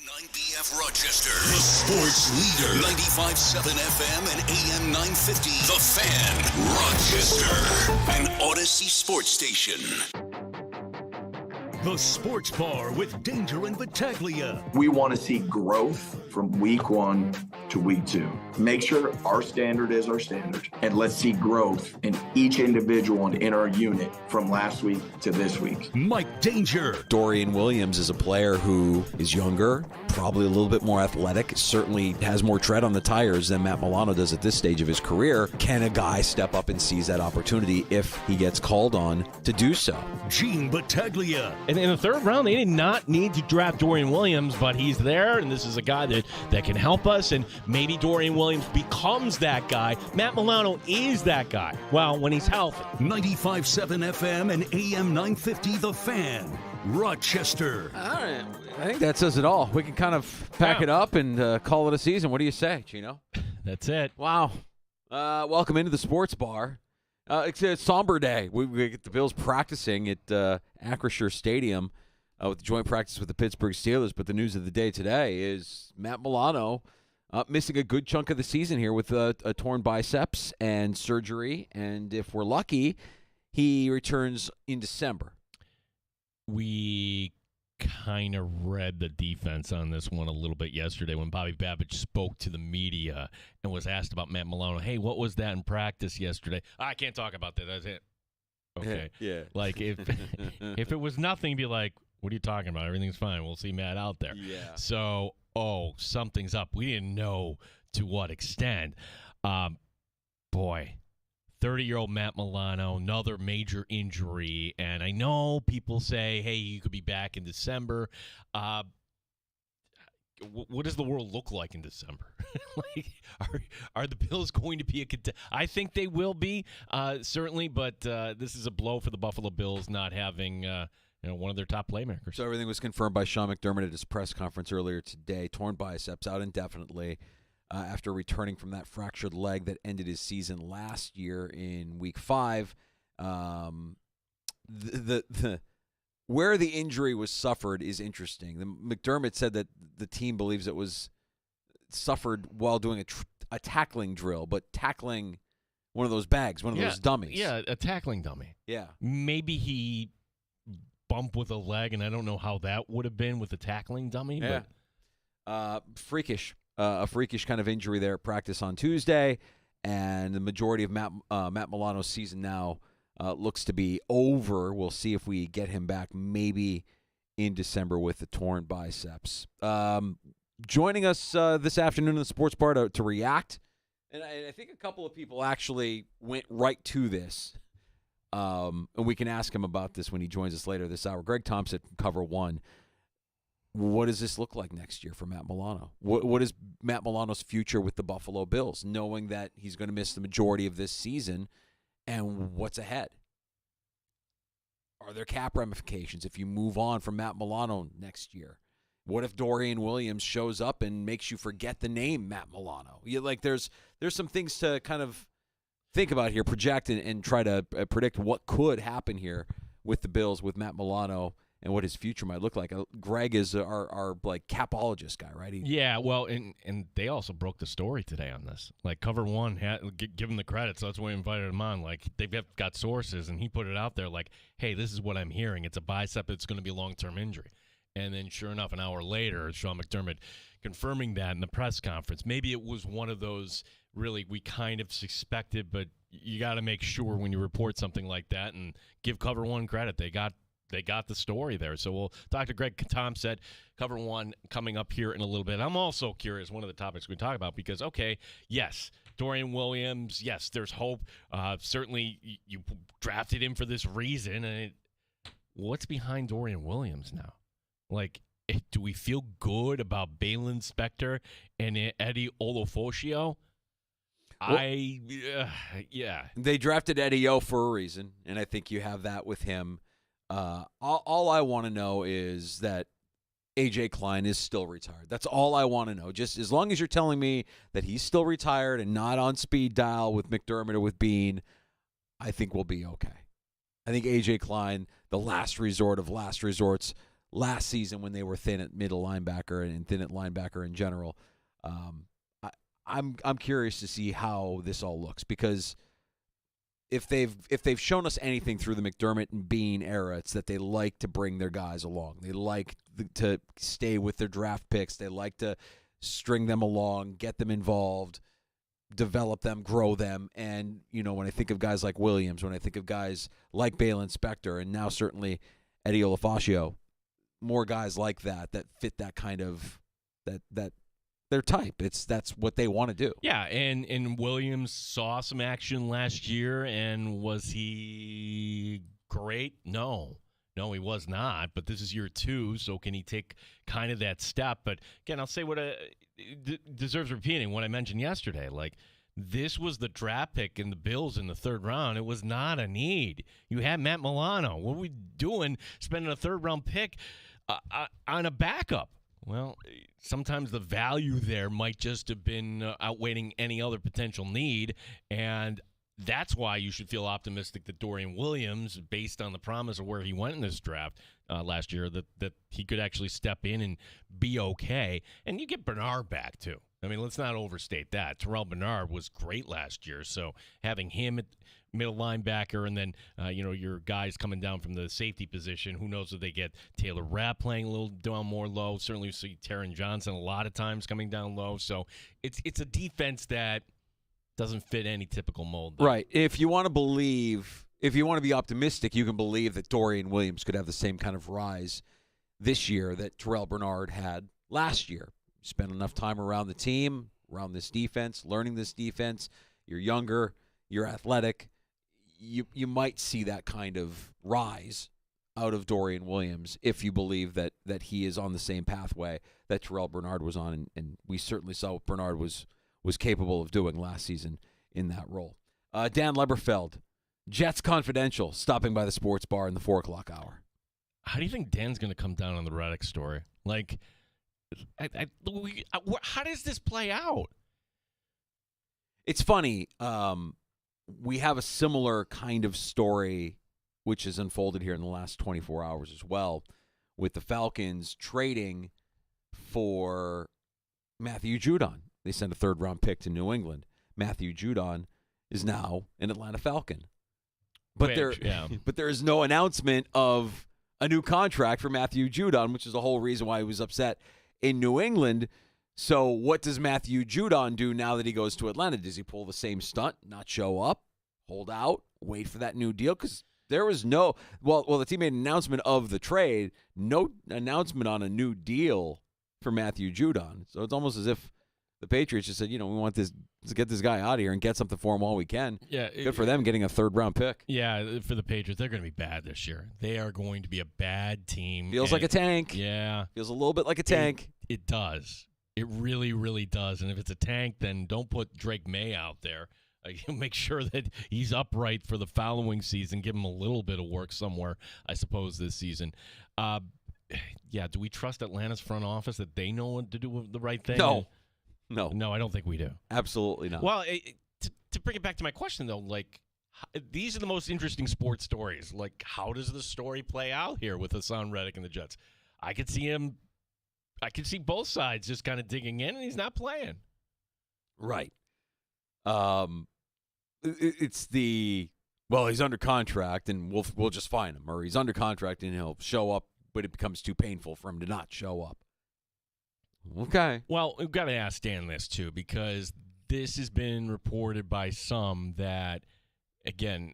9BF Rochester, the sports leader. 95.7 FM and AM 950. The Fan, Rochester, an Odyssey sports station. The Sports Bar with Danger and Battaglia. We want to see growth from week 1 to week 2. Make sure our standard is our standard, and let's see growth in each individual and in our unit from last week to this week. Mike Danger. Dorian Williams is a player who is younger, probably a little bit more athletic, certainly has more tread on the tires than Matt Milano does at this stage of his career. Can a guy step up and seize that opportunity if he gets called on to do so? Gene Battaglia. And in the third round, they did not need to draft Dorian Williams, but he's there, and this is a guy that can help us, and maybe Dorian Williams becomes that guy. Matt Milano is that guy, well, when he's healthy. 95.7 FM and AM 950, The Fan, Rochester. All right. I think that says it all. We can kind of pack it up and call it a season. What do you say, Chino? That's it. Wow. Welcome into the Sports Bar. It's a somber day. We get the Bills practicing at Acrisure Stadium with the joint practice with the Pittsburgh Steelers. But the news of the day today is Matt Milano missing a good chunk of the season here with a torn biceps and surgery. And if we're lucky, he returns in December. We kind of read the defense on this one a little bit yesterday when Bobby Babbitt spoke to the media and was asked about Matt Milano. Hey, what was that in practice yesterday? I can't talk about that. That's it. Okay. Yeah. Like if it was nothing, be like, what are you talking about? Everything's fine. We'll see Matt out there. Yeah. So, something's up. We didn't know to what extent. Boy. 30-year-old Matt Milano, another major injury, and I know people say, hey, you could be back in December. What does the world look like in December? Like, are the Bills going to be a contender? I think they will be, certainly, but this is a blow for the Buffalo Bills not having one of their top playmakers. So everything was confirmed by Sean McDermott at his press conference earlier today. Torn biceps, out indefinitely. After returning from that fractured leg that ended his season last year in Week 5, where the injury was suffered is interesting. McDermott said that the team believes it was suffered while doing a tackling drill, but tackling one of those bags, one of those dummies. Yeah, a tackling dummy. Yeah. Maybe he bumped with a leg, and I don't know how that would have been with the tackling dummy. Yeah. But freakish. A freakish kind of injury there at practice on Tuesday, and the majority of Matt Milano's season now looks to be over. We'll see if we get him back maybe in December with the torn biceps. Joining us this afternoon in the Sports Bar to react, and I think a couple of people actually went right to this, and we can ask him about this when he joins us later this hour. Greg Thompson, Cover One. What does this look like next year for Matt Milano? What is Matt Milano's future with the Buffalo Bills, knowing that he's going to miss the majority of this season, and what's ahead? Are there cap ramifications if you move on from Matt Milano next year? What if Dorian Williams shows up and makes you forget the name Matt Milano? There's some things to kind of think about here, project and try to predict what could happen here with the Bills with Matt Milano and what his future might look like. Greg is our capologist guy, right? Yeah, well, and they also broke the story today on this. Like, Cover One, give him the credit, so that's why we invited him on. Like, they've got sources, and he put it out there like, hey, this is what I'm hearing. It's a bicep. It's going to be a long-term injury. And then, sure enough, an hour later, Sean McDermott confirming that in the press conference. Maybe it was one of those, really, we kind of suspected, but you got to make sure when you report something like that and give Cover One credit. They got the story there. So we'll talk to Greg Thompson, Cover One, coming up here in a little bit. I'm also curious, one of the topics we talk about, because, okay, yes, Dorian Williams, yes, there's hope. Certainly you drafted him for this reason. And what's behind Dorian Williams now? Like, do we feel good about Balin Spector and Eddie Olofocchio? Yeah. They drafted Eddie O for a reason, and I think you have that with him. All I want to know is that A.J. Klein is still retired. That's all I want to know. Just as long as you're telling me that he's still retired and not on speed dial with McDermott or with Bean, I think we'll be okay. I think A.J. Klein, the last resort of last resorts, last season when they were thin at middle linebacker and thin at linebacker in general. I'm curious to see how this all looks, because if they've shown us anything through the McDermott and Bean era, it's that they like to bring their guys along. They like to stay with their draft picks. They like to string them along, get them involved, develop them, grow them. And, when I think of guys like Williams, when I think of guys like Balin Spector, and now certainly Eddie Olafascio, more guys like that fit that kind of that their type. That's what they want to do. Yeah, and Williams saw some action last year, and was he great? No, he was not. But this is year 2, so can he take kind of that step? But again, I'll say what deserves repeating. What I mentioned yesterday, like, this was the draft pick in the Bills in the 3rd round. It was not a need. You had Matt Milano. What are we doing spending a 3rd-round pick on a backup? Well, sometimes the value there might just have been outweighing any other potential need, and that's why you should feel optimistic that Dorian Williams, based on the promise of where he went in this draft last year, that he could actually step in and be okay. And you get Bernard back, too. I mean, let's not overstate that. Terrell Bernard was great last year, so having him at middle linebacker, and then your guys coming down from the safety position, who knows if they get Taylor Rapp playing a little down more low. Certainly you see Taron Johnson a lot of times coming down low. So it's a defense that doesn't fit any typical mold there. Right. If you want to be optimistic, you can believe that Dorian Williams could have the same kind of rise this year that Terrell Bernard had last year. Spent enough time around the team, around this defense, learning this defense. You're younger, you're athletic. You might see that kind of rise out of Dorian Williams if you believe that he is on the same pathway that Terrell Bernard was on, and we certainly saw what Bernard was capable of doing last season in that role. Dan Leberfeld, Jets Confidential, stopping by the sports bar in the 4 o'clock hour. How do you think Dan's going to come down on the Reddick story? Like, how does this play out? It's funny. We have a similar kind of story which has unfolded here in the last 24 hours as well, with the Falcons trading for Matthew Judon. They sent a 3rd-round pick to New England. Matthew Judon is now an Atlanta Falcon. But there is no announcement of a new contract for Matthew Judon, which is the whole reason why he was upset in New England. So what does Matthew Judon do now that he goes to Atlanta? Does he pull the same stunt, not show up, hold out, wait for that new deal? Because there was no – well, the team made an announcement of the trade, no announcement on a new deal for Matthew Judon. So it's almost as if the Patriots just said, we want to get this guy out of here and get something for him while we can. Yeah, good for them getting a 3rd-round pick. Yeah, for the Patriots, they're going to be bad this year. They are going to be a bad team. Feels like a tank. Yeah. Feels a little bit like a tank. It does. It really, really does. And if it's a tank, then don't put Drake May out there. Make sure that he's upright for the following season. Give him a little bit of work somewhere, I suppose, this season. Do we trust Atlanta's front office that they know what to do the right thing? No, I don't think we do. Absolutely not. Well, to bring it back to my question, though, like, these are the most interesting sports stories. Like, how does the story play out here with Hassan Reddick and the Jets? I could see both sides just kind of digging in, and he's not playing. Right. It's he's under contract, and we'll just fine him, or he's under contract and he'll show up, but it becomes too painful for him to not show up. Okay. Well, we've got to ask Dan this, too, because this has been reported by some that, again,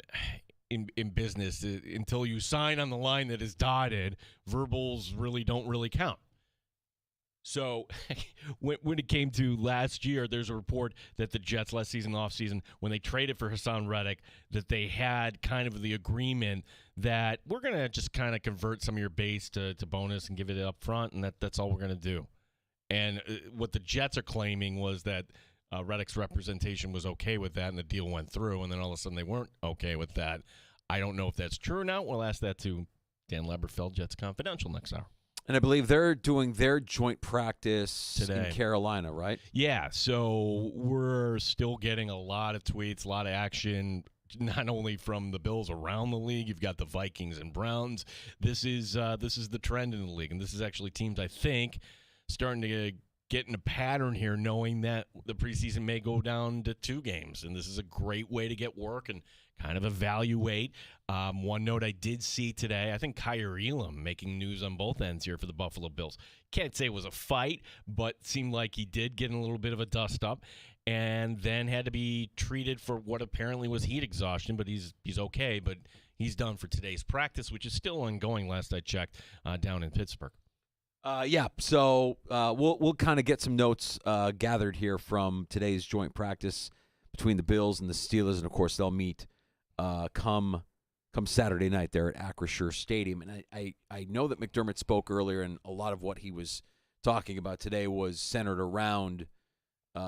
in business, until you sign on the line that is dotted, verbals don't really count. So when it came to last year, there's a report that the Jets last season, offseason, when they traded for Hassan Reddick, that they had kind of the agreement that we're going to just kind of convert some of your base to bonus and give it up front, and that's all we're going to do. And what the Jets are claiming was that Reddick's representation was okay with that, and the deal went through, and then all of a sudden they weren't okay with that. I don't know if that's true or not. We'll ask that to Dan Leberfeld, Jets Confidential, next hour. And I believe they're doing their joint practice today in Carolina, right? Yeah, so we're still getting a lot of tweets, a lot of action not only from the Bills around the league. You've got the Vikings and Browns. This is the trend in the league, and this is actually teams, I think, starting to get in a pattern here, knowing that the preseason may go down to 2 games, and this is a great way to get work and kind of evaluate. One note I did see today, I think Kyer Elam making news on both ends here for the Buffalo Bills. Can't say it was a fight, but seemed like he did get in a little bit of a dust-up and then had to be treated for what apparently was heat exhaustion, but he's okay, but he's done for today's practice, which is still ongoing last I checked, down in Pittsburgh. So we'll kind of get some notes gathered here from today's joint practice between the Bills and the Steelers, and of course they'll meet come Saturday night there at Acrisure Stadium. And I know that McDermott spoke earlier, and a lot of what he was talking about today was centered around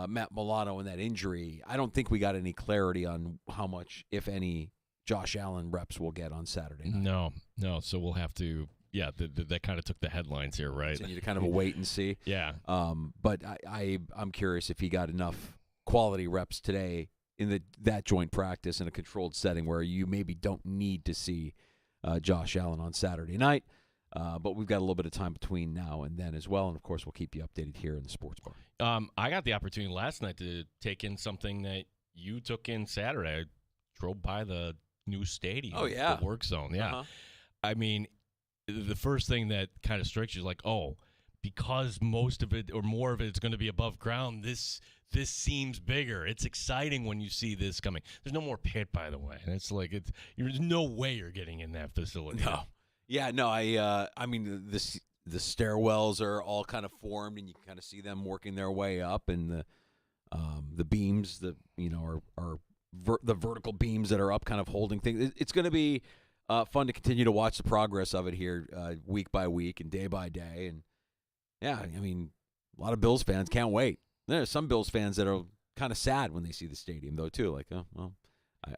Matt Milano and that injury. I don't think we got any clarity on how much, if any, Josh Allen reps will get on Saturday night. No. So we'll have to. Yeah, that kind of took the headlines here, right? Continue to kind of a wait and see. Yeah. But I'm curious if he got enough quality reps today in that joint practice in a controlled setting where you maybe don't need to see Josh Allen on Saturday night. But we've got a little bit of time between now and then as well. And, of course, we'll keep you updated here in the Sports Bar. I got the opportunity last night to take in something that you took in Saturday. I drove by the new stadium. Oh, yeah. The work zone. Yeah. Uh-huh. I mean, the first thing that kind of strikes you is like, oh, because most of it or more of it is going to be above ground, this seems bigger. It's exciting when you see this coming. There's no more pit, by the way. And it's like there's no way you're getting in that facility. No. Yeah, no, I mean, the stairwells are all kind of formed, and you can kind of see them working their way up, and the beams that, are the vertical beams that are up kind of holding things. It's going to be fun to continue to watch the progress of it here week by week and day by day. And, yeah, I mean, a lot of Bills fans can't wait. There are some Bills fans that are kind of sad when they see the stadium, though, too. Like, oh, well,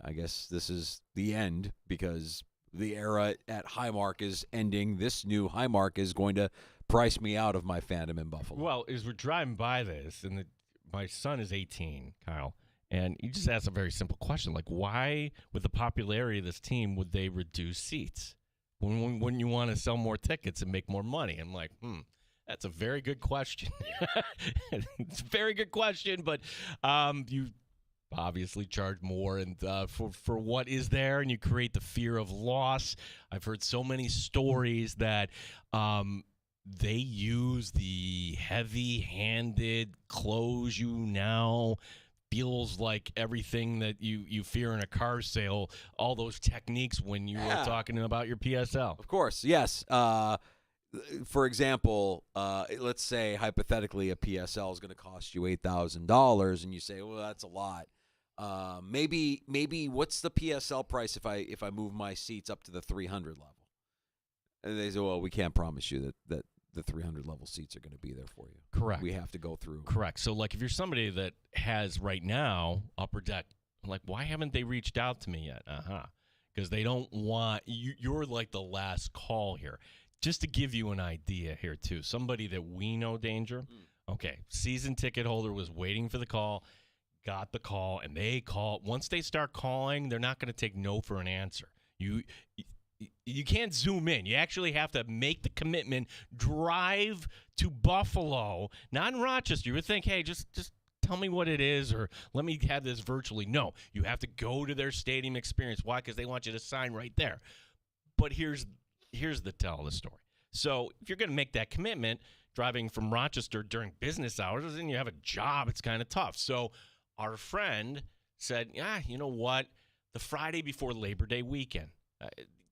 I guess this is the end because the era at Highmark is ending. This new Highmark is going to price me out of my fandom in Buffalo. Well, as we're driving by this, and my son is 18, Kyle, and he just asked a very simple question, like, why, with the popularity of this team, would they reduce seats? Wouldn't you want to sell more tickets and make more money? I'm like, that's a very good question. It's a very good question, but you obviously charge more and for what is there, and you create the fear of loss. I've heard so many stories that they use the heavy-handed close you now, feels like everything that you fear in a car sale, all those techniques when you are talking about your PSL. Of course, yes. For example, let's say hypothetically a PSL is going to cost you $8,000, and you say, well, that's a lot. Maybe what's the PSL price if I move my seats up to the 300 level? And they say, well, we can't promise you that the 300 level seats are going to be there for you. Correct. We have to go through. Correct. So, like, if you're somebody that has right now upper deck, like, why haven't they reached out to me yet? Because they don't want you. You're like the last call here. Just to give you an idea here, too, somebody that we know, Danger, okay, season ticket holder was waiting for the call, got the call, and they call. Once they start calling, they're not going to take no for an answer. You can't zoom in. You actually have to make the commitment, drive to Buffalo, not in Rochester. You would think, hey, just tell me what it is or let me have this virtually. No, you have to go to their stadium experience. Why? Because they want you to sign right there. But here's the tell of the story. So if you're going to make that commitment, driving from Rochester during business hours, and you have a job, it's kind of tough. So our friend said, you know what? The Friday before Labor Day weekend,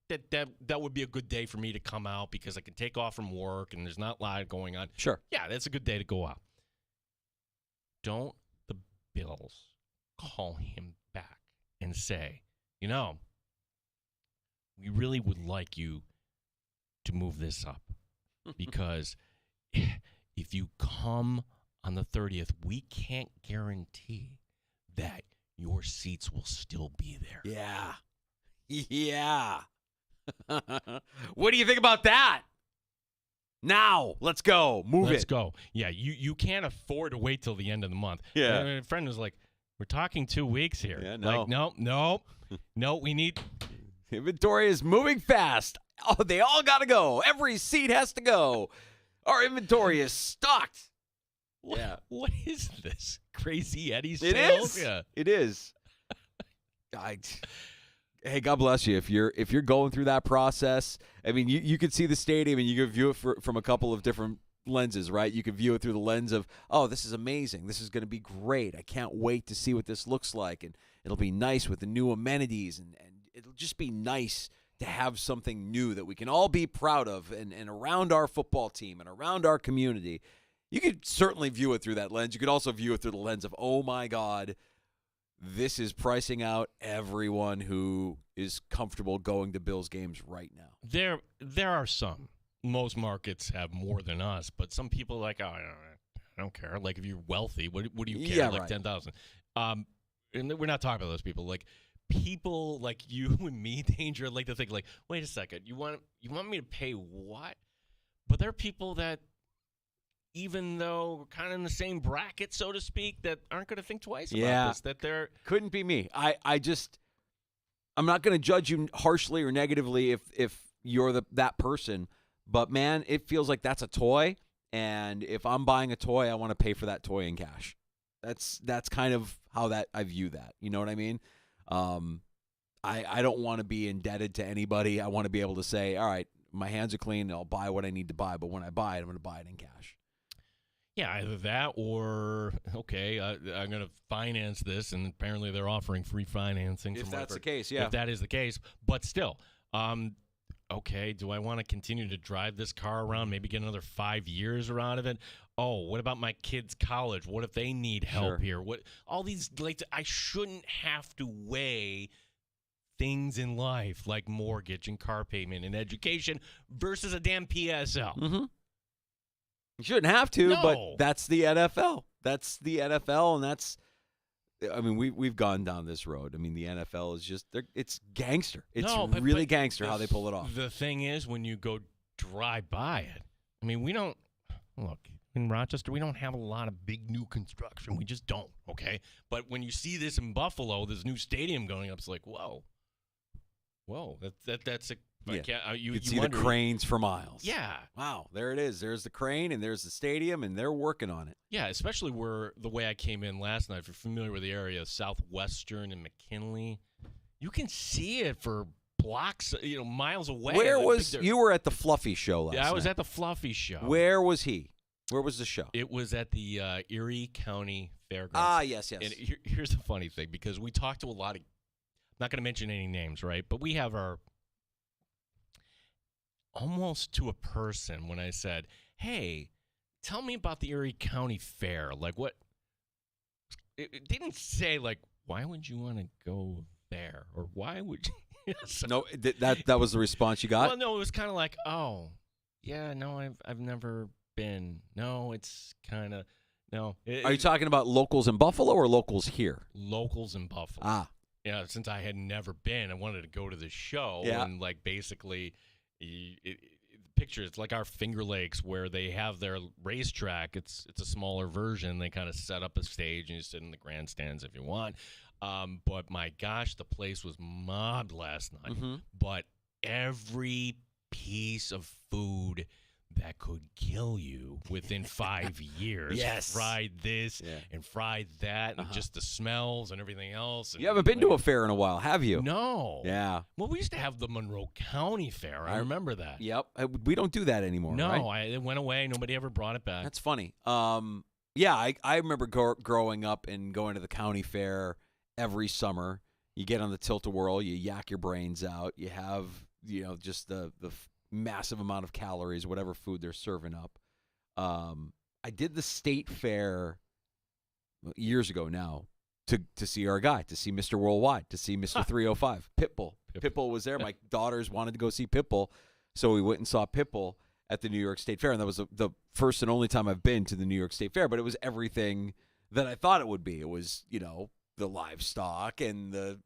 that would be a good day for me to come out because I can take off from work and there's not a lot going on. Sure. Yeah, that's a good day to go out. Don't the Bills call him back and say, we really would like you to move this up because if you come on the 30th, we can't guarantee that your seats will still be there. Yeah. Yeah. What do you think about that? Now, let's go. Let's go. Yeah, you can't afford to wait till the end of the month. Yeah. My friend was like, We're talking 2 weeks here. Yeah, no. Like, no, we need. Inventory is moving fast. Oh, they all got to go. Every seat has to go. Our inventory is stocked. Yeah. What is this? Crazy Eddie's It Tales? is. Yeah. It is. Hey, God bless you. If you're going through that process, I mean, you could see the stadium and you could view it from a couple of different lenses, right? You could view it through the lens of, oh, this is amazing. This is going to be great. I can't wait to see what this looks like, and it'll be nice with the new amenities, and it'll just be nice to have something new that we can all be proud of and around our football team and around our community. You could certainly view it through that lens. You could also view it through the lens of, oh, my God, this is pricing out everyone who is comfortable going to Bills games right now. There are some. Most markets have more than us, but some people are like, oh, I don't care. Like, if you're wealthy, what do you care? Yeah, like right. 10,000. And we're not talking about those people. Like, people like you and me, Danger, like to think like, wait a second, you want me to pay what? But there are people that, even though we're kind of in the same bracket, so to speak, that aren't going to think twice about this. That they're couldn't be me. I'm not going to judge you harshly or negatively if you're that person. But man, it feels like that's a toy, and if I'm buying a toy, I want to pay for that toy in cash. That's kind of how I view that. You know what I mean? I don't want to be indebted to anybody. I want to be able to say, all right, my hands are clean, and I'll buy what I need to buy. But when I buy it, I'm going to buy it in cash. Yeah, either that or, okay, I'm going to finance this, and apparently they're offering free financing. If that's the case, yeah. If that is the case. But still, okay, do I want to continue to drive this car around, maybe get another 5 years out of it? Oh, what about my kids' college? What if they need help here? What all these, like, I shouldn't have to weigh things in life like mortgage and car payment and education versus a damn PSL. Mm-hmm. You shouldn't have to, but that's the NFL. That's the NFL, and that's, I mean, we've gone down this road. I mean, the NFL is just, it's gangster. It's really gangster how they pull it off. The thing is, when you go drive by it, I mean, we don't, look, in Rochester, we don't have a lot of big new construction. We just don't, okay? But when you see this in Buffalo, this new stadium going up, it's like, whoa, that's a, Yeah. You can see the cranes for miles. Yeah. Wow, there it is. There's the crane, and there's the stadium, and they're working on it. Yeah, especially where the way I came in last night. If you're familiar with the area, Southwestern and McKinley, you can see it for blocks, miles away. Where was you were at the Fluffy show last night? Yeah, I was at the Fluffy show. Where was he? Where was the show? It was at the Erie County Fairgrounds. Ah, yes. And here's the funny thing, because we talked to a lot of, I'm not going to mention any names, right? But we have our, almost to a person when I said, hey, tell me about the Erie County Fair. Like, what? It didn't say, like, why would you want to go there? Or why would you? No, that was the response you got? Well, no, it was kind of like, oh, yeah, no, I've never been. No, it's kind of, no. Are you talking about locals in Buffalo or locals here? Locals in Buffalo. Ah. Yeah, since I had never been, I wanted to go to the show. Yeah. And, like, basically, picture, it's like our Finger Lakes where they have their racetrack. It's a smaller version. They kind of set up a stage, and you sit in the grandstands if you want. But, my gosh, the place was mobbed last night. Mm-hmm. But every piece of food that could kill you within 5 years. Yes. Fried this and fried that, and just the smells and everything else. And you haven't been to a fair in a while, have you? No. Yeah. Well, we used to have the Monroe County Fair. I remember that. Yep. We don't do that anymore, No, right? it went away. Nobody ever brought it back. That's funny. Yeah, I remember growing up and going to the county fair every summer. You get on the tilt-a-whirl, you yak your brains out. You have, just the massive amount of calories, whatever food they're serving up. I did the state fair years ago now to see our guy, to see Mr. Worldwide, to see Mr. 305. Pitbull. Pitbull was there. My daughters wanted to go see Pitbull, so we went and saw Pitbull at the New York State Fair, and that was the first and only time I've been to the New York State Fair, but it was everything that I thought it would be. It was, the livestock and the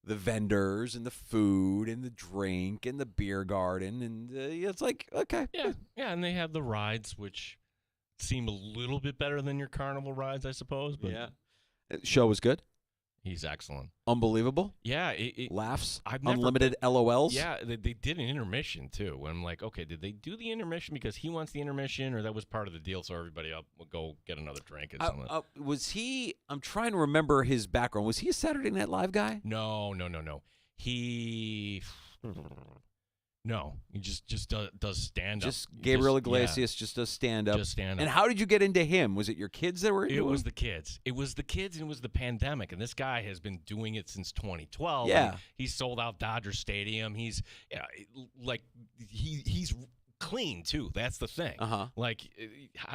vendors and the food and the drink and the beer garden, and it's like, okay. Yeah, and they have the rides, which seem a little bit better than your carnival rides, I suppose. But yeah. Show was good. He's excellent. Unbelievable. Yeah. Laughs. I've never- Unlimited LOLs. Yeah, they did an intermission, too. And I'm like, okay, did they do the intermission because he wants the intermission, or that was part of the deal so everybody will go get another drink or something? Was he? I'm trying to remember his background. Was he a Saturday Night Live guy? No. No, he just does stand-up. Just Gabriel Iglesias just does stand-up. Just stand-up. And how did you get into him? Was it your kids that were into him? It was the kids. It was the kids, and it was the pandemic. And this guy has been doing it since 2012. Yeah. He's sold out Dodger Stadium. He's he's clean too. That's the thing. Like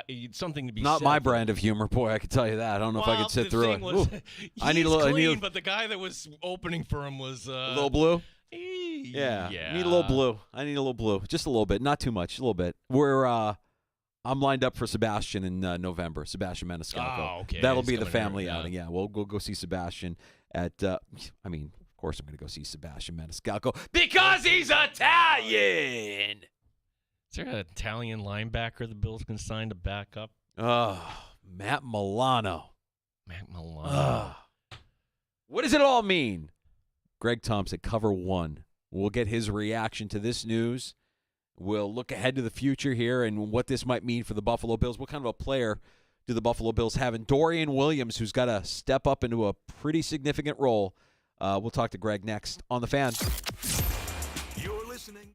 it's something to be not said my for- brand of humor, boy. I can tell you that. I don't know if I could sit the through thing it. was, Ooh. he's I need a little. clean, but the guy that was opening for him was a little blue. Yeah. Need a little blue. I need a little blue, just a little bit, not too much, a little bit. I'm lined up for Sebastian in November. Sebastian Maniscalco. Oh, okay. That'll He's be the coming here, family yeah. outing. Yeah, we'll go see Sebastian at. I mean, of course, I'm going to go see Sebastian Maniscalco because he's Italian. Is there an Italian linebacker the Bills can sign to back up? Oh, Matt Milano. Matt Milano. What does it all mean? Greg Thompson, Cover One. We'll get his reaction to this news. We'll look ahead to the future here and what this might mean for the Buffalo Bills. What kind of a player do the Buffalo Bills have? And Dorian Williams, who's got to step up into a pretty significant role. We'll talk to Greg next on The Fan. You're listening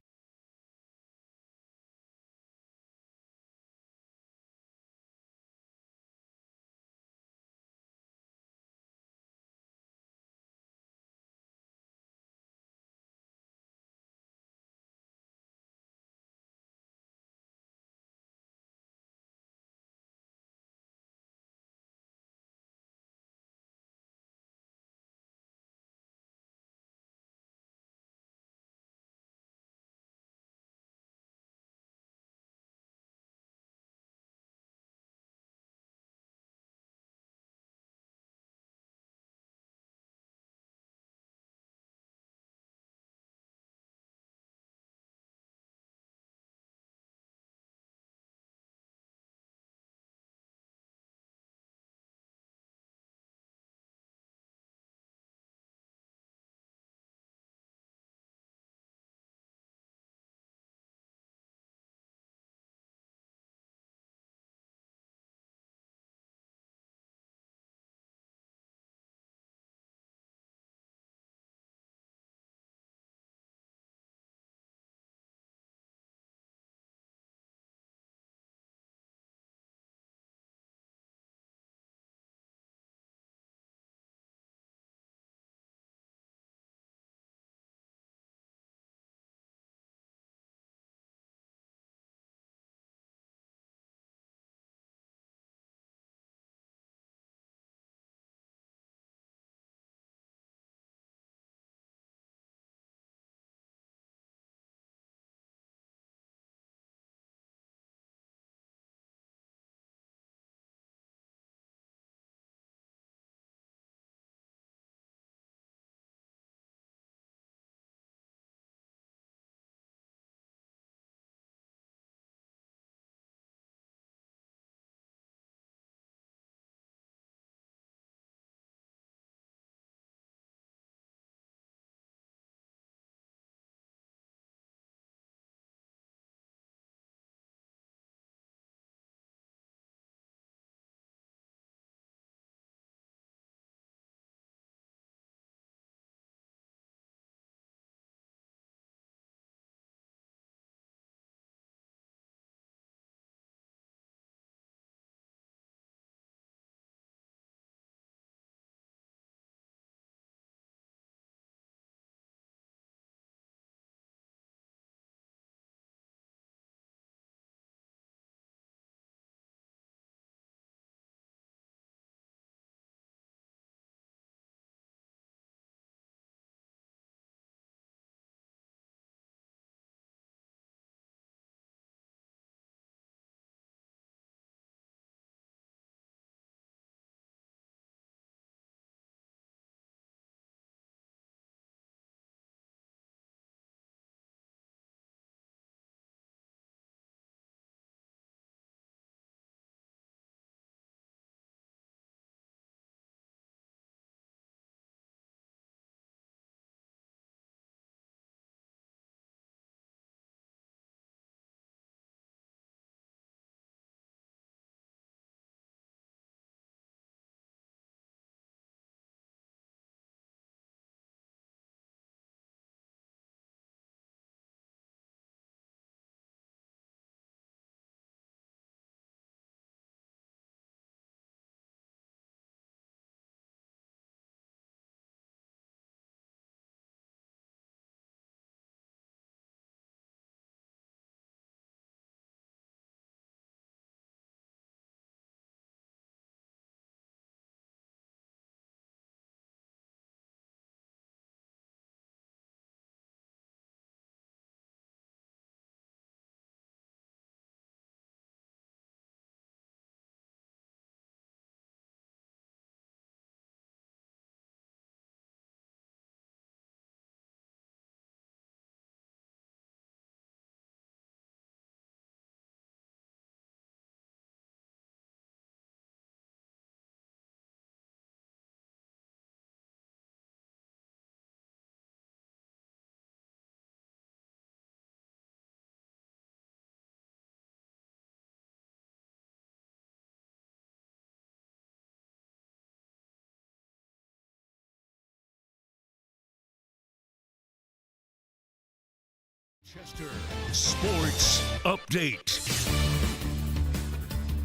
Rochester Sports Update.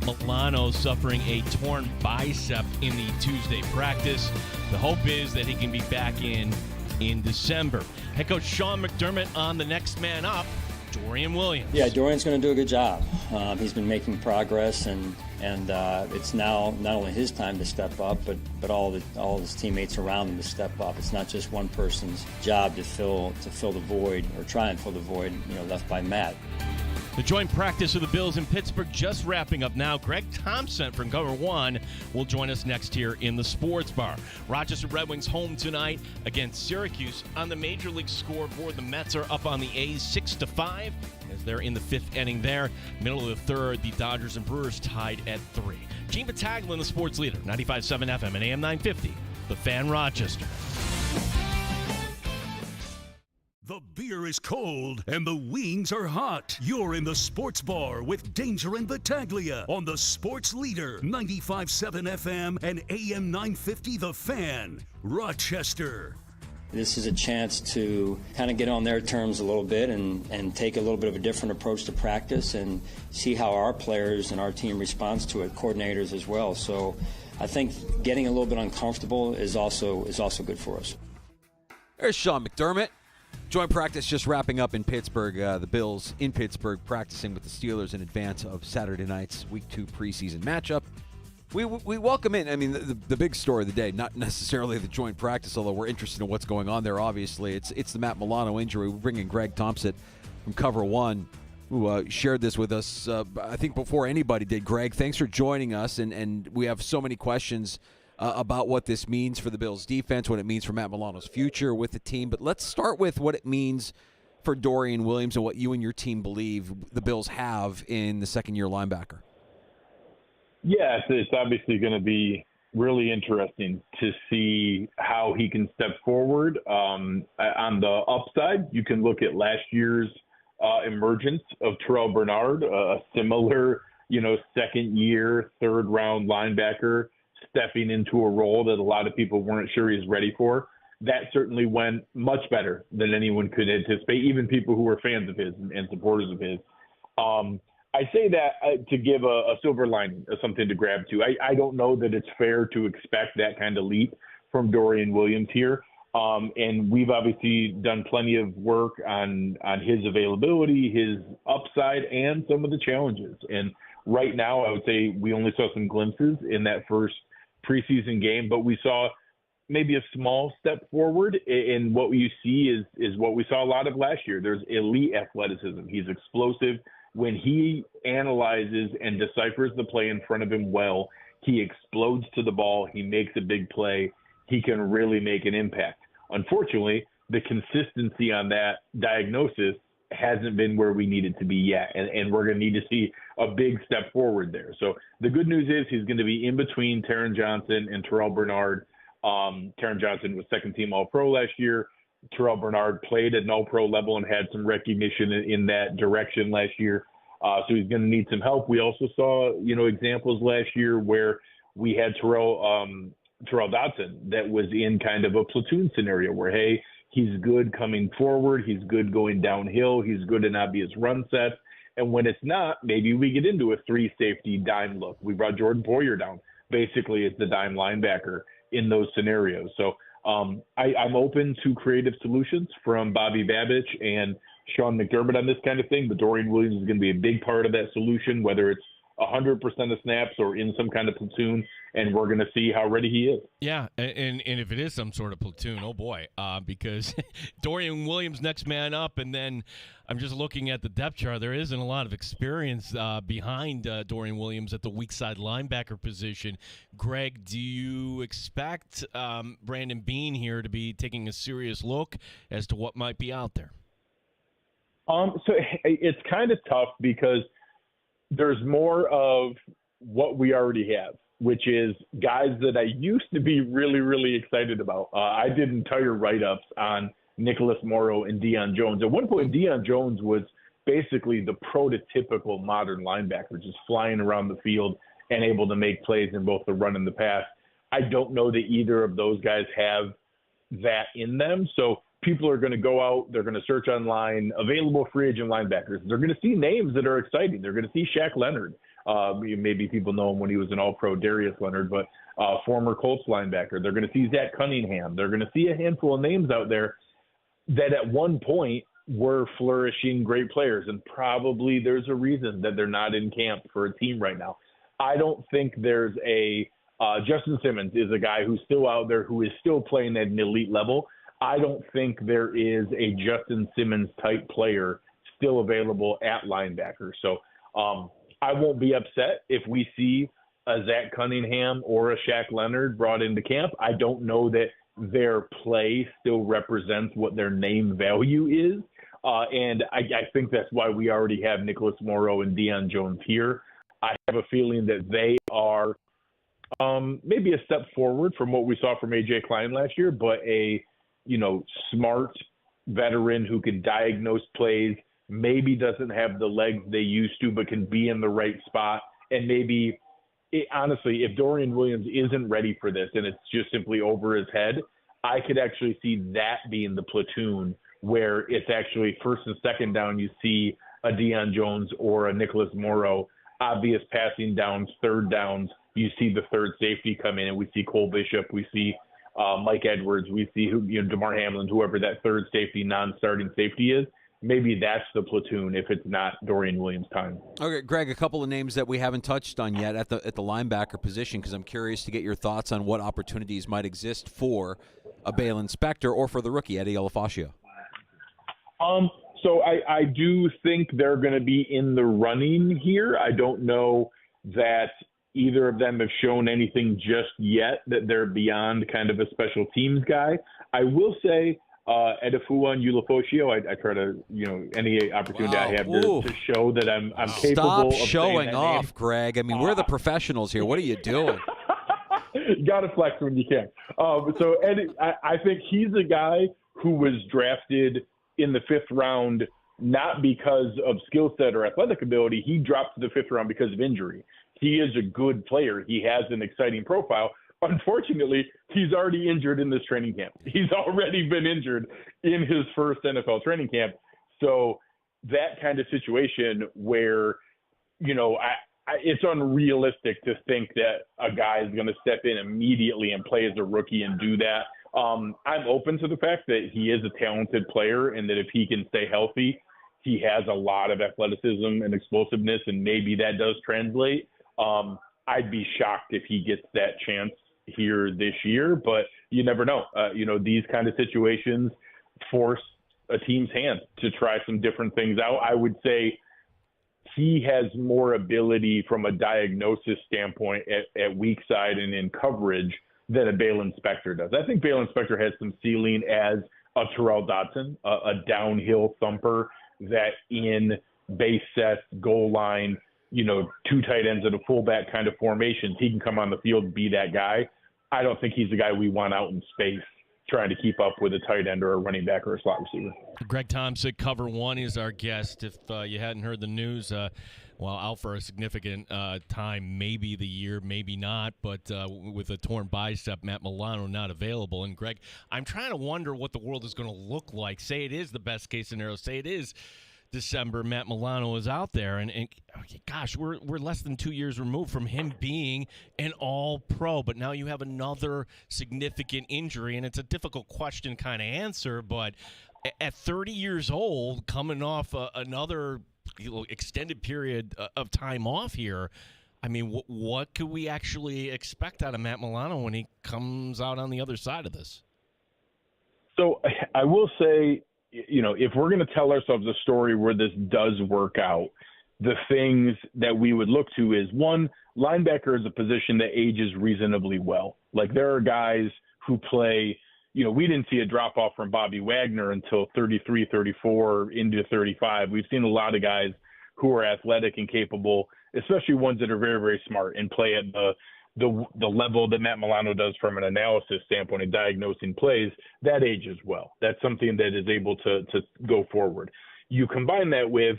Milano suffering a torn bicep in the Tuesday practice. The hope is that he can be back in December. Head coach Sean McDermott on the next man up, Dorian Williams. Yeah, Dorian's going to do a good job. He's been making progress, and it's now not only his time to step up, but all of his teammates around him to step up. It's not just one person's job to fill the void or try and fill the void, left by Matt. The joint practice of the Bills in Pittsburgh just wrapping up now. Greg Thompson from Cover One will join us next here in the Sports Bar. Rochester Red Wings home tonight against Syracuse. On the Major League scoreboard, the Mets are up on the A's 6-5 as they're in the fifth inning there. Middle of the third, the Dodgers and Brewers tied at 3. Gene Battaglin, the sports leader, 95.7 FM and AM 950, The Fan Rochester. The beer is cold and the wings are hot. You're in the Sports Bar with Danger and Battaglia on the Sports Leader, 95.7 FM and AM 950 The Fan, Rochester. This is a chance to kind of get on their terms a little bit and take a little bit of a different approach to practice and see how our players and our team responds to it, coordinators as well. So I think getting a little bit uncomfortable is also good for us. There's Sean McDermott. Joint practice just wrapping up in Pittsburgh. The Bills in Pittsburgh practicing with the Steelers in advance of Saturday night's Week 2 preseason matchup. We welcome in, the big story of the day, not necessarily the joint practice, although we're interested in what's going on there, obviously. It's the Matt Milano injury. We're bringing Greg Thompson from Cover One, who shared this with us, I think, before anybody did. Greg, thanks for joining us, and we have so many questions about what this means for the Bills' defense, what it means for Matt Milano's future with the team. But let's start with what it means for Dorian Williams and what you and your team believe the Bills have in the second-year linebacker. Yeah, it's obviously going to be really interesting to see how he can step forward. On the upside, you can look at last year's emergence of Terrell Bernard, a similar, second-year, third-round linebacker, stepping into a role that a lot of people weren't sure he's ready for. That certainly went much better than anyone could anticipate, even people who were fans of his and supporters of his. I say that to give a silver lining, something to grab to. I don't know that it's fair to expect that kind of leap from Dorian Williams here. And we've obviously done plenty of work on his availability, his upside, and some of the challenges. And right now, I would say we only saw some glimpses in that first preseason game, but we saw maybe a small step forward. And what you see is what we saw a lot of last year. There's elite athleticism. He's explosive. When he analyzes and deciphers the play in front of him well, he explodes to the ball. He makes a big play. He can really make an impact. Unfortunately, the consistency on that diagnosis hasn't been where we need it to be yet, and we're going to need to see a big step forward there. So the good news is he's going to be in between Taron Johnson and Terrell Bernard. Taron Johnson was second-team All-Pro last year. Terrell Bernard played at an All-Pro level and had some recognition in that direction last year. So he's going to need some help. We also saw, examples last year where we had Terrell Dodson that was in kind of a platoon scenario where, hey, he's good coming forward. He's good going downhill. He's good in obvious run sets. And when it's not, maybe we get into a 3-safety dime look. We brought Jordan Poyer down basically as the dime linebacker in those scenarios. So I'm open to creative solutions from Bobby Babich and Sean McDermott on this kind of thing, but Dorian Williams is going to be a big part of that solution, whether it's 100% of snaps or in some kind of platoon, and we're going to see how ready he is. Yeah, and if it is some sort of platoon, oh boy, because Dorian Williams next man up, and then I'm just looking at the depth chart. There isn't a lot of experience behind Dorian Williams at the weak side linebacker position. Greg, do you expect Brandon Beane here to be taking a serious look as to what might be out there? So it's kind of tough because there's more of what we already have, which is guys that I used to be really, really excited about. I did entire write-ups on Nicholas Morrow and Deion Jones. At one point, Deion Jones was basically the prototypical modern linebacker, just flying around the field and able to make plays in both the run and the pass. I don't know that either of those guys have that in them. So people are going to go out, they're going to search online, available free agent linebackers. They're going to see names that are exciting. They're going to see Shaq Leonard. Maybe people know him when he was an All-Pro, Darius Leonard, but former Colts linebacker. They're going to see Zach Cunningham. They're going to see a handful of names out there that at one point were flourishing great players, and probably there's a reason that they're not in camp for a team right now. I don't think there's a Justin Simmons is a guy who's still out there who is still playing at an elite level. I don't think there is a Justin Simmons type player still available at linebacker. So I won't be upset if we see a Zach Cunningham or a Shaq Leonard brought into camp. I don't know that their play still represents what their name value is. And I think that's why we already have Nicholas Morrow and Deion Jones here. I have a feeling that they are maybe a step forward from what we saw from A.J. Klein last year, but a smart veteran who can diagnose plays, maybe doesn't have the legs they used to, but can be in the right spot. And maybe, honestly, if Dorian Williams isn't ready for this and it's just simply over his head, I could actually see that being the platoon where it's actually first and second down, you see a Deion Jones or a Nicholas Morrow, obvious passing downs, third downs, you see the third safety come in, and we see Cole Bishop, we see Mike Edwards, we see DeMar Hamlin, whoever that third safety, non-starting safety is. Maybe that's the platoon if it's not Dorian Williams' time. Okay, Greg, a couple of names that we haven't touched on yet at the linebacker position, because I'm curious to get your thoughts on what opportunities might exist for a Balin Spector or for the rookie, Eddie Elefashio. So I do think they're going to be in the running here. I don't know that either of them have shown anything just yet that they're beyond kind of a special teams guy. I will say Edifua and Ulafosio, I try to, any opportunity I have to show that I'm capable of showing off, name. Greg. I mean, we're the professionals here. What are you doing? You got to flex when you can. So Eddie, I think he's a guy who was drafted in the 5th round, not because of skill set or athletic ability. He dropped to the 5th round because of injury. He is a good player. He has an exciting profile. Unfortunately, he's already injured in this training camp. He's already been injured in his first NFL training camp. So that kind of situation where, it's unrealistic to think that a guy is going to step in immediately and play as a rookie and do that. I'm open to the fact that he is a talented player and that if he can stay healthy, he has a lot of athleticism and explosiveness, and maybe that does translate. I'd be shocked if he gets that chance here this year, but you never know. These kind of situations force a team's hand to try some different things out. I would say he has more ability from a diagnosis standpoint at weak side and in coverage than a Balin Spector does. I think Balin Spector has some ceiling as a Terrell Dodson, a downhill thumper that in base sets, goal line, 2 tight ends and a fullback kind of formations, he can come on the field and be that guy. I don't think he's the guy we want out in space trying to keep up with a tight end or a running back or a slot receiver. Greg Thompson, Cover One, is our guest. If you hadn't heard the news, out for a significant time, maybe the year, maybe not, but with a torn bicep, Matt Milano not available. And Greg, I'm trying to wonder what the world is going to look like. Say it is the best case scenario. Say it is December, Matt Milano is out there, and gosh, we're less than 2 years removed from him being an All-Pro, but now you have another significant injury, and it's a difficult question kind of answer, but at 30 years old, coming off another extended period of time off here, I mean, what could we actually expect out of Matt Milano when he comes out on the other side of this? So I will say, if we're going to tell ourselves a story where this does work out, the things that we would look to is, one, linebacker is a position that ages reasonably well. Like, there are guys who play, we didn't see a drop off from Bobby Wagner until 33, 34 into 35. We've seen a lot of guys who are athletic and capable, especially ones that are very, very smart and play at the level that Matt Milano does from an analysis standpoint and diagnosing plays. That ages well. That's something that is able to go forward. You combine that with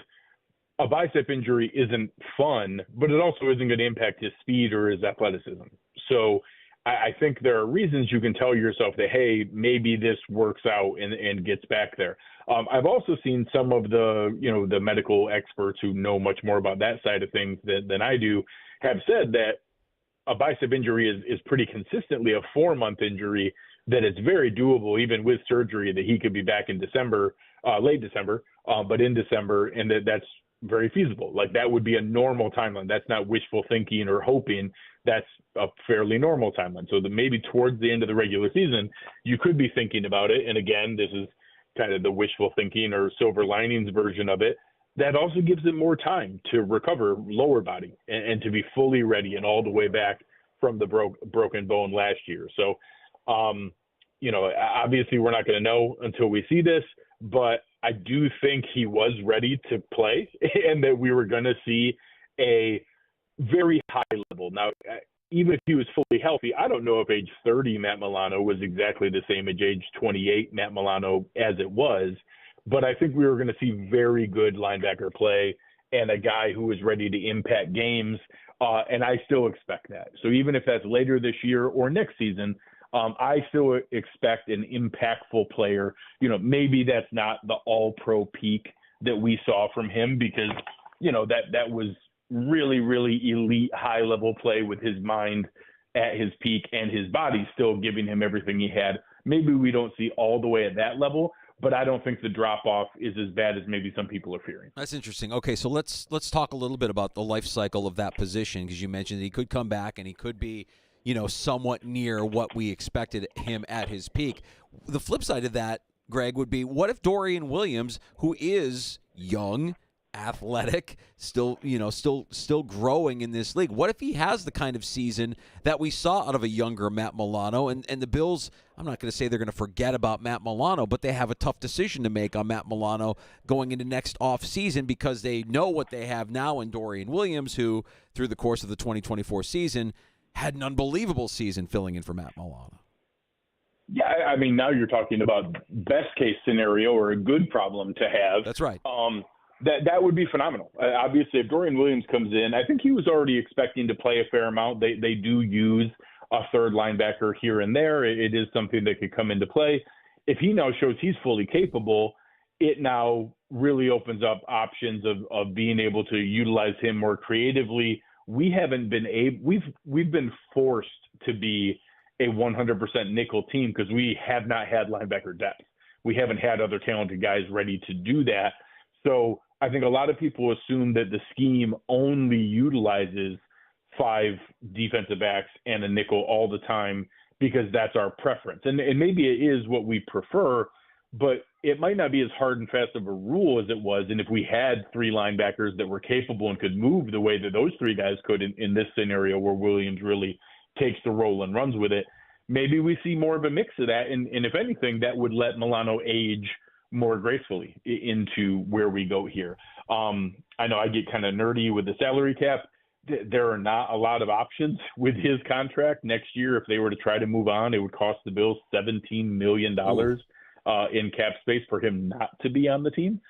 a bicep injury isn't fun, but it also isn't going to impact his speed or his athleticism. So I think there are reasons you can tell yourself that, hey, maybe this works out and gets back there. I've also seen some of the medical experts who know much more about that side of things than I do have said that a bicep injury is pretty consistently a 4-month injury, that it's very doable, even with surgery, that he could be back in December, late December, but in December, and that's very feasible. Like, that would be a normal timeline. That's not wishful thinking or hoping. That's a fairly normal timeline. So maybe towards the end of the regular season, you could be thinking about it. And again, this is kind of the wishful thinking or silver linings version of it. That also gives him more time to recover lower body and to be fully ready and all the way back from the broken bone last year. So, obviously we're not going to know until we see this, but I do think he was ready to play and that we were going to see a very high level. Now, even if he was fully healthy, I don't know if age 30 Matt Milano was exactly the same as age 28 Matt Milano as it was, but I think we were going to see very good linebacker play and a guy who was ready to impact games, and I still expect that. So even if that's later this year or next season, I still expect an impactful player. Maybe that's not the all-pro peak that we saw from him because, that was really, really elite high-level play with his mind at his peak and his body still giving him everything he had. Maybe we don't see all the way at that level, but I don't think the drop-off is as bad as maybe some people are fearing. That's interesting. Okay, so let's talk a little bit about the life cycle of that position, because you mentioned that he could come back and he could be somewhat near what we expected him at his peak. The flip side of that, Greg, would be, what if Dorian Williams, who is young, athletic, still growing in this league, what if he has the kind of season that we saw out of a younger Matt Milano? And the Bills, I'm not going to say they're going to forget about Matt Milano, but they have a tough decision to make on Matt Milano going into next offseason, because they know what they have now in Dorian Williams, who through the course of the 2024 season had an unbelievable season filling in for Matt Milano. Yeah, I mean, now you're talking about best case scenario or a good problem to have. That's right. That would be phenomenal. Obviously, if Dorian Williams comes in, I think he was already expecting to play a fair amount. They do use a third linebacker here and there. It is something that could come into play. If he now shows he's fully capable, it now really opens up options of being able to utilize him more creatively. We haven't been we've been forced to be a 100% nickel team because we have not had linebacker depth. We haven't had other talented guys ready to do that. So I think a lot of people assume that the scheme only utilizes 5 defensive backs and a nickel all the time because that's our preference. And maybe it is what we prefer, but it might not be as hard and fast of a rule as it was. And if we had 3 linebackers that were capable and could move the way that those 3 guys could in this scenario where Williams really takes the role and runs with it, maybe we see more of a mix of that. And if anything, that would let Milano age more gracefully into where we go here. I know I get kind of nerdy with the salary cap. There are not a lot of options with his contract next year. If they were to try to move on, it would cost the Bills $17 million in cap space for him not to be on the team.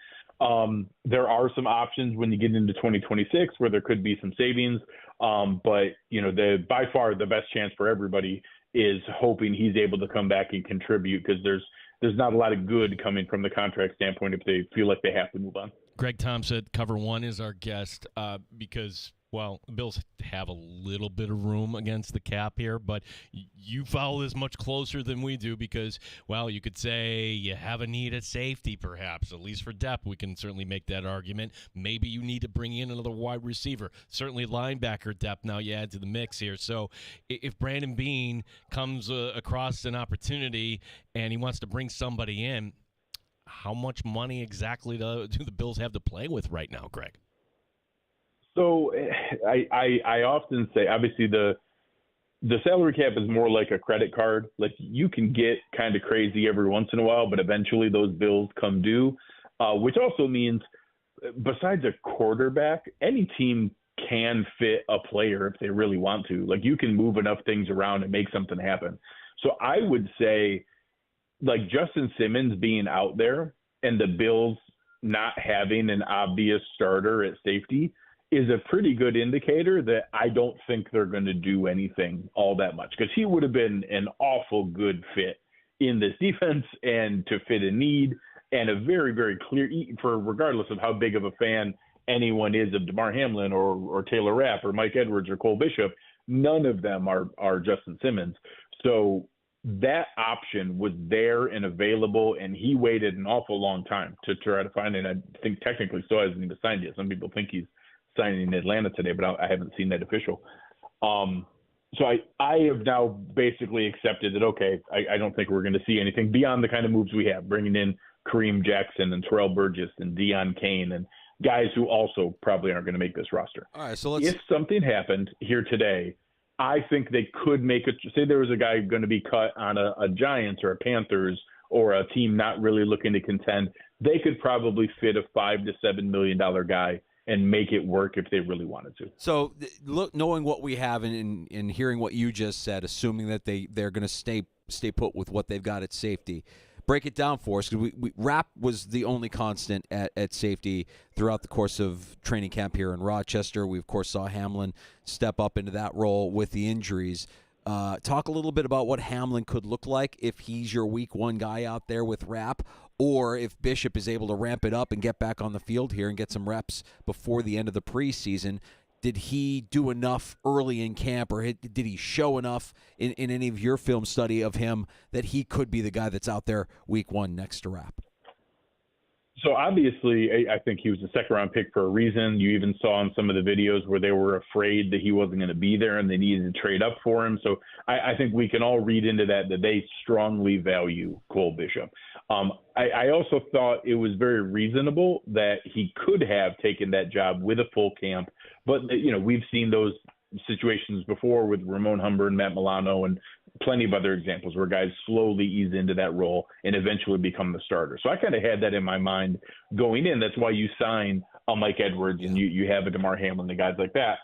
There are some options when you get into 2026 where there could be some savings. But by far the best chance for everybody is hoping he's able to come back and contribute, because there's not a lot of good coming from the contract standpoint if they feel like they have to move on. Greg Thompson, Cover One, is our guest because, well, the Bills have a little bit of room against the cap here, but you follow this much closer than we do because, well, you could say you have a need at safety perhaps, at least for depth. We can certainly make that argument. Maybe you need to bring in another wide receiver. Certainly linebacker depth now you add to the mix here. So if Brandon Beane comes across an opportunity and he wants to bring somebody in, how much money exactly do the Bills have to play with right now, Greg? So I often say, obviously, the salary cap is more like a credit card. Like, you can get kind of crazy every once in a while, but eventually those bills come due, which also means besides a quarterback, any team can fit a player if they really want to. Like, you can move enough things around and make something happen. So I would say, like, Justin Simmons being out there and the Bills not having an obvious starter at safety is a pretty good indicator that I don't think they're going to do anything all that much, because he would have been an awful good fit in this defense and to fit a need, and a very, very clear, for regardless of how big of a fan anyone is of DeMar Hamlin or Taylor Rapp or Mike Edwards or Cole Bishop, none of them are Justin Simmons. So that option was there and available, and he waited an awful long time to try to find it. I think technically still hasn't even signed yet. Some people think he's signing in Atlanta today, but I haven't seen that official. So I have now basically accepted that, okay, I don't think we're going to see anything beyond the kind of moves we have, bringing in Kareem Jackson and Terrell Burgess and Deion Kane and guys who also probably aren't going to make this roster. All right, so if something happened here today, I think they could make it. Say there was a guy going to be cut on a Giants or a Panthers or a team not really looking to contend. They could probably fit a $5 to $7 million guy and make it work if they really wanted to. So, look, knowing what we have and hearing what you just said, assuming that they're going to stay put with what they've got at safety, break it down for us, because Rapp was the only constant at safety throughout the course of training camp here in Rochester. We, of course, saw Hamlin step up into that role with the injuries. Talk a little bit about what Hamlin could look like if he's your week one guy out there with Rapp, or if Bishop is able to ramp it up and get back on the field here and get some reps before the end of the preseason. Did he do enough early in camp, or did he show enough in any of your film study of him that he could be the guy that's out there week one next to Rapp? So obviously, I think he was a second-round pick for a reason. You even saw in some of the videos where they were afraid that he wasn't going to be there and they needed to trade up for him. So I think we can all read into that they strongly value Cole Bishop. I also thought it was very reasonable that he could have taken that job with a full camp. But, we've seen those situations before with Ramon Humber and Matt Milano and plenty of other examples where guys slowly ease into that role and eventually become the starter. So I kind of had that in my mind going in. That's why you sign a Mike Edwards and you have a DeMar Hamlin and guys like that.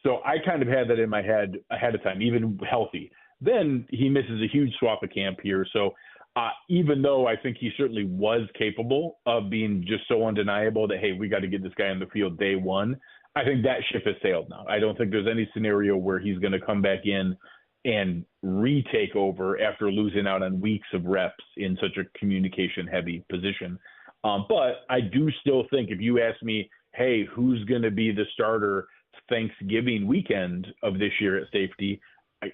So I kind of had that in my head ahead of time, even healthy. Then he misses a huge swath of camp here. So even though I think he certainly was capable of being just so undeniable that, hey, we got to get this guy on the field day one, I think that ship has sailed now. I don't think there's any scenario where he's going to come back in and retake over after losing out on weeks of reps in such a communication-heavy position. But I do still think if you ask me, hey, who's going to be the starter Thanksgiving weekend of this year at safety,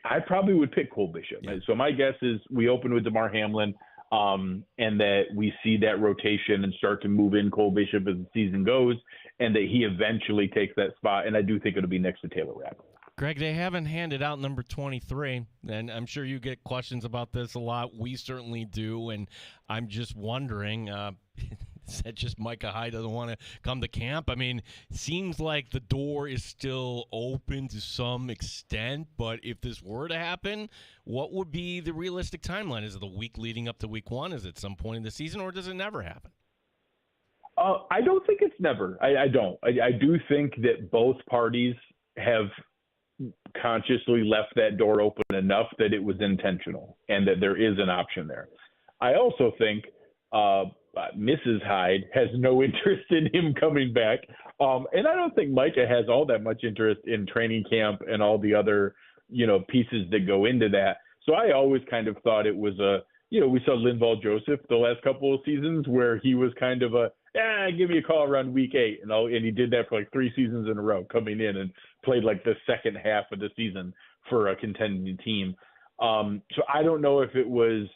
I probably would pick Cole Bishop. Yeah. So my guess is we open with DeMar Hamlin and that we see that rotation and start to move in Cole Bishop as the season goes, and that he eventually takes that spot. And I do think it'll be next to Taylor Rapp. Greg, they haven't handed out number 23, and I'm sure you get questions about this a lot. We certainly do, and I'm just wondering, is that just Micah Hyde doesn't want to come to camp? I mean, seems like the door is still open to some extent, but if this were to happen, what would be the realistic timeline? Is it the week leading up to week one? Is it some point in the season, or does it never happen? I don't think it's never. I don't. I do think that both parties have consciously left that door open enough that it was intentional and that there is an option there. I also think Mrs. Hyde has no interest in him coming back. And I don't think Micah has all that much interest in training camp and all the other, pieces that go into that. So I always kind of thought it was we saw Linval Joseph the last couple of seasons where he was kind of give me a call around week 8. And he did that for like 3 seasons in a row, coming in and played like the second half of the season for a contending team. So I don't know if it was,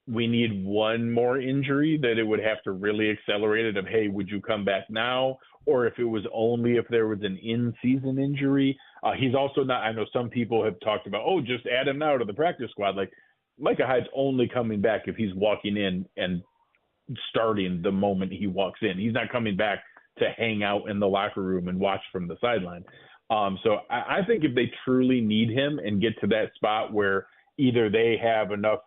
we need one more injury that it would have to really accelerate it of, hey, would you come back now? Or if it was only if there was an in-season injury. He's also not, I know some people have talked about, just add him now to the practice squad. Like Micah Hyde's only coming back if he's walking in and starting the moment he walks in. He's not coming back to hang out in the locker room and watch from the sideline. So I think if they truly need him and get to that spot where either they have enough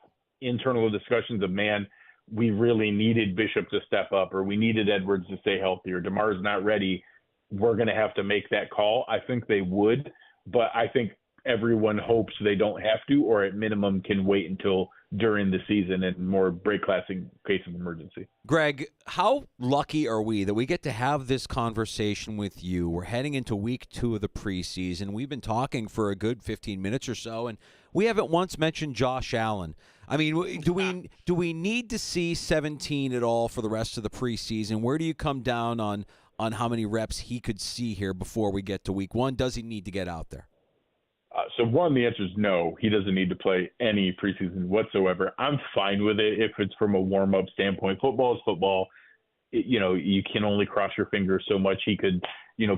internal discussions of, man, we really needed Bishop to step up, or we needed Edwards to stay healthy, or DeMar's not ready, we're going to have to make that call. I think they would, but I think everyone hopes they don't have to, or at minimum can wait until during the season and more break class in case of emergency. Greg, how lucky are we that we get to have this conversation with you? We're heading into week 2 of the preseason. We've been talking for a good 15 minutes or so, and we haven't once mentioned Josh Allen. I mean, do we need to see 17 at all for the rest of the preseason? Where do you come down on how many reps he could see here before we get to week 1? Does he need to get out there? So one, the answer is no. He doesn't need to play any preseason whatsoever. I'm fine with it if it's from a warm-up standpoint. Football is football. You can only cross your fingers so much. He could,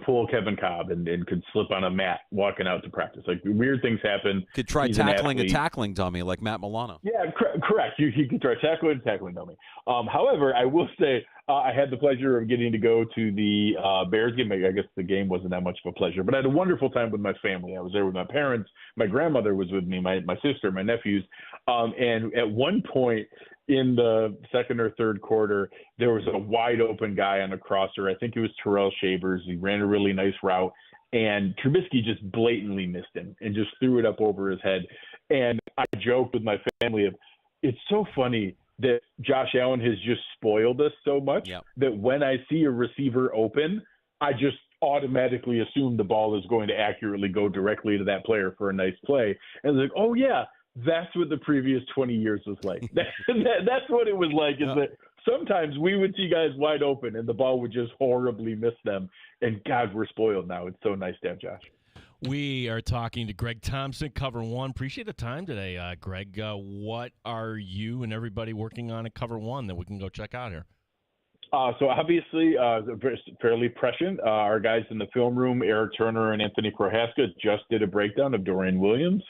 pull Kevin Cobb and could slip on a mat walking out to practice. Like, weird things happen. Could try tackling a tackling dummy like Matt Milano. Yeah, correct. He could try tackling dummy. However, I will say I had the pleasure of getting to go to the Bears game. I guess the game wasn't that much of a pleasure, but I had a wonderful time with my family. I was there with my parents. My grandmother was with me, my sister, my nephews. And at one point in the second or third quarter, there was a wide open guy on a crosser. I think it was Terrell Shavers. He ran a really nice route, and Trubisky just blatantly missed him and just threw it up over his head. And I joked with my family of, it's so funny that Josh Allen has just spoiled us so much that when I see a receiver open, I just automatically assume the ball is going to accurately go directly to that player for a nice play. And it's like, oh yeah, that's what the previous 20 years was like. That's what it was like, is that sometimes we would see guys wide open and the ball would just horribly miss them. And God, we're spoiled now. It's so nice to have Josh. We are talking to Greg Thompson, Cover One. Appreciate the time today, Greg. What are you and everybody working on at Cover One that we can go check out here? So obviously, fairly prescient. Our guys in the film room, Eric Turner and Anthony Prohaska, just did a breakdown of Dorian Williams.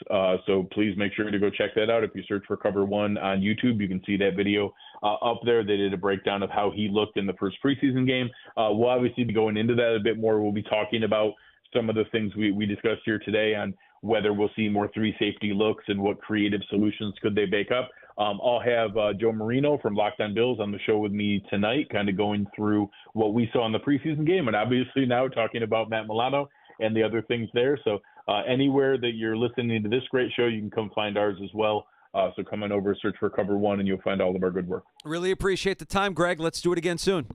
So please make sure to go check that out. If you search for Cover One on YouTube, you can see that video up there. They did a breakdown of how he looked in the first preseason game. We'll obviously be going into that a bit more. We'll be talking about some of the things we discussed here today on whether we'll see more 3 safety looks and what creative solutions could they bake up. I'll have Joe Marino from Locked On Bills on the show with me tonight, kind of going through what we saw in the preseason game, and obviously now talking about Matt Milano and the other things there. So anywhere that you're listening to this great show, you can come find ours as well. So come on over, search for Cover One, and you'll find all of our good work. Really appreciate the time, Greg. Let's do it again soon.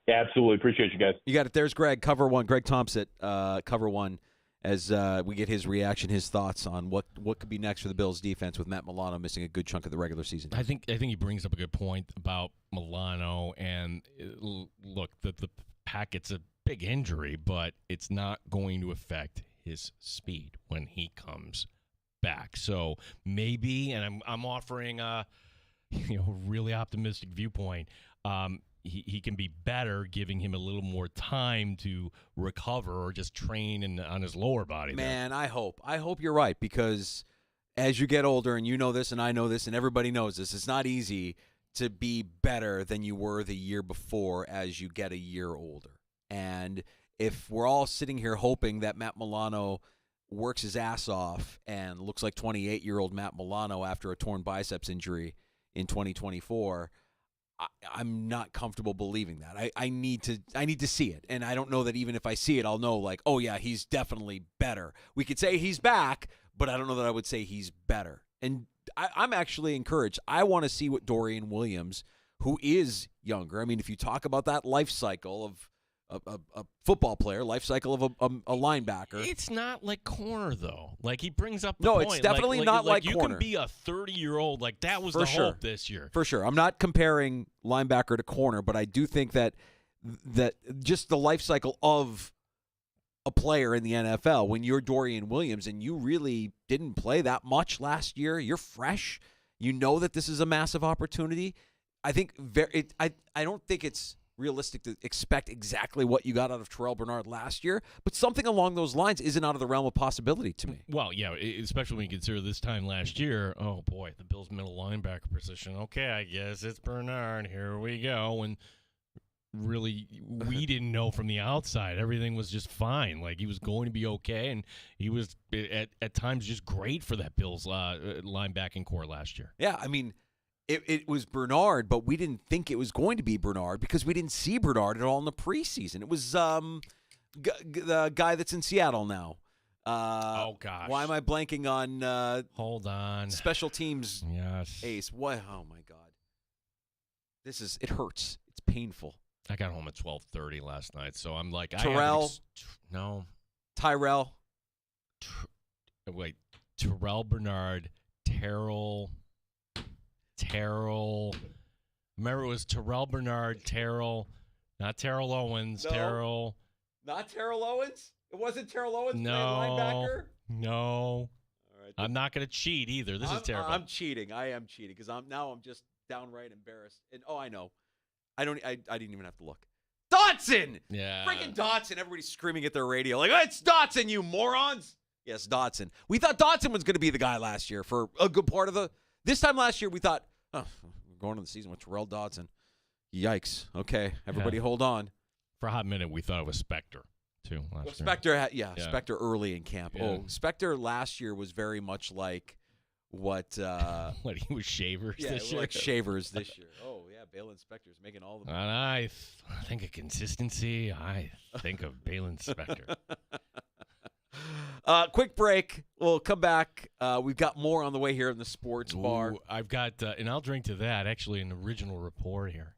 Absolutely. Appreciate you guys. You got it. There's Greg, Cover One, Greg Thompson, Cover One, as we get his reaction, his thoughts on what could be next for the Bills defense with Matt Milano missing a good chunk of the regular season. I think he brings up a good point about Milano, and look, the packet's a big injury, but it's not going to affect his speed when he comes back. So maybe, and I'm offering a really optimistic viewpoint. He can be better, giving him a little more time to recover or just train on his lower body. Man, I hope you're right, because as you get older, and you know this and I know this and everybody knows this, it's not easy to be better than you were the year before as you get a year older. And if we're all sitting here hoping that Matt Milano works his ass off and looks like 28-year-old Matt Milano after a torn biceps injury in 2024, I'm not comfortable believing that. I need to see it, and I don't know that even if I see it, I'll know, like, oh yeah, he's definitely better. We could say he's back, but I don't know that I would say he's better. And I'm actually encouraged. I want to see what Dorian Williams, who is younger. I mean, if you talk about that life cycle of a football player, life cycle of a linebacker. It's not like corner, though. Like, he brings up the no, point. It's definitely not like you corner. You can be a 30-year-old. Like, that was the hope this year. For sure. I'm not comparing linebacker to corner, but I do think that just the life cycle of a player in the NFL, when you're Dorian Williams and you really didn't play that much last year, you're fresh, you know that this is a massive opportunity. I think I don't think it's realistic to expect exactly what you got out of Terrell Bernard last year, but something along those lines isn't out of the realm of possibility to me. Well, yeah, especially when you consider this time last year, oh boy, the Bills' middle linebacker position. Okay, I guess it's Bernard. Here we go. And really, we didn't know from the outside. Everything was just fine. Like, he was going to be okay, and he was at times just great for that Bills linebacking core last year. Yeah, I mean, It was Bernard, but we didn't think it was going to be Bernard because we didn't see Bernard at all in the preseason. It was the guy that's in Seattle now. Oh, gosh. Why am I blanking on Hold on. special teams Yes. ace? What? Oh, my God. It hurts. It's painful. I got home at 12:30 last night, so I'm like, Terrell? No. Tyrell? Wait. Terrell Bernard, Terrell. Remember, it was Terrell Bernard, not Terrell Owens, No. Terrell. Not Terrell Owens? It wasn't Terrell Owens No. playing linebacker? No. All right, I'm not going to cheat either. This is terrible. I'm cheating. I am cheating because I'm just downright embarrassed. And I know. I didn't even have to look. Dotson! Yeah. Freaking Dotson. Everybody's screaming at their radio like, it's Dotson, you morons! Yes, Dotson. We thought Dotson was going to be the guy last year for a good part of this time last year. We thought, we're going into the season with Terrell Dotson. Yikes. Okay, everybody hold on. For a hot minute, we thought it was Spectre, too, last year. Spectre, Spectre early in camp. Yeah. Oh, Spectre last year was very much like what What, he was Shavers yeah, this year? like Shavers this year. Oh, yeah, Balin Specter's making all the And I think of consistency. I think of Balin Spectre. Quick break. We'll come back. We've got more on the way here in the sports bar. Ooh, I've got, and I'll drink to that, actually, an original report here.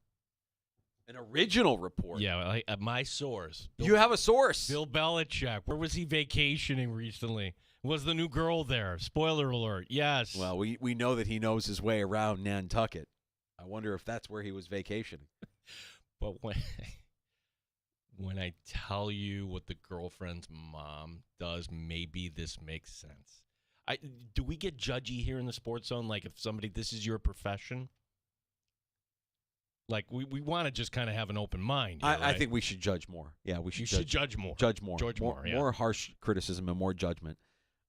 An original report? Yeah, my source. You have a source. Bill Belichick. Where was he vacationing recently? Was the new girl there? Spoiler alert. Yes. Well, we know that he knows his way around Nantucket. I wonder if that's where he was vacationing. But when I tell you what the girlfriend's mom does, maybe this makes sense. Do we get judgy here in the sports zone? Like if this is your profession? Like we want to just kind of have an open mind. Here, I right? think we should judge more. Yeah, we should. You should judge more. Judge more. Judge more. Yeah. More harsh criticism and more judgment.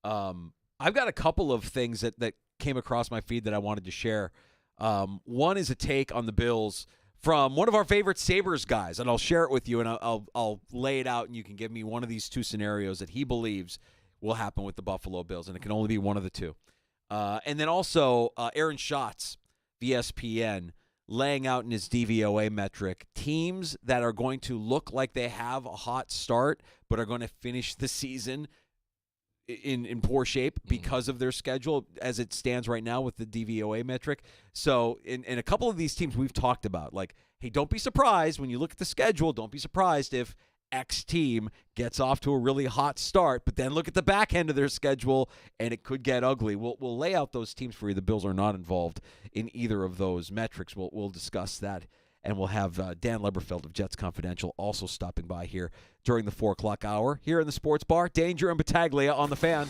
I've got a couple of things that came across my feed that I wanted to share. One is a take on the Bills from one of our favorite Sabres guys, and I'll share it with you, and I'll lay it out, and you can give me one of these two scenarios that he believes will happen with the Buffalo Bills, and it can only be one of the two. And then also Aaron Schatz, ESPN, laying out in his DVOA metric teams that are going to look like they have a hot start but are going to finish the season in poor shape because of their schedule as it stands right now with the DVOA metric. So in a couple of these teams we've talked about, like, hey, don't be surprised when you look at the schedule. Don't be surprised if X team gets off to a really hot start, but then look at the back end of their schedule and it could get ugly. We'll lay out those teams for you. The Bills are not involved in either of those metrics. We'll discuss that. And we'll have Dan Leberfeld of Jets Confidential also stopping by here during the 4 o'clock hour here in the Sports Bar. Danger and Battaglia on the Fan.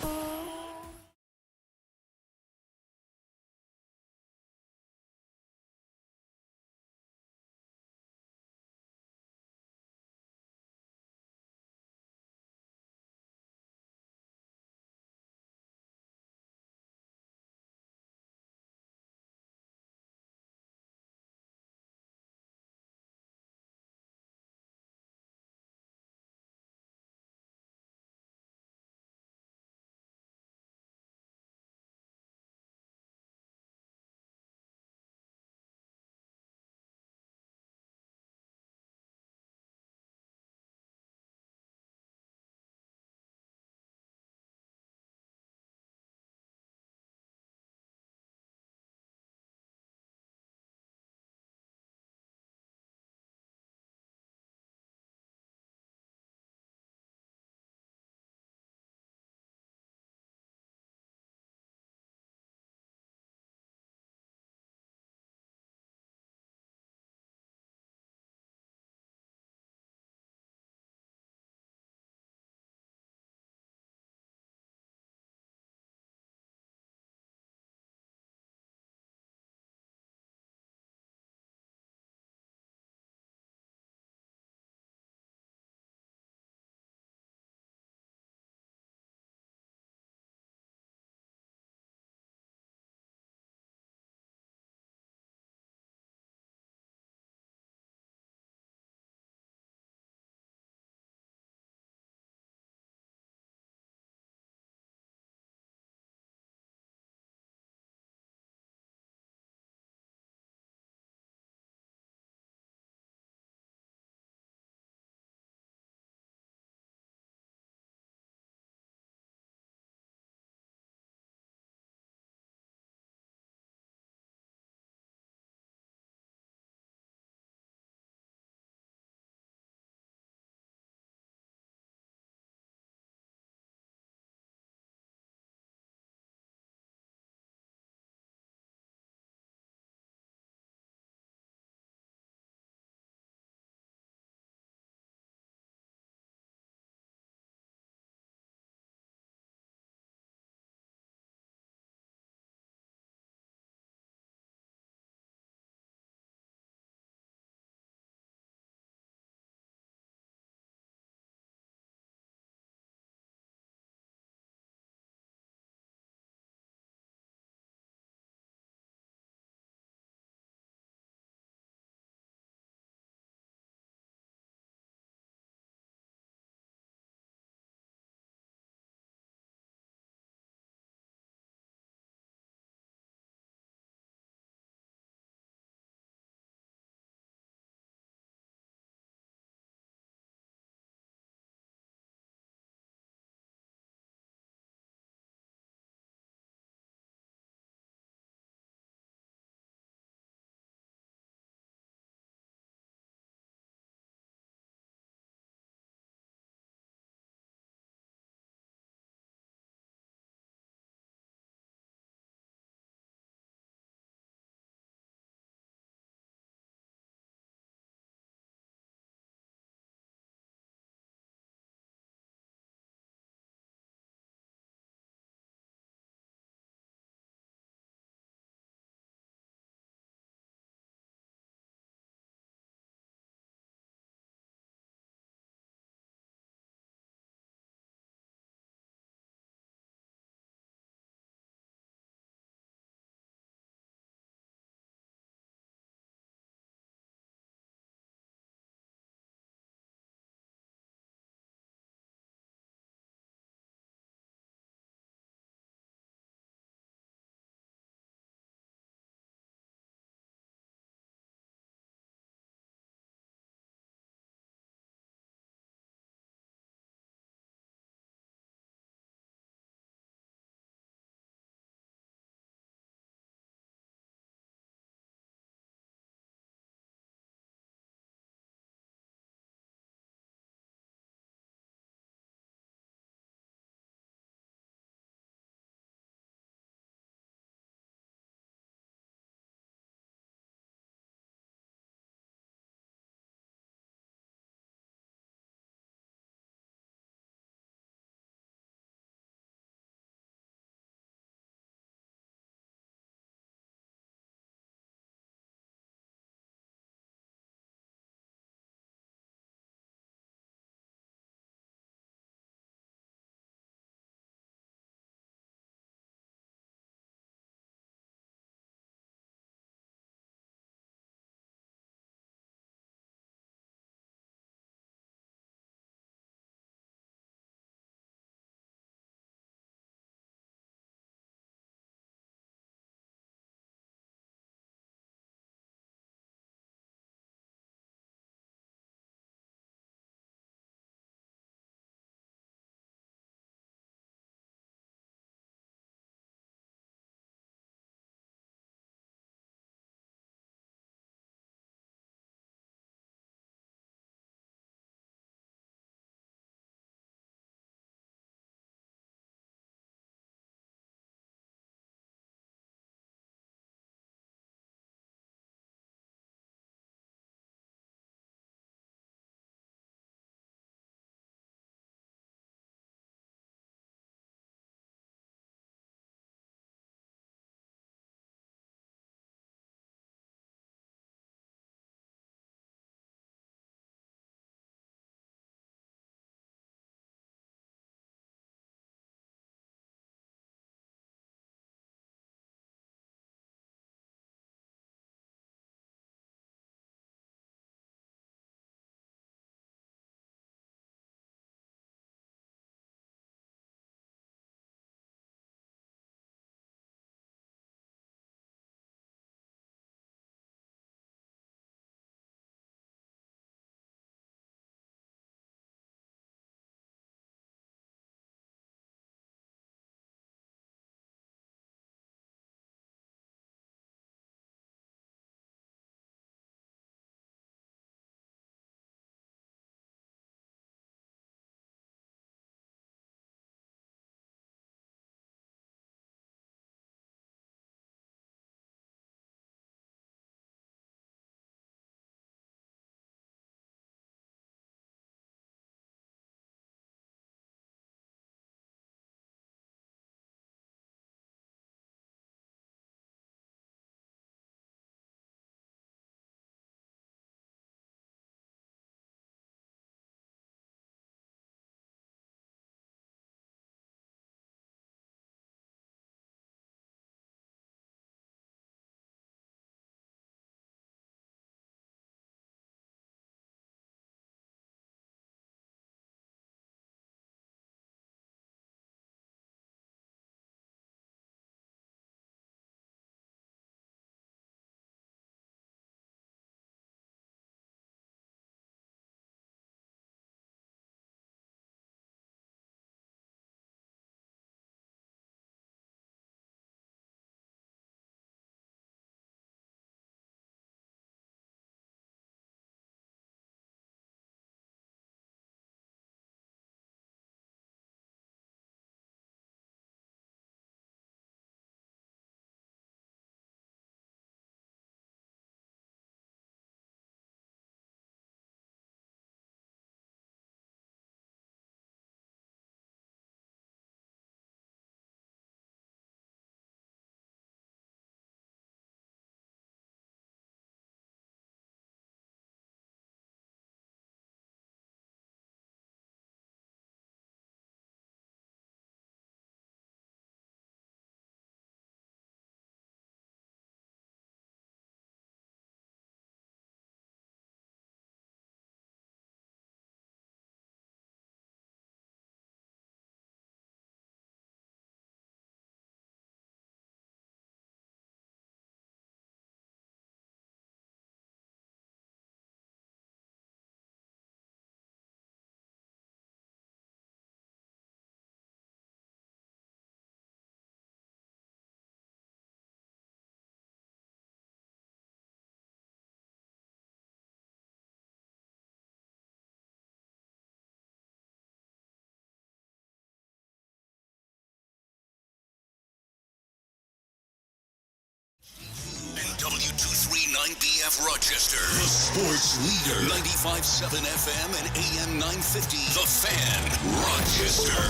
WNBF Rochester, the sports leader. 95.7 FM and AM 950. The Fan, Rochester,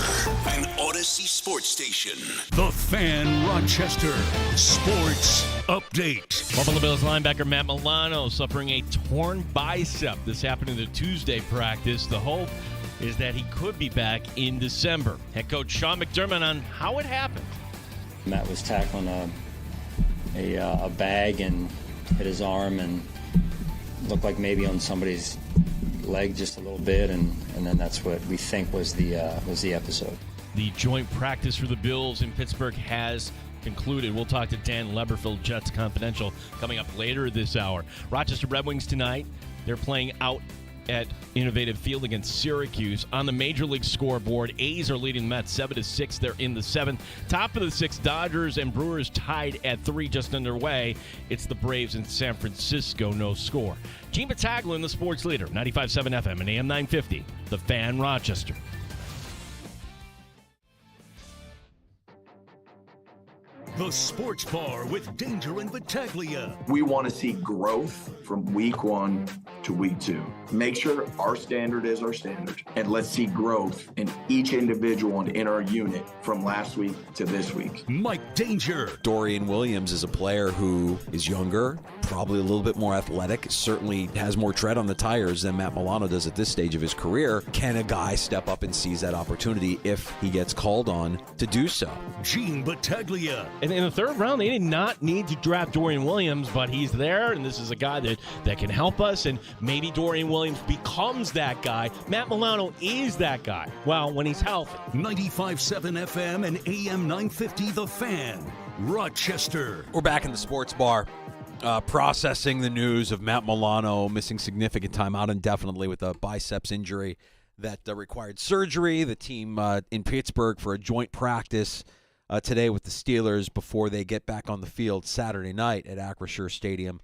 an Odyssey sports station. The Fan Rochester Sports Update. Buffalo Bills linebacker Matt Milano suffering a torn bicep. This happened in the Tuesday practice. The hope is that he could be back in December. Head coach Sean McDermott on how it happened. Matt was tackling a bag and hit his arm and looked like maybe on somebody's leg just a little bit, and then that's what we think was the episode. The joint practice for the Bills in Pittsburgh has concluded. We'll talk to Dan Leberfield, Jets Confidential, coming up later this hour. Rochester Red Wings tonight. They're playing out at Innovative Field against Syracuse. On the Major League scoreboard, A's are leading the Mets 7-6. They're in the 7th. Top of the 6th, Dodgers and Brewers tied at 3, just underway. It's the Braves in San Francisco, no score. Gene Battaglia, the sports leader, 95.7 FM and AM 950, The Fan, Rochester. The Sports Bar with Danger and Battaglia. We want to see growth from week 1 to week 2. Make sure our standard is our standard, and let's see growth in each individual and in our unit from last week to this week. Mike Danger. Dorian Williams is a player who is younger, probably a little bit more athletic, certainly has more tread on the tires than Matt Milano does at this stage of his career. Can a guy step up and seize that opportunity if he gets called on to do so? Gene Battaglia. And in the 3rd round, they did not need to draft Dorian Williams, but he's there, and this is a guy that can help us, and maybe Dorian Williams becomes that guy. Matt Milano is that guy, well, when he's healthy. 95.7 FM and AM 950, The Fan, Rochester. We're back in the sports bar, processing the news of Matt Milano missing significant time out indefinitely with a biceps injury that required surgery. The team in Pittsburgh for a joint practice today with the Steelers before they get back on the field Saturday night at Acrisure Stadium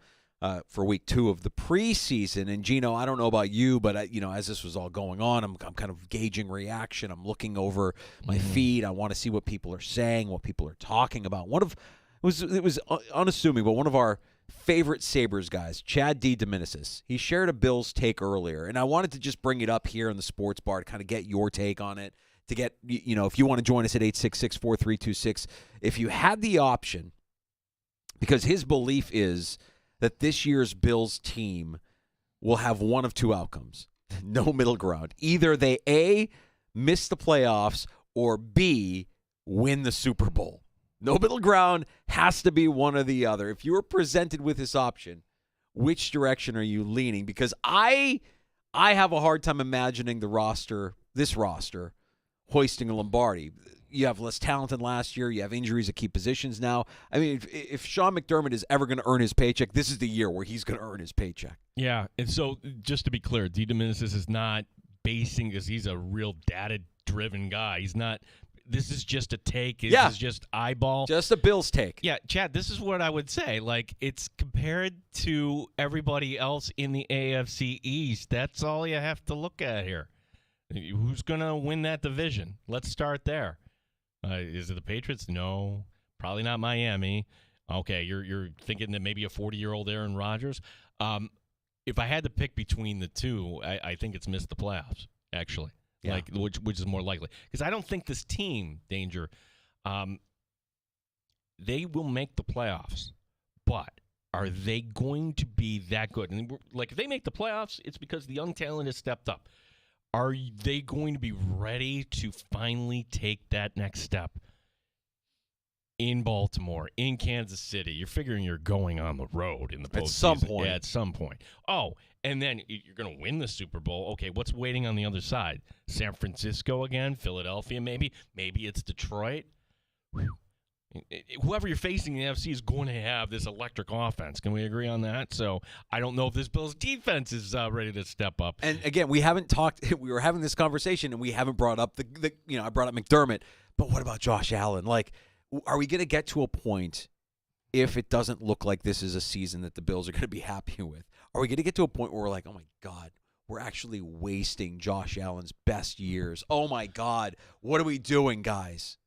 for week 2 of the preseason. And Gino, I don't know about you, but as this was all going on, I'm kind of gauging reaction. I'm looking over my feed. I want to see what people are saying, what people are talking about. It was unassuming, but one of our favorite Sabres guys, Chad D. Dominicis, he shared a Bills take earlier, and I wanted to just bring it up here in the sports bar to kind of get your take on it. To get, if you want to join us at 866-4326, if you had the option, because his belief is that this year's Bills team will have one of 2 outcomes, no middle ground. Either they, A, miss the playoffs, or B, win the Super Bowl. No middle ground, has to be one or the other. If you were presented with this option, which direction are you leaning? Because I have a hard time imagining this roster, hoisting a Lombardi. You have less talent than last year. You have injuries at key positions now. I mean, if Sean McDermott is ever going to earn his paycheck, this is the year where he's going to earn his paycheck. Yeah, and so just to be clear, D. Dominicis is not basing because he's a real data-driven guy. He's not. This is just a take. This is just eyeball. Just a Bills take. Yeah, Chad, this is what I would say. Like, it's compared to everybody else in the AFC East. That's all you have to look at here. Who's going to win that division? Let's start there. Is it the Patriots? No. Probably not Miami. Okay, you're thinking that maybe a 40-year-old Aaron Rodgers. If I had to pick between the two, I think it's missed the playoffs, actually. Yeah. Like which is more likely. Because I don't think this team, Danger, they will make the playoffs. But are they going to be that good? And like, if they make the playoffs, it's because the young talent has stepped up. Are they going to be ready to finally take that next step in Baltimore, in Kansas City? You're figuring you're going on the road in the postseason. At some point. Yeah, at some point. Oh, and then you're going to win the Super Bowl. Okay, what's waiting on the other side? San Francisco again? Philadelphia maybe? Maybe it's Detroit? Whew. Whoever you're facing in the NFC is going to have this electric offense. Can we agree on that? So I don't know if this Bills defense is ready to step up. And again, we haven't talked. We were having this conversation, and we haven't brought up I brought up McDermott, but what about Josh Allen? Like, are we going to get to a point, if it doesn't look like this is a season that the Bills are going to be happy with? Are we going to get to a point where we're like, oh my God, we're actually wasting Josh Allen's best years? Oh my God, what are we doing, guys?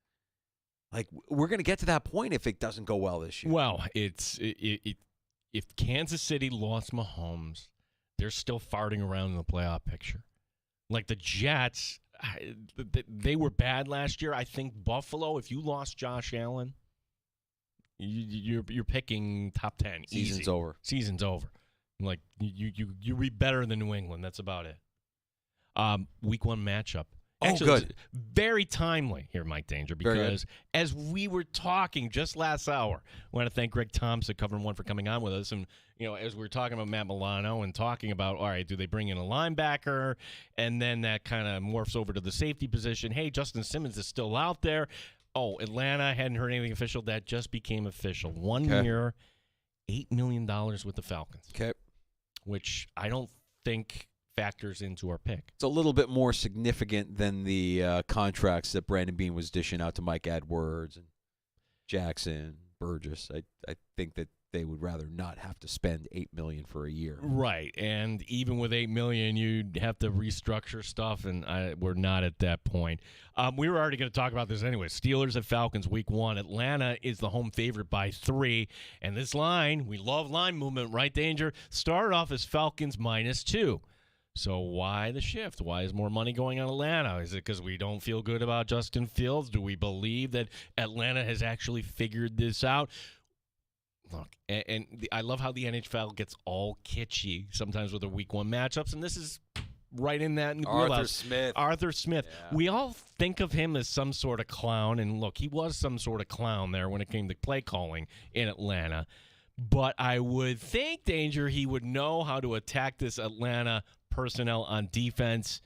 Like, we're going to get to that point if it doesn't go well this year. Well, if Kansas City lost Mahomes, they're still farting around in the playoff picture. Like the Jets, they were bad last year. I think Buffalo, if you lost Josh Allen, you're picking top 10. Season's easy. over. Season's over. Like you be better than New England. That's about it. Week 1 matchup. Actually, good. Very timely here, Mike Danger, because as we were talking just last hour, I want to thank Greg Thompson, Covering One, for coming on with us. And, as we were talking about Matt Milano and talking about, all right, do they bring in a linebacker? And then that kind of morphs over to the safety position. Hey, Justin Simmons is still out there. Oh, Atlanta, hadn't heard anything official. That just became official. 1 year, $8 million with the Falcons. Okay. Which I don't think factors into our pick. It's a little bit more significant than the contracts that Brandon Beane was dishing out to Mike Edwards and Jackson, Burgess. I think that they would rather not have to spend $8 million for a year. Right, and even with $8 million, you'd have to restructure stuff, and we're not at that point. We were already going to talk about this anyway. Steelers at Falcons, Week 1. Atlanta is the home favorite by 3, and this line, we love line movement, right, Danger? Started off as Falcons -2. So why the shift? Why is more money going on Atlanta? Is it because we don't feel good about Justin Fields? Do we believe that Atlanta has actually figured this out? Look, I love how the NHL gets all kitschy sometimes with their Week 1 matchups, and this is right in that wheelhouse. Arthur Smith. Yeah. We all think of him as some sort of clown, and look, he was some sort of clown there when it came to play calling in Atlanta. But I would think, Danger, he would know how to attack this Atlanta personnel on defense.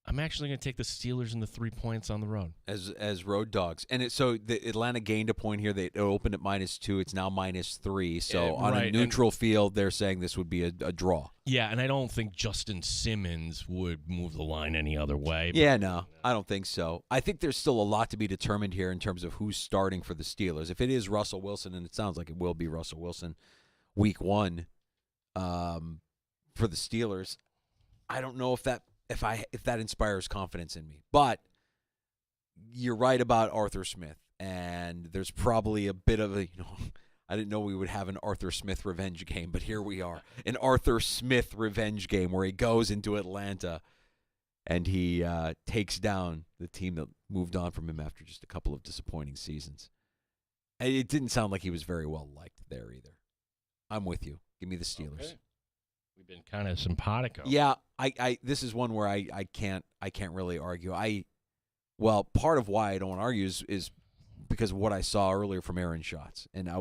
I'm actually going to take the Steelers in the 3 points on the road. As road dogs. And so the Atlanta gained a point here. They opened at -2. It's now -3. So on a neutral field, they're saying this would be a draw. Yeah, and I don't think Justin Simmons would move the line any other way. Yeah, no, I don't think so. I think there's still a lot to be determined here in terms of who's starting for the Steelers. If it is Russell Wilson, and it sounds like it will be Russell Wilson, Week 1 for the Steelers, I don't know if that inspires confidence in me. But you're right about Arthur Smith, and there's probably a bit of a, I didn't know we would have an Arthur Smith revenge game, but here we are. An Arthur Smith revenge game where he goes into Atlanta and he takes down the team that moved on from him after just a couple of disappointing seasons. And it didn't sound like he was very well liked there either. I'm with you. Give me the Steelers. Okay. We've been kind of simpatico. Yeah, I this is one where I can't really argue. Well, part of why I don't want to argue is because of what I saw earlier from Aaron Schatz, and I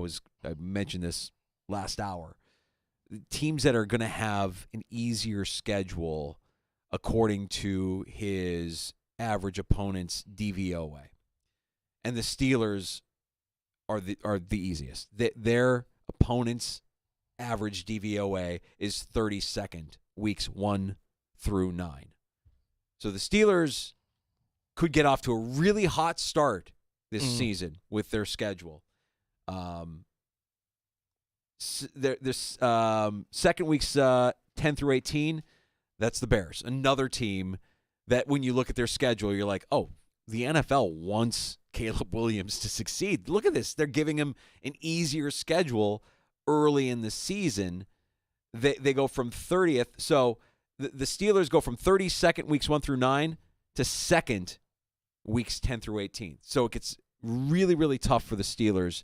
mentioned this last hour. Teams that are going to have an easier schedule according to his average opponent's DVOA, and the Steelers are the easiest. Their opponents' average DVOA is 32nd, weeks 1 through 9. So the Steelers could get off to a really hot start this season with their schedule. There's second weeks 10 through 18, that's the Bears. Another team that when you look at their schedule, you're like, oh, the NFL wants Caleb Williams to succeed. Look at this. They're giving him an easier schedule early in the season. They go from 30th. So the Steelers go from 32nd, weeks 1 through 9, to 2nd, weeks 10 through 18. So it gets really, really tough for the Steelers,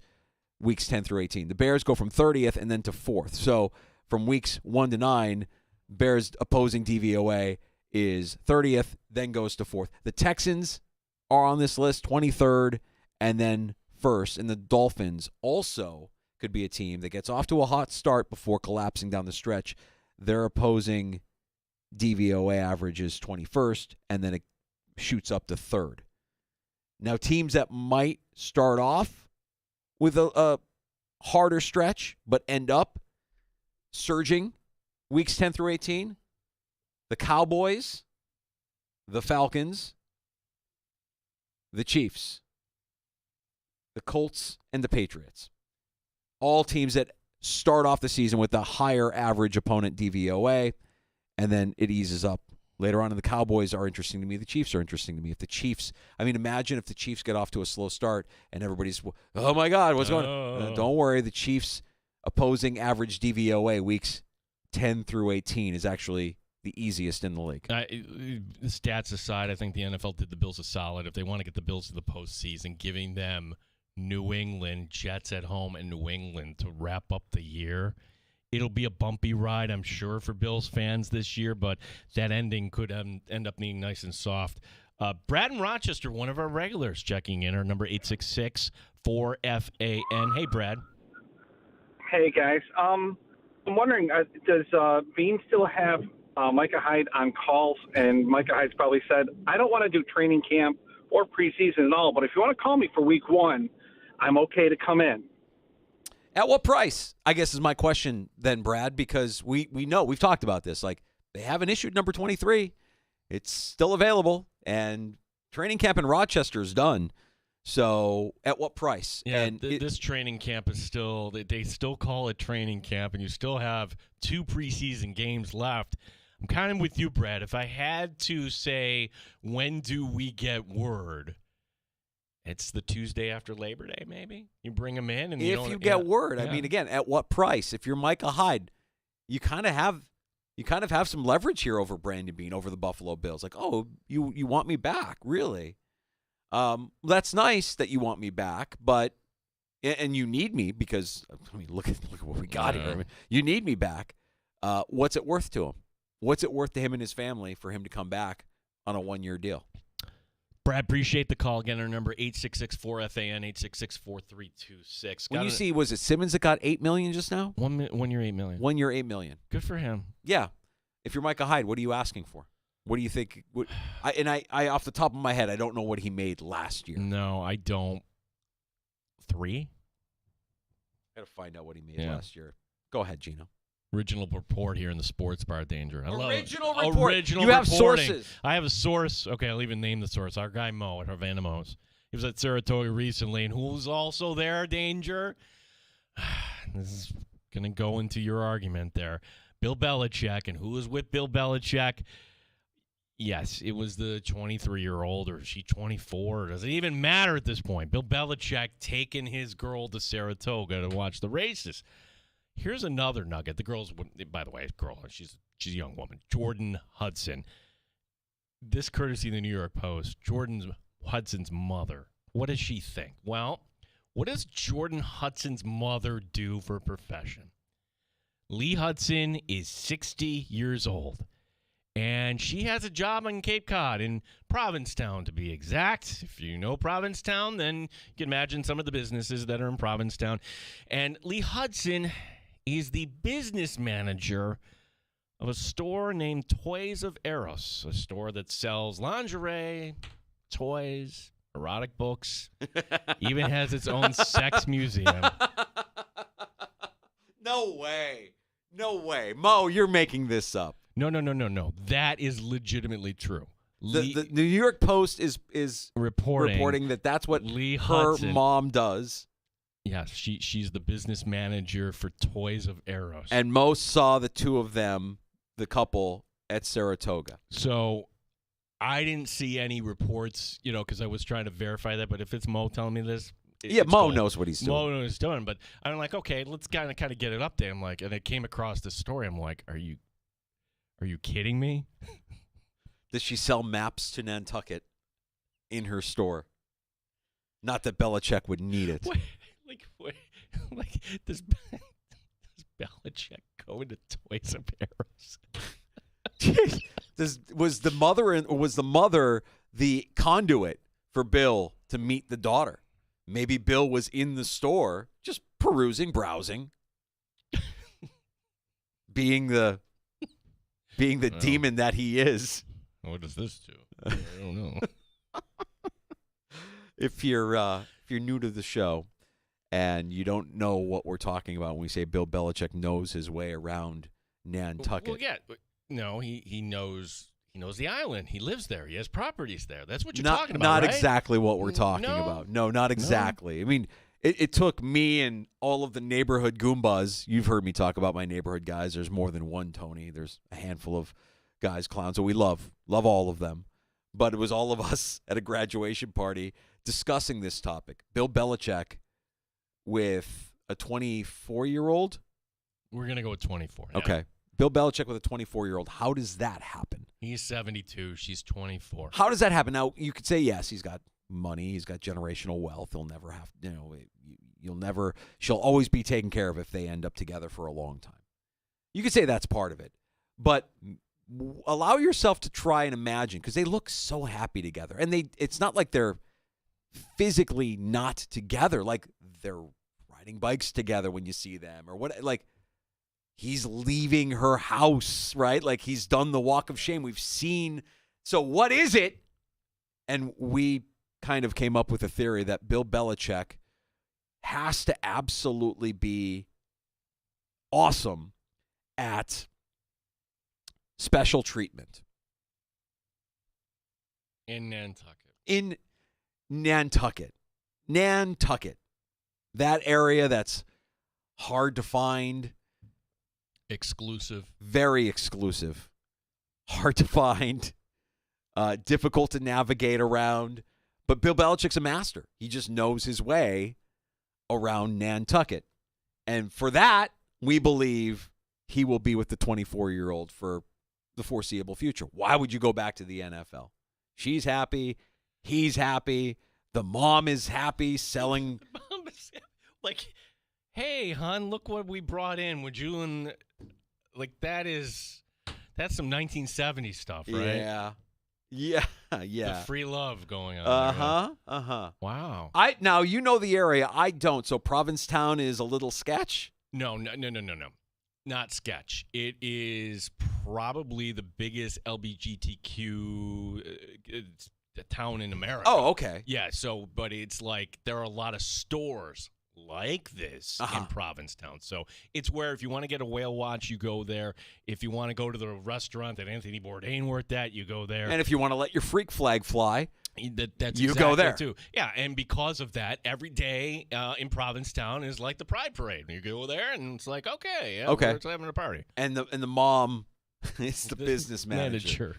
weeks 10 through 18. The Bears go from 30th and then to 4th. So from weeks 1 to 9, Bears opposing DVOA is 30th, then goes to 4th. The Texans are on this list, 23rd, and then 1st. And the Dolphins also could be a team that gets off to a hot start before collapsing down the stretch. Their opposing DVOA average is 21st, and then it shoots up to 3rd. Now, teams that might start off with a harder stretch but end up surging weeks 10 through 18, the Cowboys, the Falcons, the Chiefs, the Colts, and the Patriots. All teams that start off the season with a higher average opponent DVOA, and then it eases up later on. And the Cowboys are interesting to me. The Chiefs are interesting to me. If the Chiefs, imagine if the Chiefs get off to a slow start and everybody's, oh my God, what's going on? Don't worry. The Chiefs opposing average DVOA weeks 10 through 18 is actually the easiest in the league. Stats aside, I think the NFL did the Bills a solid. If they want to get the Bills to the postseason, giving them New England, Jets at home, and New England to wrap up the year, it'll be a bumpy ride, I'm sure, for Bills fans this year, but that ending could end up being nice and soft. Brad in Rochester, one of our regulars, checking in, our number 866-4FAN. Hey, Brad. Hey, guys. I'm wondering, does Bean still have Micah Hyde on calls? And Micah Hyde's probably said, I don't want to do training camp or preseason at all, but if you want to call me for week 1, I'm okay to come in. At what price, I guess, is my question then, Brad, because we know, we've talked about this. Like, they haven't issued number 23. It's still available, and training camp in Rochester is done. So at what price? Yeah, and this training camp is still, they still call it training camp, and you still have 2 preseason games left. I'm kind of with you, Brad. If I had to say, when do we get word? It's the Tuesday after Labor Day, maybe. You bring them in, and if you get word, I mean, again, at what price? If you're Micah Hyde, you kind of have some leverage here over Brandon Beane, over the Buffalo Bills. Like, oh, you want me back, really? That's nice that you want me back, but and you need me because I mean, look at what we got here. I mean, you need me back. What's it worth to him? What's it worth to him and his family for him to come back on a 1-year deal? Brad, appreciate the call. Again, our number 866-4FAN, 866-4326. When you see, was it Simmons that got $8 million just now? 1 year, $8 million. 1 year, $8 million. Good for him. Yeah. If you're Micah Hyde, what are you asking for? What do you think? I off the top of my head, I don't know what he made last year. No, I don't. 3? I got to find out what he made last year. Go ahead, Gino. Original report here in the Sports Bar Danger. Original report. Original you have reporting. sources. I have a source. Okay, I'll even name the source. Our guy Mo at Havana Mo's. He was at Saratoga recently, and who was also there, Danger? This is going to go into your argument there. Bill Belichick, and who was with Bill Belichick? Yes, it was the 23-year-old, or is she 24? Does it even matter at this point? Bill Belichick taking his girl to Saratoga to watch the races. Here's another nugget. The girl's, by the way, she's a young woman. Jordan Hudson. This courtesy of the New York Post. Hudson's mother. What does she think? Well, what does Jordan Hudson's mother do for a profession? Lee Hudson is 60 years old, and she has a job on Cape Cod, in Provincetown to be exact. If you know Provincetown, then you can imagine some of the businesses that are in Provincetown. And Lee Hudson is the business manager of a store named Toys of Eros, a store that sells lingerie, toys, erotic books, even has its own sex museum. No way. Mo, you're making this up. No. That is legitimately true. The New York Post is reporting that that's what Lee her Hudson, mom does. Yes, she's the business manager for Toys of Eros. And Mo saw the two of them, the couple, at Saratoga. So I didn't see any reports, because I was trying to verify that. But if it's Mo telling me this, Mo knows what he's doing. Mo knows what he's doing. But I'm like, okay, let's kind of get it up there. I'm like, and I came across this story. I'm like, are you kidding me? Does she sell maps to Nantucket in her store? Not that Belichick would need it. Wait, does Belichick go into Toys of Eros? Was the mother the conduit for Bill to meet the daughter? Maybe Bill was in the store just perusing, browsing, being the demon that he is. What does this do? I don't know. If you're new to the show and you don't know what we're talking about when we say Bill Belichick knows his way around Nantucket. Well, yeah. No, he knows the island. He lives there. He has properties there. That's what you're talking about, Not right? exactly what we're talking about. No, not exactly. I mean, it took me and all of the neighborhood Goombas. You've heard me talk about my neighborhood guys. There's more than one Tony. There's a handful of guys, clowns, that we love all of them. But it was all of us at a graduation party discussing this topic. Bill Belichick with a 24-year-old? We're going to go with 24. Yeah. Okay. Bill Belichick with a 24-year-old. How does that happen? He's 72. She's 24. How does that happen? Now, you could say, yes, he's got money. He's got generational wealth. He'll never have, she'll always be taken care of if they end up together for a long time. You could say that's part of it. But allow yourself to try and imagine, because they look so happy together. And it's not like they're physically not together. Like, they're riding bikes together when you see them or what. Like, he's leaving her house, right? Like, he's done the walk of shame. We've seen. So what is it? And we kind of came up with a theory that Bill Belichick has to absolutely be awesome at special treatment. In Nantucket. In Nantucket. Nantucket. That area that's hard to find. Exclusive. Very exclusive. Hard to find. Difficult to navigate around. But Bill Belichick's a master. He just knows his way around Nantucket. And for that, we believe he will be with the 24-year-old for the foreseeable future. Why would you go back to the NFL? She's happy. He's happy. The mom is happy selling. The mom is like, hey, hon, look what we brought in. Would you and that's some 1970s stuff, right? Yeah. Yeah. The free love going on. Wow. Now you know the area. I don't. So Provincetown is a little sketch? No. Not sketch. It is probably the biggest LGBTQ town in America. Oh, okay. Yeah, but it's like there are a lot of stores like this in Provincetown. So it's where if you want to get a whale watch, you go there. If you want to go to the restaurant that Anthony Bourdain worked at, you go there. And if you want to let your freak flag fly, that's you exactly go there too. Yeah, and because of that, every day in Provincetown is like the Pride Parade. You go there, and it's like, okay, we're having a party. And the mom is the business manager. Manager.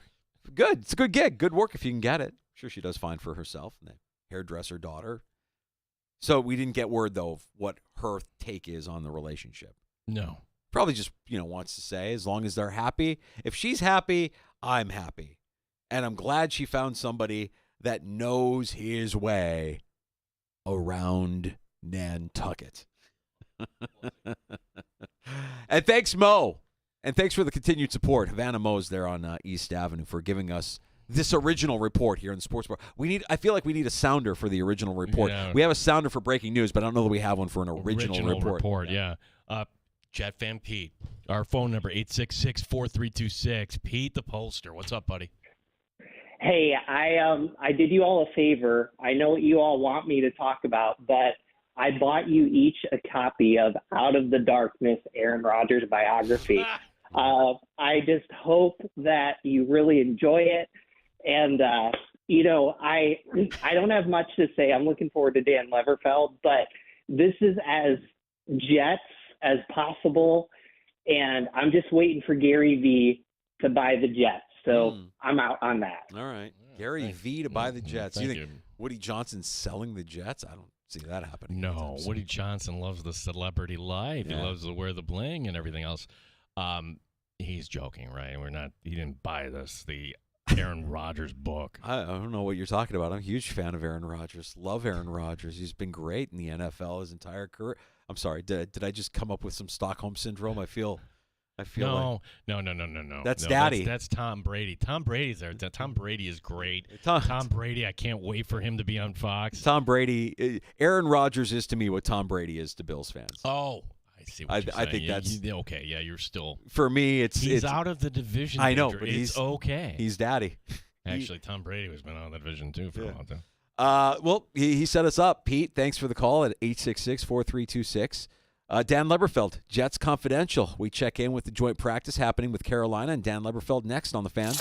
Good. It's a good gig. Good work if you can get it. I'm sure she does fine for herself and the hairdresser daughter. So we didn't get word, though, of what her take is on the relationship. No. Probably just, wants to say, as long as they're happy. If she's happy, I'm happy. And I'm glad she found somebody that knows his way around Nantucket. And thanks, Mo. And thanks for the continued support. Havana Mo's there on East Avenue for giving us this original report here in the Sports Bar. I feel like we need a sounder for the original report. Yeah. We have a sounder for breaking news, but I don't know that we have one for an original report. Yeah. Jet Fan Pete. Our phone number, 866-4326. Pete the Pollster. What's up, buddy? Hey, I did you all a favor. I know what you all want me to talk about, but I bought you each a copy of Out of the Darkness, Aaron Rodgers biography. I just hope that you really enjoy it. And, I don't have much to say. I'm looking forward to Dan Leverfeld, but this is as Jets as possible. And I'm just waiting for Gary V to buy the Jets. So I'm out on that. All right. Gary V to buy the Jets. You think you. Woody Johnson's selling the Jets? I don't see that happening. No. Woody Johnson loves the celebrity life. Yeah. He loves to wear the bling and everything else. He's joking, right? He didn't buy the Aaron Rodgers book. I don't know what you're talking about. I'm a huge fan of Aaron Rodgers. Love Aaron Rodgers. He's been great in the NFL his entire career. I'm sorry. Did I just come up with some Stockholm syndrome? I feel No. That's no, Daddy. That's Tom Brady. Tom Brady's there. Tom Brady is great. Tom Brady, I can't wait for him to be on Fox. Tom Brady. Aaron Rodgers is to me what Tom Brady is to Bills fans. Oh, I see what you're saying. I think that's okay. Yeah, you're still. For me, he's out of the division. I know, Danger. but it's okay. He's Daddy. Actually, Tom Brady has been out of the division too for a while too. Well, he set us up. Pete, thanks for the call at 866-4326. Dan Leberfeld, Jets Confidential. We check in with the joint practice happening with Carolina, and Dan Leberfeld next on The Fan.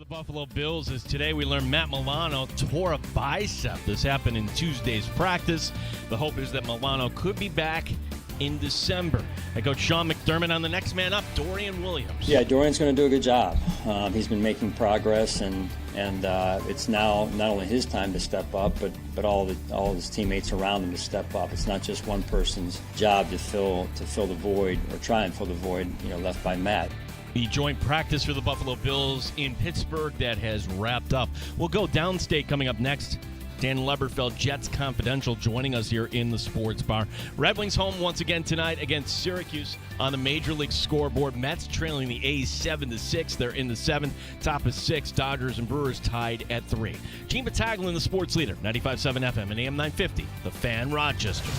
The Buffalo Bills, as today we learned Matt Milano tore a bicep. This happened in Tuesday's practice. The hope is that Milano could be back in December. Head coach Sean McDermott on the next man up, Dorian Williams. Yeah, Dorian's going to do a good job. He's been making progress, and it's now not only his time to step up, but all of his teammates around him to step up. It's not just one person's job to fill the void or try and fill the void left by Matt. The joint practice for the Buffalo Bills in Pittsburgh that has wrapped up. We'll go downstate coming up next. Dan Leberfeld, Jets Confidential, joining us here in the Sports Bar. Red Wings home once again tonight against Syracuse on the Major League scoreboard. Mets trailing the A's 7-6. They're in the 7th. Top is 6. Dodgers and Brewers tied at 3. Gene Battaglia, the Sports Leader, 95.7 FM and AM 950. The Fan, Rochester.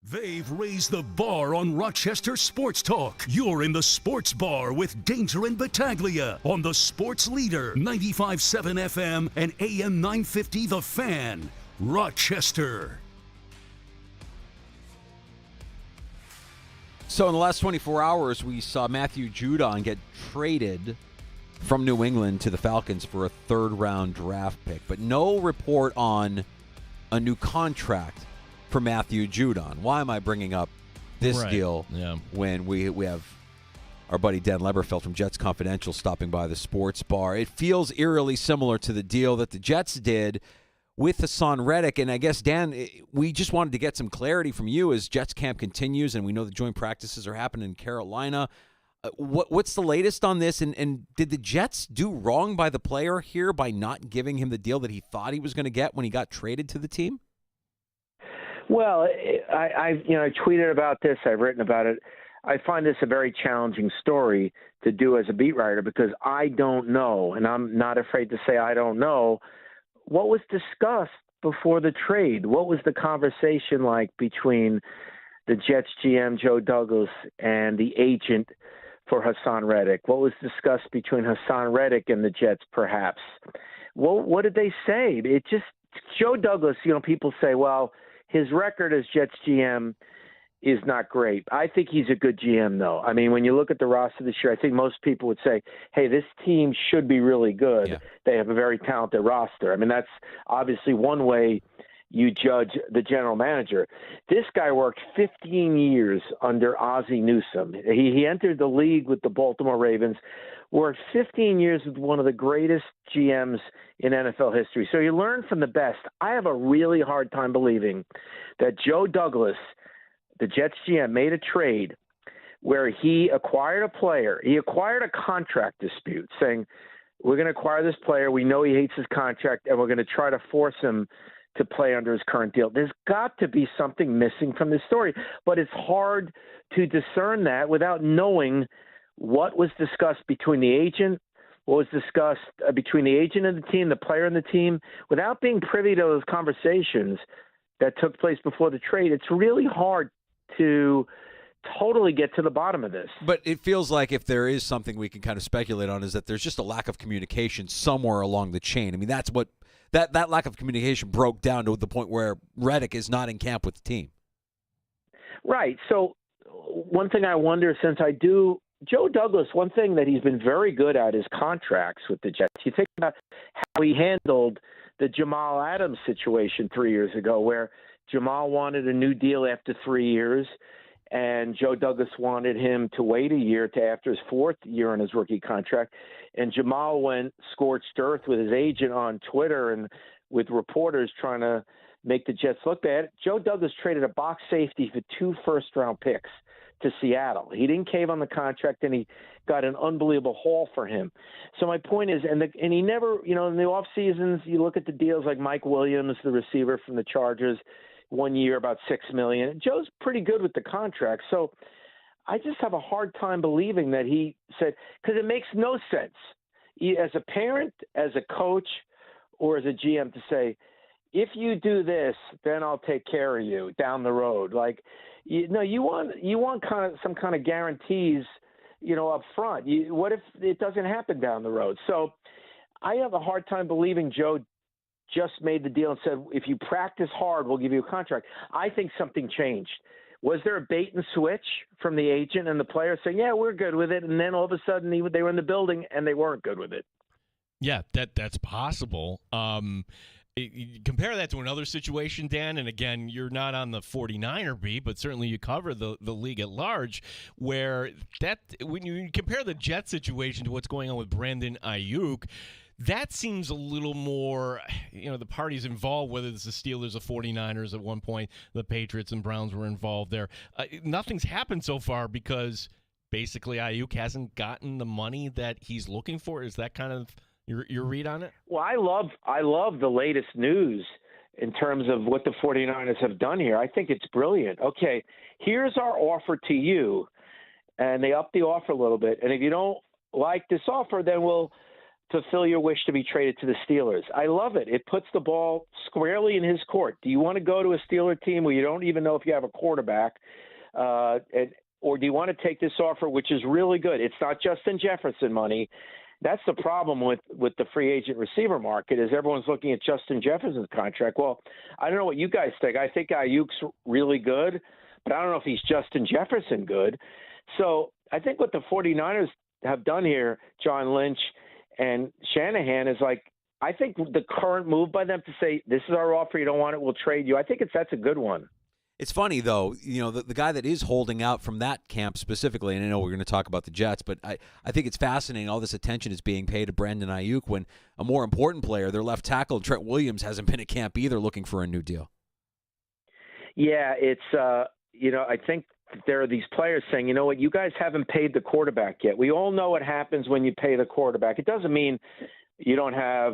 They've raised the bar on Rochester Sports Talk. You're in the Sports Bar with Danger and Battaglia on the Sports Leader, 95.7 FM and AM 950 The Fan, Rochester. So in the last 24 hours, we saw Matthew Judon get traded from New England to the Falcons for a third-round draft pick, but no report on a new contract for Matthew Judon. Why am I bringing up this deal when we have our buddy Dan Leberfeld from Jets Confidential stopping by the Sports Bar? It feels eerily similar to the deal that the Jets did with Hassan Reddick. And I guess, Dan, we just wanted to get some clarity from you as Jets camp continues, and we know the joint practices are happening in Carolina. What's the latest on this? And did the Jets do wrong by the player here by not giving him the deal that he thought he was going to get when he got traded to the team? Well, I tweeted about this. I've written about it. I find this a very challenging story to do as a beat writer because I don't know, and I'm not afraid to say I don't know, what was discussed before the trade. What was the conversation like between the Jets GM, Joe Douglas, and the agent for Hassan Reddick? What was discussed between Hassan Reddick and the Jets, perhaps? What did they say? Joe Douglas, people say, well, his record as Jets GM is not great. I think he's a good GM, though. I mean, when you look at the roster this year, I think most people would say, hey, this team should be really good. Yeah. They have a very talented roster. I mean, that's obviously one way you judge the general manager. This guy worked 15 years under Ozzie Newsome. He entered the league with the Baltimore Ravens, worked 15 years with one of the greatest GMs in NFL history. So you learn from the best. I have a really hard time believing that Joe Douglas, the Jets GM, made a trade where he acquired a player. He acquired a contract dispute saying, we're going to acquire this player. We know he hates his contract, and we're going to try to force him to play under his current deal. There's got to be something missing from this story, but it's hard to discern that without knowing what was discussed between the agent, what was discussed between the agent and the team, the player and the team, without being privy to those conversations that took place before the trade. It's really hard to totally get to the bottom of this. But it feels like if there is something we can kind of speculate on is that there's just a lack of communication somewhere along the chain. I mean, that's what that lack of communication broke down to the point where Reddick is not in camp with the team. Right. So one thing I wonder, since I do Joe Douglas, one thing that he's been very good at is contracts with the Jets. You think about how he handled the Jamal Adams situation 3 years ago, where Jamal wanted a new deal after 3 years, and Joe Douglas wanted him to wait a year to after his fourth year on his rookie contract. And Jamal went scorched earth with his agent on Twitter and with reporters trying to make the Jets look bad. Joe Douglas traded a box safety for 2 first-round picks to Seattle. He didn't cave on the contract, and he got an unbelievable haul for him. So my point is, and he never, in the off seasons, you look at the deals like Mike Williams, the receiver from the Chargers, 1 year about $6 million. Joe's pretty good with the contract. So I just have a hard time believing that he said, because it makes no sense as a parent, as a coach, or as a GM to say, if you do this, then I'll take care of you down the road. Like, you want kind of some kind of guarantees, up front. What if it doesn't happen down the road? So I have a hard time believing Joe just made the deal and said, if you practice hard, we'll give you a contract. I think something changed Was there a bait and switch from the agent and the player saying, yeah, we're good with it, and then all of a sudden they were in the building and they weren't good with it? Yeah, that's possible. You compare that to another situation, Dan, and again, you're not on the 49er beat, but certainly you cover the league at large, where when you compare the Jet situation to what's going on with Brandon Ayuk, that seems a little more, the parties involved, whether it's the Steelers, the 49ers at one point, the Patriots and Browns were involved there. Nothing's happened so far because basically Ayuk hasn't gotten the money that he's looking for. Is that kind of your read on it? Well, I love the latest news in terms of what the 49ers have done here. I think it's brilliant. Okay, here's our offer to you, and they up the offer a little bit. And if you don't like this offer, then we'll fulfill your wish to be traded to the Steelers. I love it. It puts the ball squarely in his court. Do you want to go to a Steeler team where you don't even know if you have a quarterback, or do you want to take this offer, which is really good? It's not Justin Jefferson money. That's the problem with the free agent receiver market, is everyone's looking at Justin Jefferson's contract. Well, I don't know what you guys think. I think Ayuk's really good, but I don't know if he's Justin Jefferson good. So I think what the 49ers have done here, John Lynch and Shanahan, is I think the current move by them to say, this is our offer, you don't want it, we'll trade you. I think that's a good one. It's funny, though, the guy that is holding out from that camp specifically, and I know we're going to talk about the Jets, but I think it's fascinating all this attention is being paid to Brandon Ayuk when a more important player, their left tackle, Trent Williams, hasn't been at camp either looking for a new deal. Yeah, it's, I think there are these players saying, you know what, you guys haven't paid the quarterback yet. We all know what happens when you pay the quarterback. It doesn't mean you don't have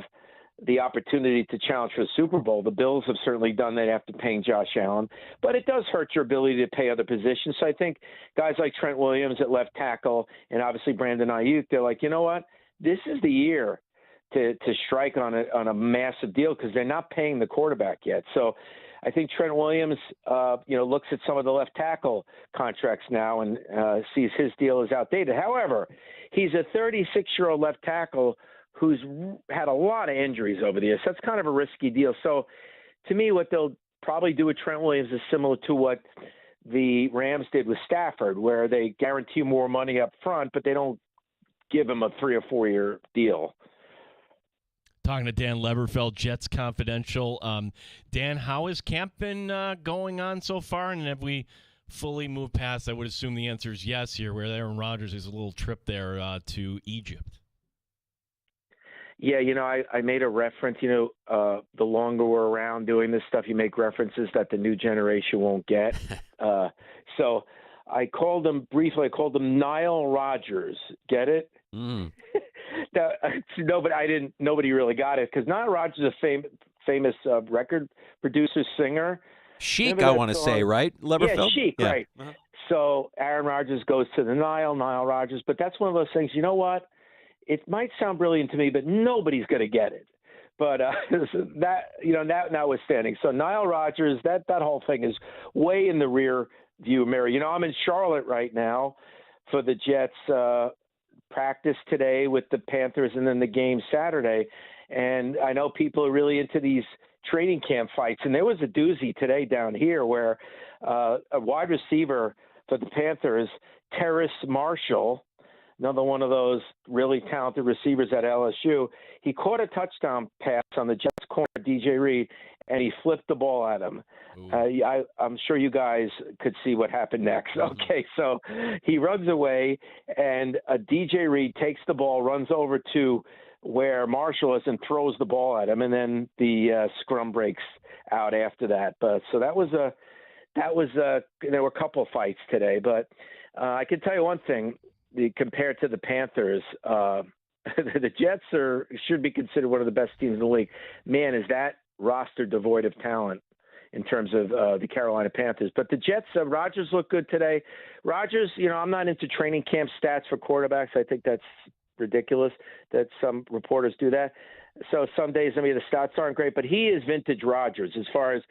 the opportunity to challenge for the Super Bowl. The Bills have certainly done that after paying Josh Allen, but it does hurt your ability to pay other positions. So I think guys like Trent Williams at left tackle and obviously Brandon Ayuk, they're like, you know what, this is the year to strike on a massive deal because they're not paying the quarterback yet. So I think Trent Williams, looks at some of the left tackle contracts now and sees his deal is outdated. However, he's a 36-year-old left tackle who's had a lot of injuries over the years. So that's kind of a risky deal. So to me, what they'll probably do with Trent Williams is similar to what the Rams did with Stafford, where they guarantee more money up front, but they don't give him a 3 or 4 year deal. Talking to Dan Leberfeld, Jets Confidential. Dan, how has camp been going on so far? And have we fully moved past, I would assume the answer is yes here, where Aaron Rodgers is a little trip there to Egypt. Yeah, I made a reference, the longer we're around doing this stuff, you make references that the new generation won't get. So I called him Nile Rodgers. Get it? Mm. Nobody really got it because Nile Rodgers is a famous record producer, singer. Chic, I want to say, right? Leberfeld? Yeah, Chic, yeah. Right. Uh-huh. So Aaron Rodgers goes to the Nile Rodgers. But that's one of those things, you know what? It might sound brilliant to me, but nobody's going to get it. But that notwithstanding. So Nile Rodgers, that whole thing is way in the rear view mirror. I'm in Charlotte right now for the Jets practice today with the Panthers and then the game Saturday. And I know people are really into these training camp fights. And there was a doozy today down here where a wide receiver for the Panthers, Terrace Marshall, another one of those really talented receivers at LSU, he caught a touchdown pass on the Jets corner, DJ Reed, and he flipped the ball at him. I'm sure you guys could see what happened next. Okay, so he runs away, and DJ Reed takes the ball, runs over to where Marshall is, and throws the ball at him, and then the scrum breaks out after that. But so there were a couple of fights today, but I can tell you one thing. Compared to the Panthers, the Jets should be considered one of the best teams in the league. Man, is that roster devoid of talent in terms of the Carolina Panthers. But the Jets, Rodgers looked good today. Rodgers, I'm not into training camp stats for quarterbacks. I think that's ridiculous that some reporters do that. So some days, the stats aren't great, but he is vintage Rodgers as far as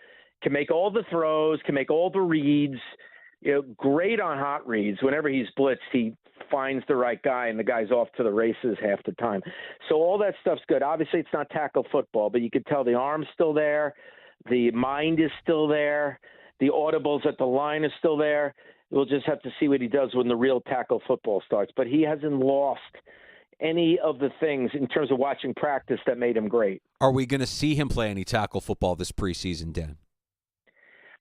can make all the throws, can make all the reads, great on hot reads. Whenever he's blitzed, he finds the right guy, and the guy's off to the races half the time. So all that stuff's good. Obviously, it's not tackle football, but you could tell the arm's still there. The mind is still there. The audibles at the line is still there. We'll just have to see what he does when the real tackle football starts. But he hasn't lost any of the things in terms of watching practice that made him great. Are we going to see him play any tackle football this preseason, Dan?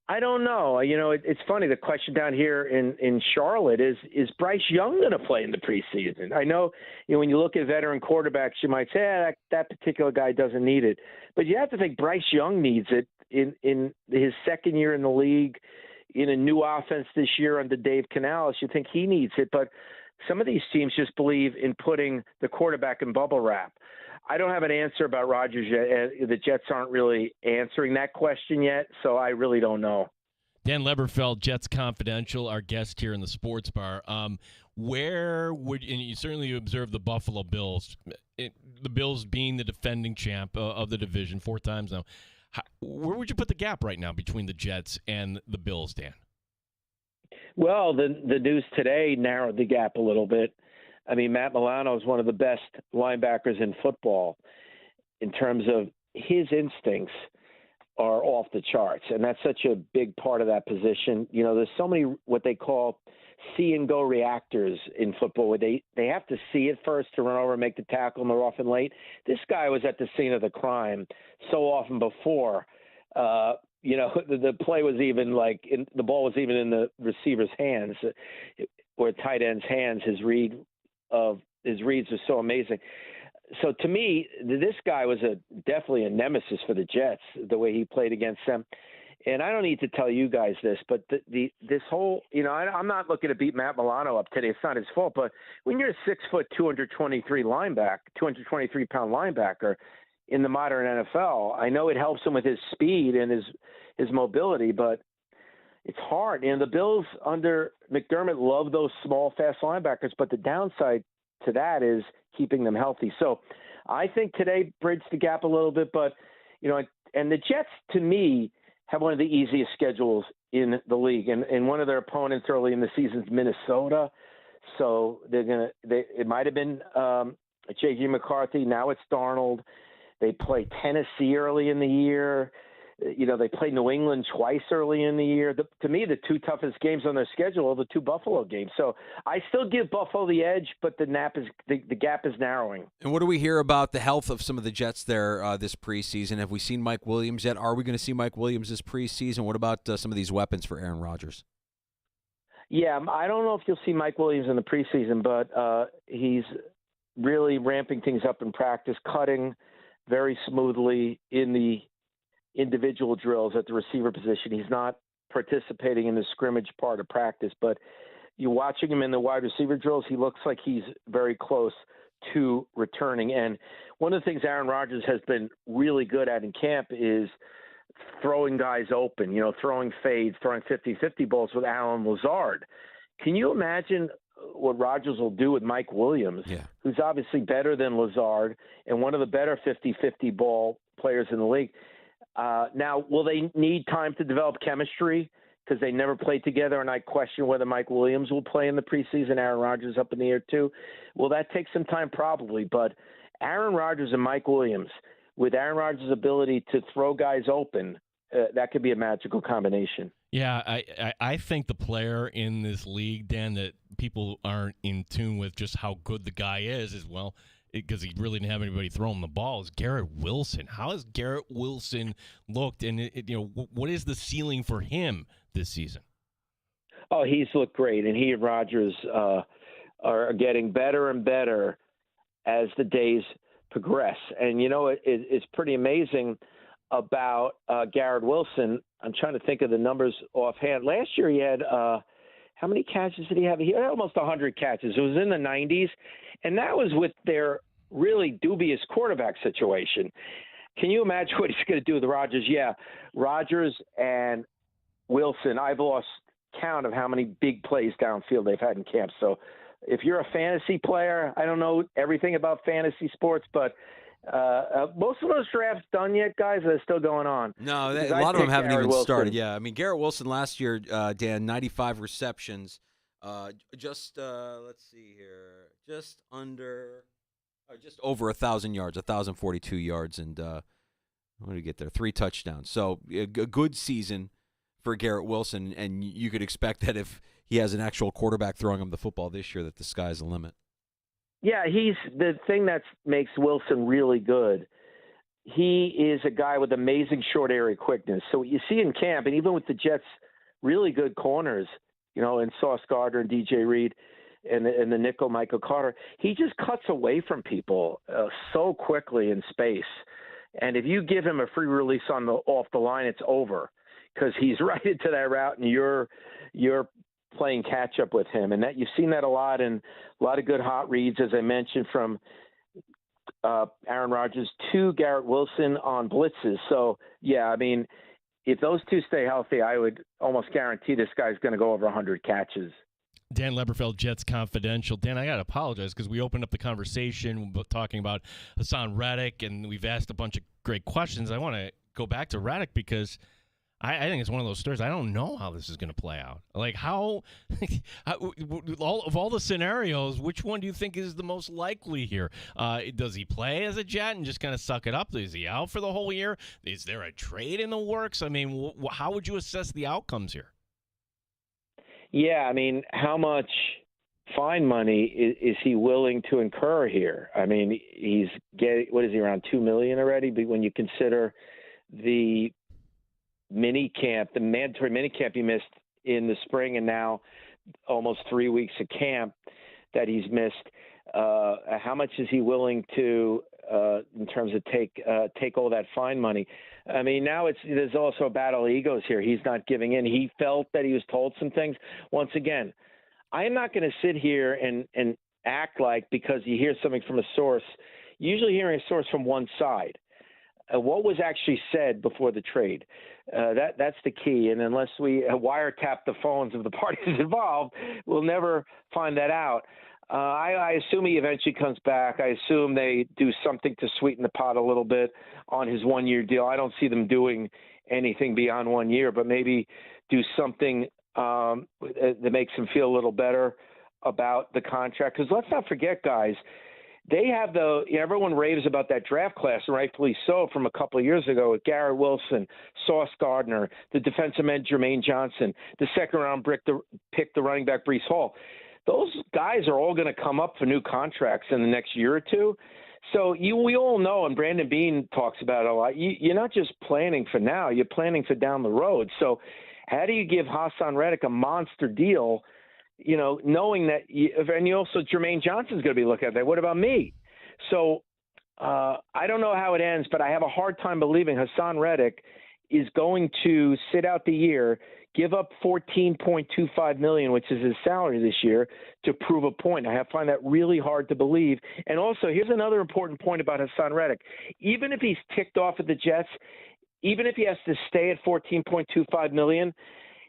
I don't know. It's funny. The question down here in Charlotte is Bryce Young going to play in the preseason? I know, when you look at veteran quarterbacks, you might say, that particular guy doesn't need it. But you have to think Bryce Young needs it in his second year in the league, in a new offense this year under Dave Canales. You think he needs it. But some of these teams just believe in putting the quarterback in bubble wrap. I don't have an answer about Rodgers yet. The Jets aren't really answering that question yet, so I really don't know. Dan Leberfeld, Jets Confidential, our guest here in the Sports Bar. Where would, and you certainly observe the Buffalo Bills, the Bills being the defending champ of the division 4 times now. Where would you put the gap right now between the Jets and the Bills, Dan? Well, the news today narrowed the gap a little bit. I mean, Matt Milano is one of the best linebackers in football in terms of his instincts are off the charts, and that's such a big part of that position. There's so many what they call see-and-go reactors in football where they have to see it first to run over and make the tackle, and they're often late. This guy was at the scene of the crime so often before. The play was even the ball was even in the receiver's hands or tight end's hands. His reads are so amazing. So to me, this guy was definitely a nemesis for the Jets, the way he played against them. And I don't need to tell you guys this, but this whole, I'm not looking to beat Matt Milano up today. It's not his fault. But when you're a 6 foot, 223 pound linebacker in the modern NFL, I know it helps him with his speed and his mobility, but it's hard. And the Bills under McDermott love those small, fast linebackers, but the downside to that is keeping them healthy. So I think today bridged the gap a little bit, but, and the Jets, to me, have one of the easiest schedules in the league. And one of their opponents early in the season is Minnesota. So it might have been J.G. McCarthy. Now it's Darnold. They play Tennessee early in the year. They played New England twice early in the year. To me, the 2 toughest games on their schedule are the 2 Buffalo games. So I still give Buffalo the edge, but the gap is narrowing. And what do we hear about the health of some of the Jets there this preseason? Have we seen Mike Williams yet? Are we going to see Mike Williams this preseason? What about some of these weapons for Aaron Rodgers? Yeah, I don't know if you'll see Mike Williams in the preseason, but he's really ramping things up in practice, cutting very smoothly in the individual drills at the receiver position. He's not participating in the scrimmage part of practice, but you're watching him in the wide receiver drills. He looks like he's very close to returning. And one of the things Aaron Rodgers has been really good at in camp is throwing guys open, throwing fades, throwing 50-50 balls with Alan Lazard. Can you imagine what Rodgers will do with Mike Williams, who's obviously better than Lazard and one of the better 50-50 ball players in the league? Now, will they need time to develop chemistry because they never played together? And I question whether Mike Williams will play in the preseason. Aaron Rodgers up in the air too. Will that take some time? Probably. But Aaron Rodgers and Mike Williams, with Aaron Rodgers' ability to throw guys open, that could be a magical combination. Yeah, I think the player in this league, Dan, that people aren't in tune with just how good the guy is well, because he really didn't have anybody throwing the ball, is Garrett Wilson. How has Garrett Wilson looked, and what is the ceiling for him this season? Oh, he's looked great, and he and Rodgers are getting better and better as the days progress. And it's pretty amazing about Garrett Wilson. I'm trying to think of the numbers offhand. Last year he had how many catches did he have? He had almost 100 catches. It was in the 90s, and that was with their really dubious quarterback situation. Can you imagine what he's going to do with Rodgers? Yeah, Rodgers and Wilson, I've lost count of how many big plays downfield they've had in camp. So if you're a fantasy player, I don't know everything about fantasy sports, but most of those drafts done yet, guys? They're still going on. No, a lot of them haven't even started. Yeah, I mean, Garrett Wilson last year, Dan, 95 receptions, let's see here, just over 1,000 yards, 1,042 yards, and what did he get there? 3 touchdowns. So a good season for Garrett Wilson, and you could expect that if he has an actual quarterback throwing him the football this year, that the sky's the limit. Yeah, he's the thing that makes Wilson really good. He is a guy with amazing short area quickness. So what you see in camp, and even with the Jets' really good corners, in Sauce Gardner and DJ Reed and the nickel Michael Carter, he just cuts away from people so quickly in space. And if you give him a free release off the line, it's over because he's right into that route, and you're playing catch up with him. And that you've seen that a lot, and a lot of good hot reads, as I mentioned, from Aaron Rodgers to Garrett Wilson on blitzes. So, yeah, I mean, if those two stay healthy, I would almost guarantee this guy's going to go over 100 catches. Dan Leberfeld, Jets Confidential. Dan, I got to apologize because we opened up the conversation talking about Hassan Reddick, and we've asked a bunch of great questions. I want to go back to Reddick because I think it's one of those stories. I don't know how this is going to play out. Like all the scenarios, which one do you think is the most likely here? Does he play as a Jet and just kind of suck it up? Is he out for the whole year? Is there a trade in the works? I mean, how would you assess the outcomes here? Yeah, I mean, how much fine money is he willing to incur here? I mean, he's getting, what is he, around $2 million already? But when you consider the mandatory mini camp he missed in the spring, and now almost 3 weeks of camp that he's missed, how much is he willing to, in terms of take all that fine money? I mean, now there's also a battle of egos here. He's not giving in. He felt that he was told some things. Once again, I am not going to sit here and act like because you hear something from a source, usually hearing a source from one side. What was actually said before the trade? That's the key. And unless we wiretap the phones of the parties involved, we'll never find that out. I assume he eventually comes back. I assume they do something to sweeten the pot a little bit on his one-year deal. I don't see them doing anything beyond 1 year, but maybe do something that makes him feel a little better about the contract. Because let's not forget, guys, they have everyone raves about that draft class, and rightfully so, from a couple of years ago with Garrett Wilson, Sauce Gardner, the defensive end Jermaine Johnson, the second-round pick, the running back Breece Hall. Those guys are all going to come up for new contracts in the next year or two. So we all know, and Brandon Beane talks about it a lot, you're not just planning for now, you're planning for down the road. So how do you give Hassan Reddick a monster deal, knowing that and you also Jermaine Johnson's going to be looking at that. What about me? So I don't know how it ends, but I have a hard time believing Hassan Reddick is going to sit out the year, give up $14.25 million, which is his salary this year, to prove a point. I find that really hard to believe. And also, here's another important point about Hassan Reddick. Even if he's ticked off at the Jets, even if he has to stay at $14.25 million,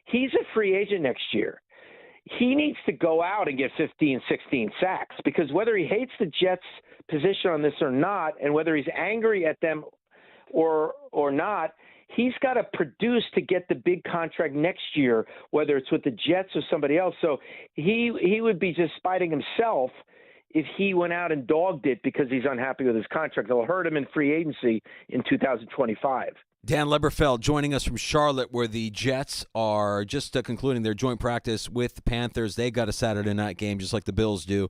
he's a free agent next year. He needs to go out and get 15, 16 sacks, because whether he hates the Jets' position on this or not, and whether he's angry at them or not, he's got to produce to get the big contract next year, whether it's with the Jets or somebody else. So he would be just spiting himself if he went out and dogged it because he's unhappy with his contract. It'll hurt him in free agency in 2025. Dan Leberfeld joining us from Charlotte, where the Jets are just concluding their joint practice with the Panthers. They got a Saturday night game just like the Bills do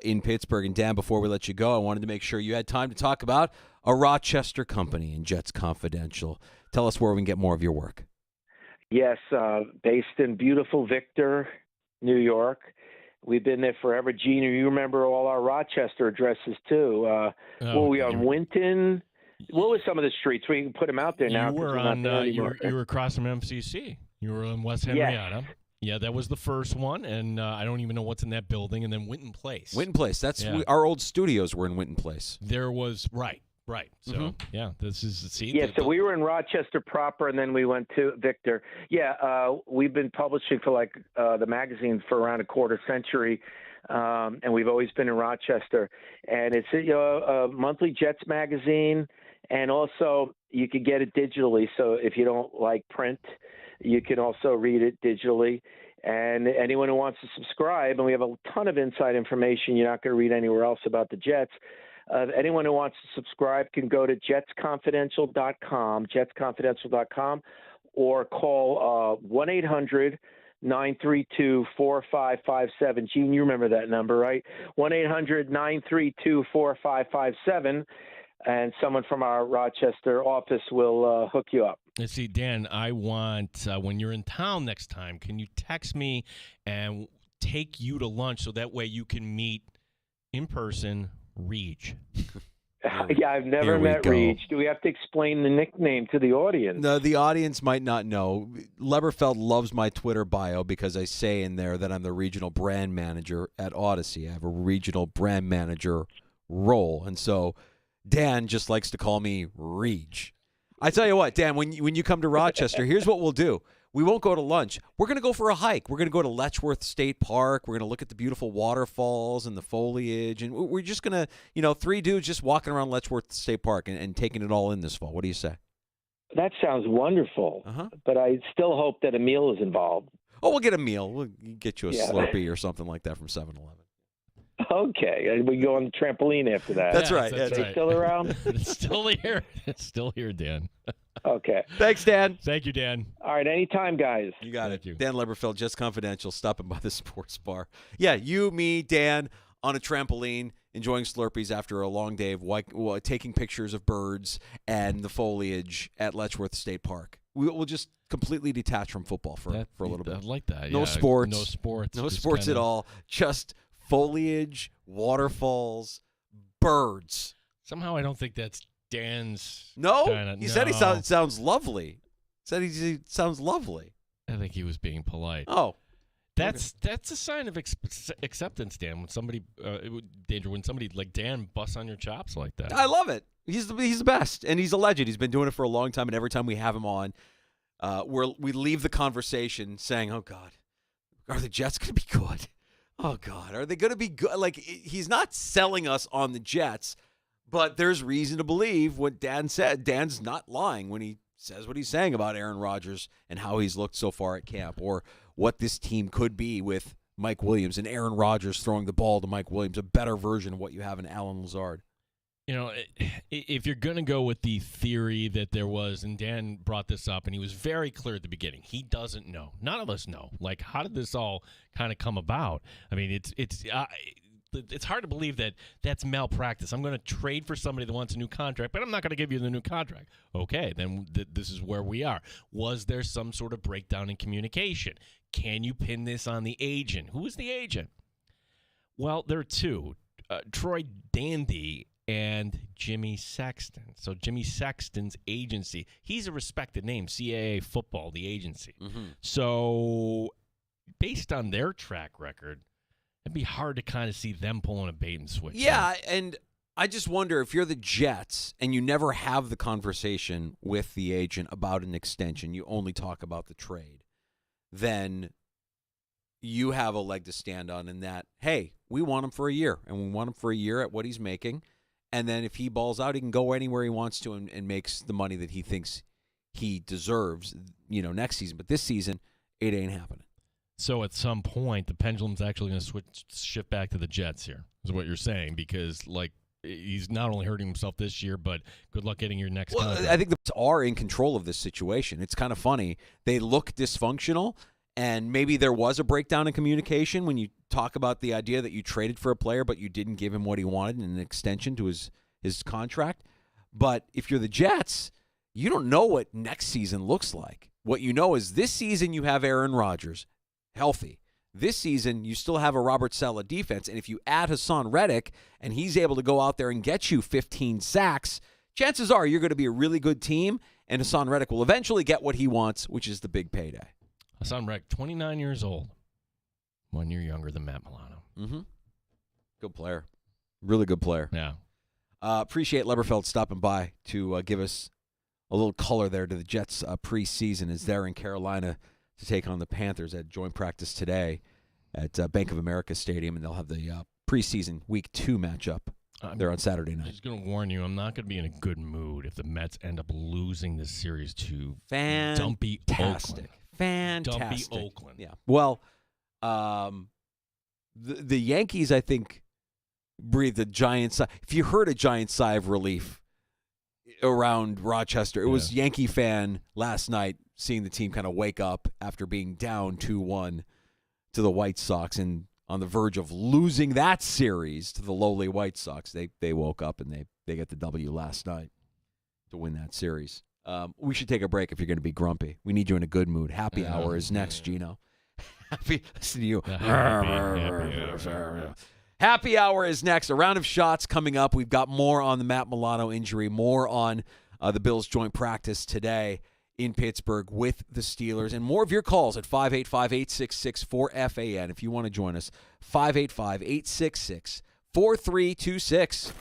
in Pittsburgh. And Dan, before we let you go, I wanted to make sure you had time to talk about a Rochester company in Jets Confidential. Tell us where we can get more of your work. Yes, based in beautiful Victor, New York. We've been there forever. Gene, you remember all our Rochester addresses, too. Were we on Winton? What were some of the streets? We can put them out there now. You were on. You were across from MCC. You were on West Henrietta. Yes. Yeah, that was the first one, and I don't even know what's in that building. And then Winton Place. Winton Place. That's our old studios were in Winton Place. There was right. So yeah, this is the seat. Yeah, so we were in Rochester proper, and then we went to Victor. Yeah, we've been publishing for the magazine for around a quarter century. And we've always been in Rochester, and it's a monthly Jets magazine, and also you can get it digitally. So if you don't like print, you can also read it digitally. And anyone who wants to subscribe, and we have a ton of inside information you're not going to read anywhere else about the Jets. Anyone who wants to subscribe can go to jetsconfidential.com, or call 1-800-932-4557. Gene, you remember that number, right? 1-800-932-4557, and someone from our Rochester office will hook you up. Let's see, Dan, I want, when you're in town next time, can you text me and take you to lunch so that way you can meet in person Reach? Yeah, I've never met Reach. Do we have to explain the nickname to the audience? No, the audience might not know. Leberfeld loves my Twitter bio because I say in there that I'm the regional brand manager at Odyssey. I have a regional brand manager role, and so Dan just likes to call me Reach. I tell you what, Dan, when you come to Rochester, here's what we'll do. We won't go to lunch. We're going to go for a hike. We're going to go to Letchworth State Park. We're going to look at the beautiful waterfalls and the foliage. And we're just going to, three dudes just walking around Letchworth State Park and taking it all in this fall. What do you say? That sounds wonderful. But I still hope that a meal is involved. Oh, we'll get a meal. We'll get you a Slurpee or something like that from 7-Eleven. Okay. We go on the trampoline after that. That's right. Are they still around? It's still here. It's still here, Dan. Okay. Thanks, Dan. Thank you, Dan. All right. Anytime, guys. You got Thank it. you. Dan Leberfeld, Just Confidential, stopping by the sports bar. Yeah, you, me, Dan, on a trampoline, enjoying Slurpees after a long day of taking pictures of birds and the foliage at Letchworth State Park. We'll just completely detach from football for a little bit. I like that. No yeah. sports. No sports. No just sports kinda... at all. Just foliage, waterfalls, birds. Somehow I don't think that's Dan's. No? Kinda, Said he sounds lovely. Said he sounds lovely. I think he was being polite. Oh. That's a sign of acceptance, Dan. When somebody, when somebody like Dan busts on your chops like that. I love it. He's the best, and he's a legend. He's been doing it for a long time, and every time we have him on, we leave the conversation saying, "Oh God, are the Jets going to be good? Oh God, are they going to be good?" Like he's not selling us on the Jets, but there's reason to believe what Dan said. Dan's not lying when he says what he's saying about Aaron Rodgers and how he's looked so far at camp, or what this team could be with Mike Williams and Aaron Rodgers throwing the ball to Mike Williams, a better version of what you have in Alan Lazard. If you're going to go with the theory that there was, and Dan brought this up, and he was very clear at the beginning, he doesn't know. None of us know. Like, how did this all kind of come about? I mean, it's hard to believe that that's malpractice. I'm going to trade for somebody that wants a new contract, but I'm not going to give you the new contract. Okay, then this is where we are. Was there some sort of breakdown in communication? Can you pin this on the agent? Who is the agent? Well, there are two, Troy Dandy and Jimmy Sexton. So Jimmy Sexton's agency, he's a respected name, CAA Football, the agency. Mm-hmm. So based on their track record, it'd be hard to kind of see them pulling a bait and switch. Yeah, and I just wonder if you're the Jets and you never have the conversation with the agent about an extension, you only talk about the trade, then you have a leg to stand on in that, hey, we want him for a year, and we want him for a year at what he's making, and then if he balls out, he can go anywhere he wants to and makes the money that he thinks he deserves, next season. But this season, it ain't happening. So at some point, the pendulum's actually going to shift back to the Jets here, is what you're saying, because, he's not only hurting himself this year, but good luck getting your next contract. I think the Jets are in control of this situation. It's kind of funny. They look dysfunctional, and maybe there was a breakdown in communication when you talk about the idea that you traded for a player, but you didn't give him what he wanted in an extension to his contract. But if you're the Jets, you don't know what next season looks like. What you know is this season you have Aaron Rodgers healthy. This season, you still have a Robert Saleh defense, and if you add Hassan Reddick and he's able to go out there and get you 15 sacks, chances are you're going to be a really good team, and Hassan Reddick will eventually get what he wants, which is the big payday. Hassan Reddick, 29 years old, 1 year younger than Matt Milano. Mm-hmm. Good player. Really good player. Yeah. Appreciate Leberfeld stopping by to give us a little color there to the Jets preseason as they're in Carolina to take on the Panthers at joint practice today at Bank of America Stadium, and they'll have the preseason Week 2 matchup there on Saturday night. I'm just going to warn you, I'm not going to be in a good mood if the Mets end up losing this series to dumpy Oakland. Fantastic. Dumpy Oakland. Yeah. Well, the Yankees, I think, breathed a giant sigh. If you heard a giant sigh of relief around Rochester, it was Yankee fan last night seeing the team kind of wake up after being down 2-1 to the White Sox and on the verge of losing that series to the lowly White Sox. They woke up and they got the W last night to win that series. We should take a break if you're going to be grumpy. We need you in a good mood. Happy hour is next, Gino. Listen to you. Happy hour is next. A round of shots coming up. We've got more on the Matt Milano injury, more on the Bills' joint practice today in Pittsburgh with the Steelers, and more of your calls at 585-866-4FAN if you want to join us. 585-866-4326.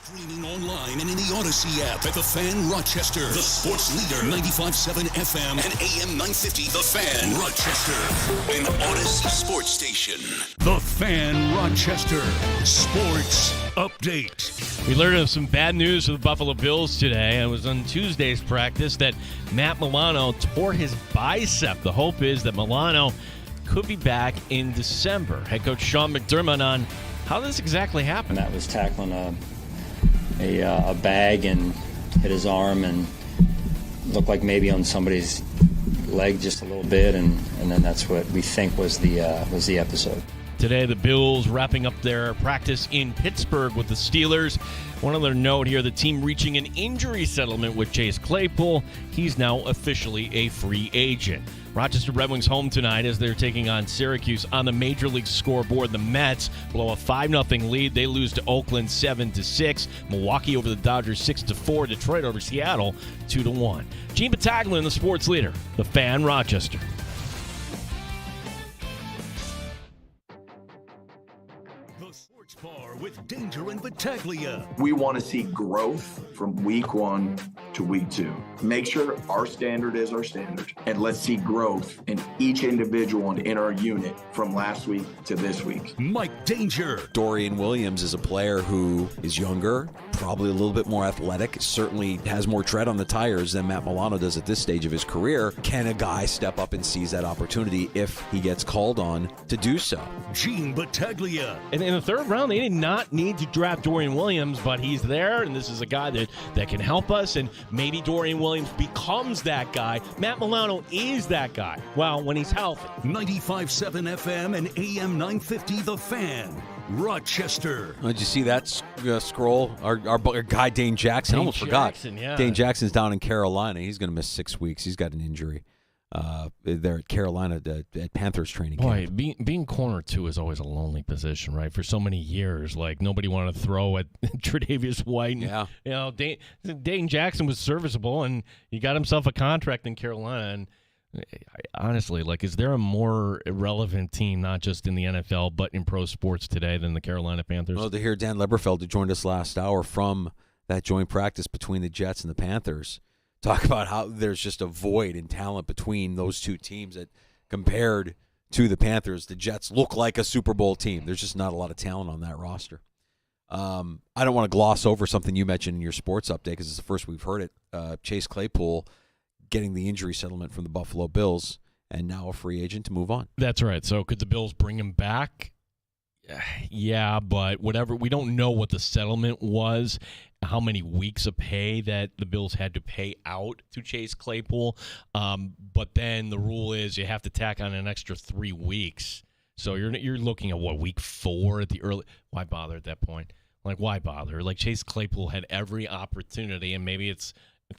Streaming online and in the Odyssey app at The Fan Rochester. The sports leader, 95.7 FM and AM 950. The Fan Rochester, an Odyssey sports station. The Fan Rochester Sports Update. We learned of some bad news for the Buffalo Bills today. It was on Tuesday's practice that Matt Milano tore his bicep. The hope is that Milano could be back in December. Head coach Sean McDermott on how this exactly happened. Matt was tackling a bag and hit his arm and looked like maybe on somebody's leg just a little bit, and then that's what we think was the episode. Today, the Bills wrapping up their practice in Pittsburgh with the Steelers. One other note here, the team reaching an injury settlement with Chase Claypool. He's now officially a free agent. Rochester Red Wings home tonight as they're taking on Syracuse. On the Major League scoreboard, the Mets blow a 5-0 lead. They lose to Oakland 7-6. Milwaukee over the Dodgers 6-4. Detroit over Seattle 2-1. Gene Battaglia, the sports leader, the Fan Rochester. The Sports Bar with Danger and Battaglia. We want to see growth from week 1 to week 2. Make sure our standard is our standard, and let's see growth in each individual and in our unit from last week to this week. Mike Danger. Dorian Williams is a player who is younger, probably a little bit more athletic, certainly has more tread on the tires than Matt Milano does at this stage of his career. Can a guy step up and seize that opportunity if he gets called on to do so? Gene Battaglia. And in the third round, they did not need to draft Dorian Williams, but he's there, and this is a guy that can help us, and maybe Dorian Williams becomes that guy. Matt Milano is that guy. Well, when he's healthy. 95.7 FM and AM 950, The Fan, Rochester. Did you see that scroll? Our guy Dane Jackson, I almost forgot. Yeah. Dane Jackson's down in Carolina. He's going to miss 6 weeks. He's got an injury. There at Carolina at Panthers training camp. Boy, being corner 2 is always a lonely position, right? For so many years, like nobody wanted to throw at Tre'Davious White. And, yeah, you know, Dane Jackson was serviceable, and he got himself a contract in Carolina. And honestly, like, is there a more irrelevant team, not just in the NFL but in pro sports today, than the Carolina Panthers? Well, to hear Dan Leberfeld, who joined us last hour from that joint practice between the Jets and the Panthers, talk about how there's just a void in talent between those two teams that compared to the Panthers, the Jets look like a Super Bowl team. There's just not a lot of talent on that roster. I don't want to gloss over something you mentioned in your sports update because it's the first we've heard it. Chase Claypool getting the injury settlement from the Buffalo Bills and now a free agent to move on. That's right. So could the Bills bring him back? Yeah, but whatever. We don't know what the settlement was, how many weeks of pay that the Bills had to pay out to Chase Claypool. But then the rule is you have to tack on an extra 3 weeks. So you're looking at, week 4 at the early. Why bother at that point? Like, why bother? Like, Chase Claypool had every opportunity, and maybe it's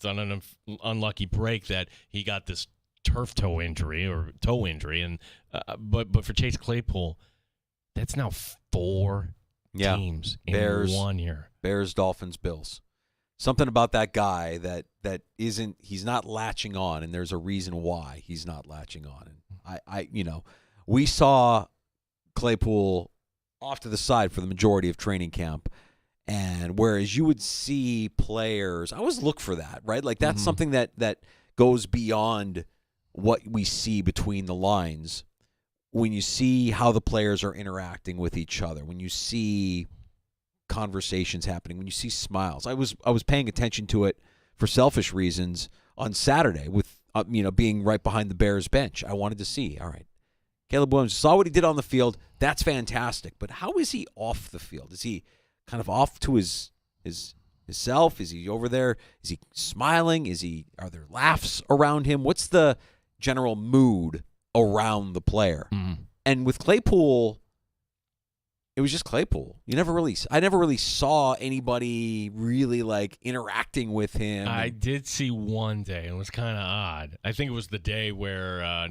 on an unlucky break that he got this turf toe injury, and but for Chase Claypool, that's now 4 teams in Bears, 1 year. Bears, Dolphins, Bills. Something about that guy that isn't, he's not latching on, and there's a reason why he's not latching on. And we saw Claypool off to the side for the majority of training camp, and whereas you would see players, I always look for that, right? Like that's something that goes beyond what we see between the lines. When you see how the players are interacting with each other, when you see conversations happening, when you see smiles. I was paying attention to it for selfish reasons on Saturday with being right behind the Bears bench. I wanted to see, all right, Caleb Williams saw what he did on the field. That's fantastic. But how is he off the field? Is he kind of off to his self? Is he over there? Is he smiling? Are there laughs around him? What's the general mood around the player? And with Claypool, it was just Claypool. I never really saw anybody really like interacting with him. I did see one day, and it was kind of odd. I think it was the day where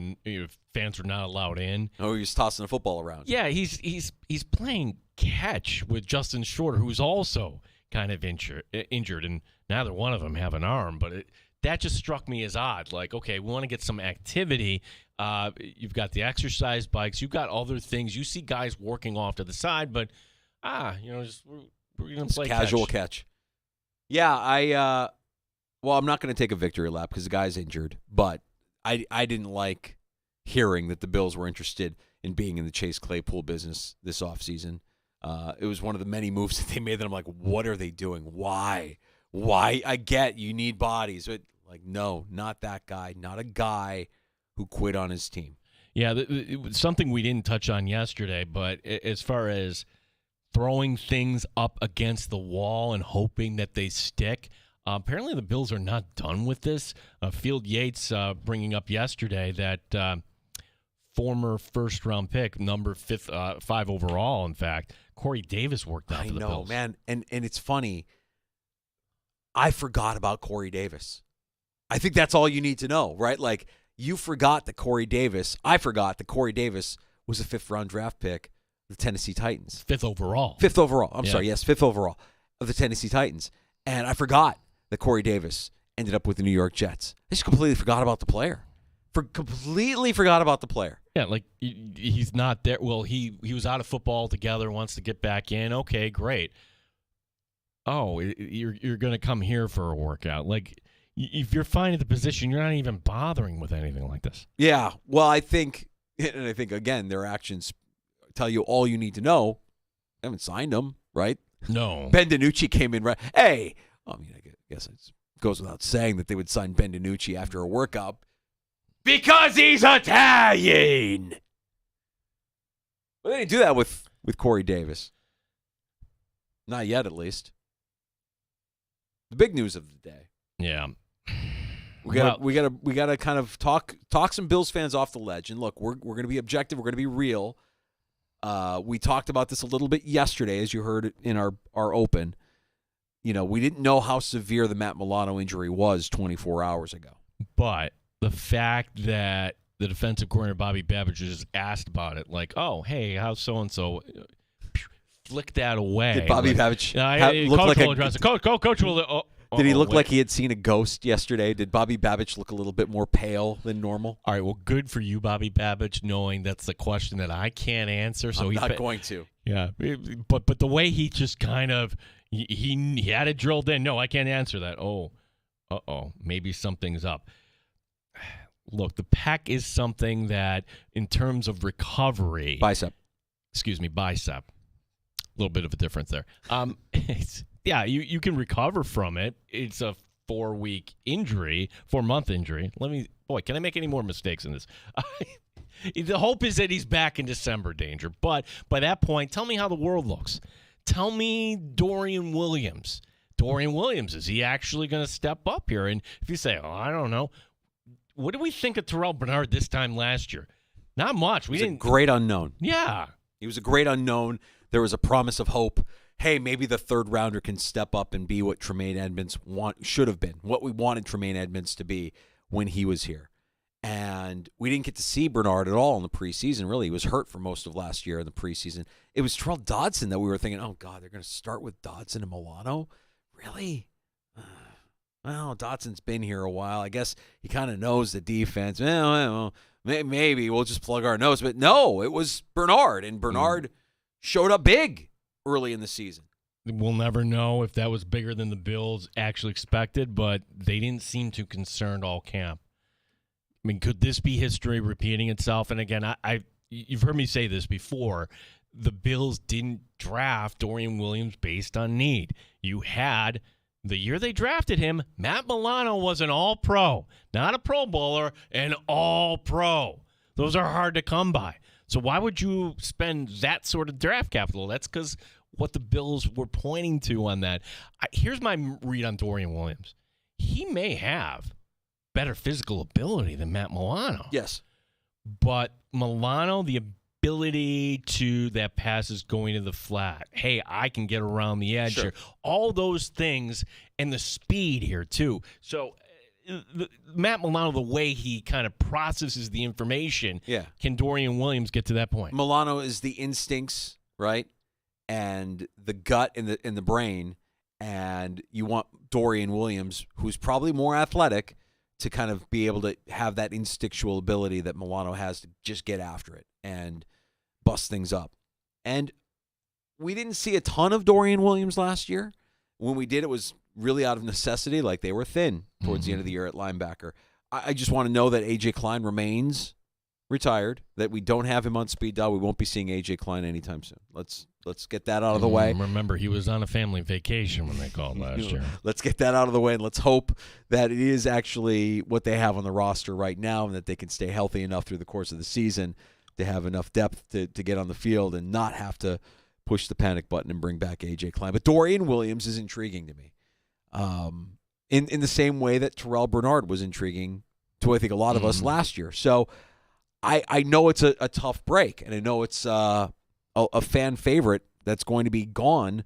fans were not allowed in. Oh, he was tossing the football around. Yeah, he's playing catch with Justin Shorter, who's also kind of injured, and neither one of them have an arm, but that just struck me as odd. Like, okay, we want to get some activity. You've got the exercise bikes. You've got other things. You see guys working off to the side, but We're going to It's play casual catch. Yeah, I'm not going to take a victory lap because the guy's injured, but I didn't like hearing that the Bills were interested in being in the Chase Claypool business this offseason. It was one of the many moves that they made that I'm like, what are they doing? Why? I get you need bodies, but like, no, not that guy, not a guy who quit on his team. Yeah, it was something we didn't touch on yesterday, but as far as throwing things up against the wall and hoping that they stick, apparently the Bills are not done with this. Field Yates bringing up yesterday that former first-round pick, number 5 overall, in fact, Corey Davis worked out for the Bills. Man, and it's funny. I forgot about Corey Davis. I think that's all you need to know, right? Like, you forgot that Corey Davis. I forgot that Corey Davis was a 5th-round draft pick of the Tennessee Titans. 5th overall. 5th overall. I'm sorry. Yes, 5th overall of the Tennessee Titans. And I forgot that Corey Davis ended up with the New York Jets. I just completely forgot about the player. Completely forgot about the player. Yeah, like he's not there. Well, he was out of football altogether, wants to get back in. Okay, great. Oh, you're going to come here for a workout. Like, if you're fine at the position, you're not even bothering with anything like this. Yeah, well, I think, again, their actions tell you all you need to know. They haven't signed him, right? No. Ben DiNucci came in right. Hey, I mean, I guess it goes without saying that they would sign Ben DiNucci after a workout because he's Italian. But they didn't do that with Corey Davis. Not yet, at least. The big news of the day. Yeah. We gotta kind of talk some Bills fans off the ledge. And look, we're gonna be objective. We're gonna be real. We talked about this a little bit yesterday, as you heard in our open. You know, we didn't know how severe the Matt Milano injury was 24 hours ago. But the fact that the defensive coordinator Bobby Babbage just asked about it, like, "Oh, hey, how's so and so?" Flick that away. Did Bobby Babbage look coach like will address it. Coach will. Did he look like he had seen a ghost yesterday? Did Bobby Babbage look a little bit more pale than normal? All right, well, good for you, Bobby Babbage, knowing that's the question that I can't answer. So I'm not going to. Yeah, but the way he just kind of he had it drilled in. No, I can't answer that. Oh, maybe something's up. Look, the pec is something that, in terms of recovery, bicep. A little bit of a difference there. Yeah, you can recover from it. It's a 4-month injury. Can I make any more mistakes in this? The hope is that he's back in December, Danger. But by that point, tell me how the world looks. Tell me Dorian Williams. Is he actually going to step up here? And if you say, I don't know. What do we think of Terrell Bernard this time last year? Not much. He was a great unknown. Yeah. He was a great unknown. There was a promise of hope. Hey, maybe the 3rd rounder can step up and be what Tremaine Edmonds should have been, what we wanted Tremaine Edmonds to be when he was here. And we didn't get to see Bernard at all in the preseason, really. He was hurt for most of last year in the preseason. It was Terrell Dodson that we were thinking, oh, God, they're going to start with Dodson and Milano? Really? Well, Dodson's been here a while. I guess he kind of knows the defense. Well, maybe we'll just plug our nose. But no, it was Bernard, and Bernard showed up big early in the season. We'll never know if that was bigger than the Bills actually expected, but they didn't seem too concerned all camp. I mean, could this be history repeating itself? And again, you've heard me say this before. The Bills didn't draft Dorian Williams based on need. You had, the year they drafted him, Matt Milano was an all-pro, not a Pro Bowler, an all-pro. Those are hard to come by. So why would you spend that sort of draft capital? That's because what the Bills were pointing to on that. Here's my read on Dorian Williams. He may have better physical ability than Matt Milano. Yes. But Milano, the ability to that passes going to the flat. Hey, I can get around the edge here. All those things, and the speed here too. So Matt Milano, the way he kind of processes the information, can Dorian Williams get to that point? Milano is the instincts, right? And the gut and the brain, and you want Dorian Williams, who's probably more athletic, to kind of be able to have that instinctual ability that Milano has to just get after it and bust things up. And we didn't see a ton of Dorian Williams last year. When we did, it was really out of necessity. Like, they were thin towards the end of the year at linebacker. I just want to know that A.J. Klein remains retired, that we don't have him on speed dial. We won't be seeing A.J. Klein anytime soon. Let's get that out of the way. Remember, he was on a family vacation when they called last year. Let's get that out of the way, and let's hope that it is actually what they have on the roster right now and that they can stay healthy enough through the course of the season to have enough depth to get on the field and not have to push the panic button and bring back A.J. Klein. But Dorian Williams is intriguing to me in the same way that Terrell Bernard was intriguing to, I think, a lot of us last year. So I know it's a tough break, and I know it's a fan favorite that's going to be gone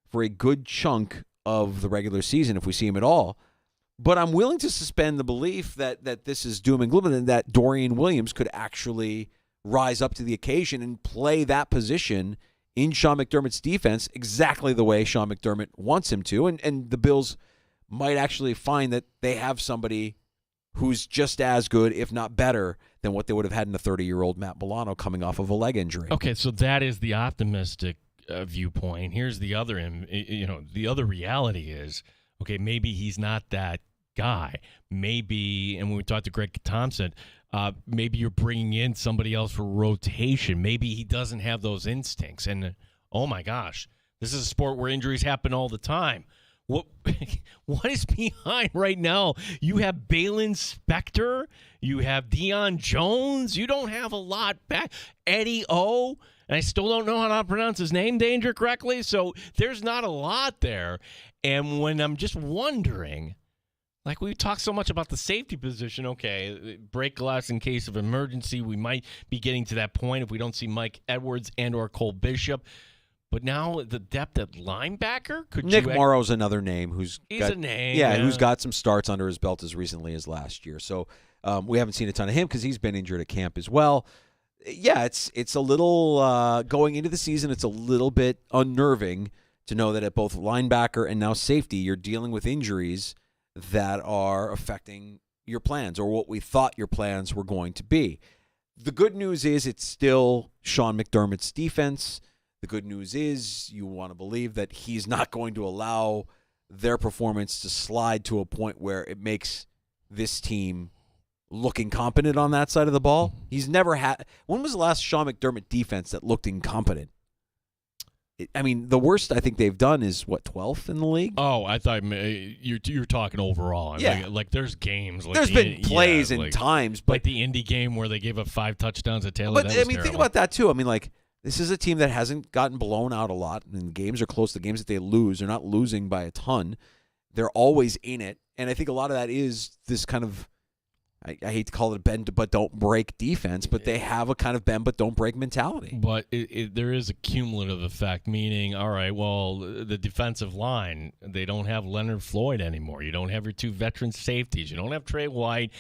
for a good chunk of the regular season if we see him at all. But I'm willing to suspend the belief that this is doom and gloom and that Dorian Williams could actually rise up to the occasion and play that position in Sean McDermott's defense exactly the way Sean McDermott wants him to. And the Bills might actually find that they have somebody who's just as good, if not better, than what they would have had in the 30-year-old Matt Milano coming off of a leg injury. Okay, so that is the optimistic viewpoint. Here's the other, the other reality is, okay, maybe he's not that guy. Maybe, and when we talked to Greg Thompson, maybe you're bringing in somebody else for rotation. Maybe he doesn't have those instincts. And, oh, my gosh, this is a sport where injuries happen all the time. What is behind right now? You have Balin Spector. You have Deion Jones. You don't have a lot back. Eddie O. And I still don't know how to pronounce his name, Danger, correctly. So there's not a lot there. And when I'm just wondering, like we talk so much about the safety position, okay, break glass in case of emergency. We might be getting to that point if we don't see Mike Edwards and or Cole Bishop. But now the depth at linebacker? Nick Morrow's another name who's a name. Yeah, who's got some starts under his belt as recently as last year. So we haven't seen a ton of him because he's been injured at camp as well. Yeah, it's a little going into the season, it's a little bit unnerving to know that at both linebacker and now safety, you're dealing with injuries that are affecting your plans or what we thought your plans were going to be. The good news is it's still Sean McDermott's defense. The good news is you want to believe that he's not going to allow their performance to slide to a point where it makes this team look incompetent on that side of the ball. He's never had – when was the last Sean McDermott defense that looked incompetent? The worst I think they've done is, 12th in the league? Oh, I thought you're talking overall. Yeah. Like there's games. Like there's been plays and times. But like the Indy game where they gave up 5 touchdowns to Taylor. But, think about that, too. This is a team that hasn't gotten blown out a lot, and games are close. The games that they lose, they're not losing by a ton. They're always in it, and I think a lot of that is this kind of, I hate to call it a bend but don't break defense, but they have a kind of bend but don't break mentality. But there is a cumulative effect, meaning, all right, well, the defensive line, they don't have Leonard Floyd anymore. You don't have your 2 veteran safeties. You don't have Trey White.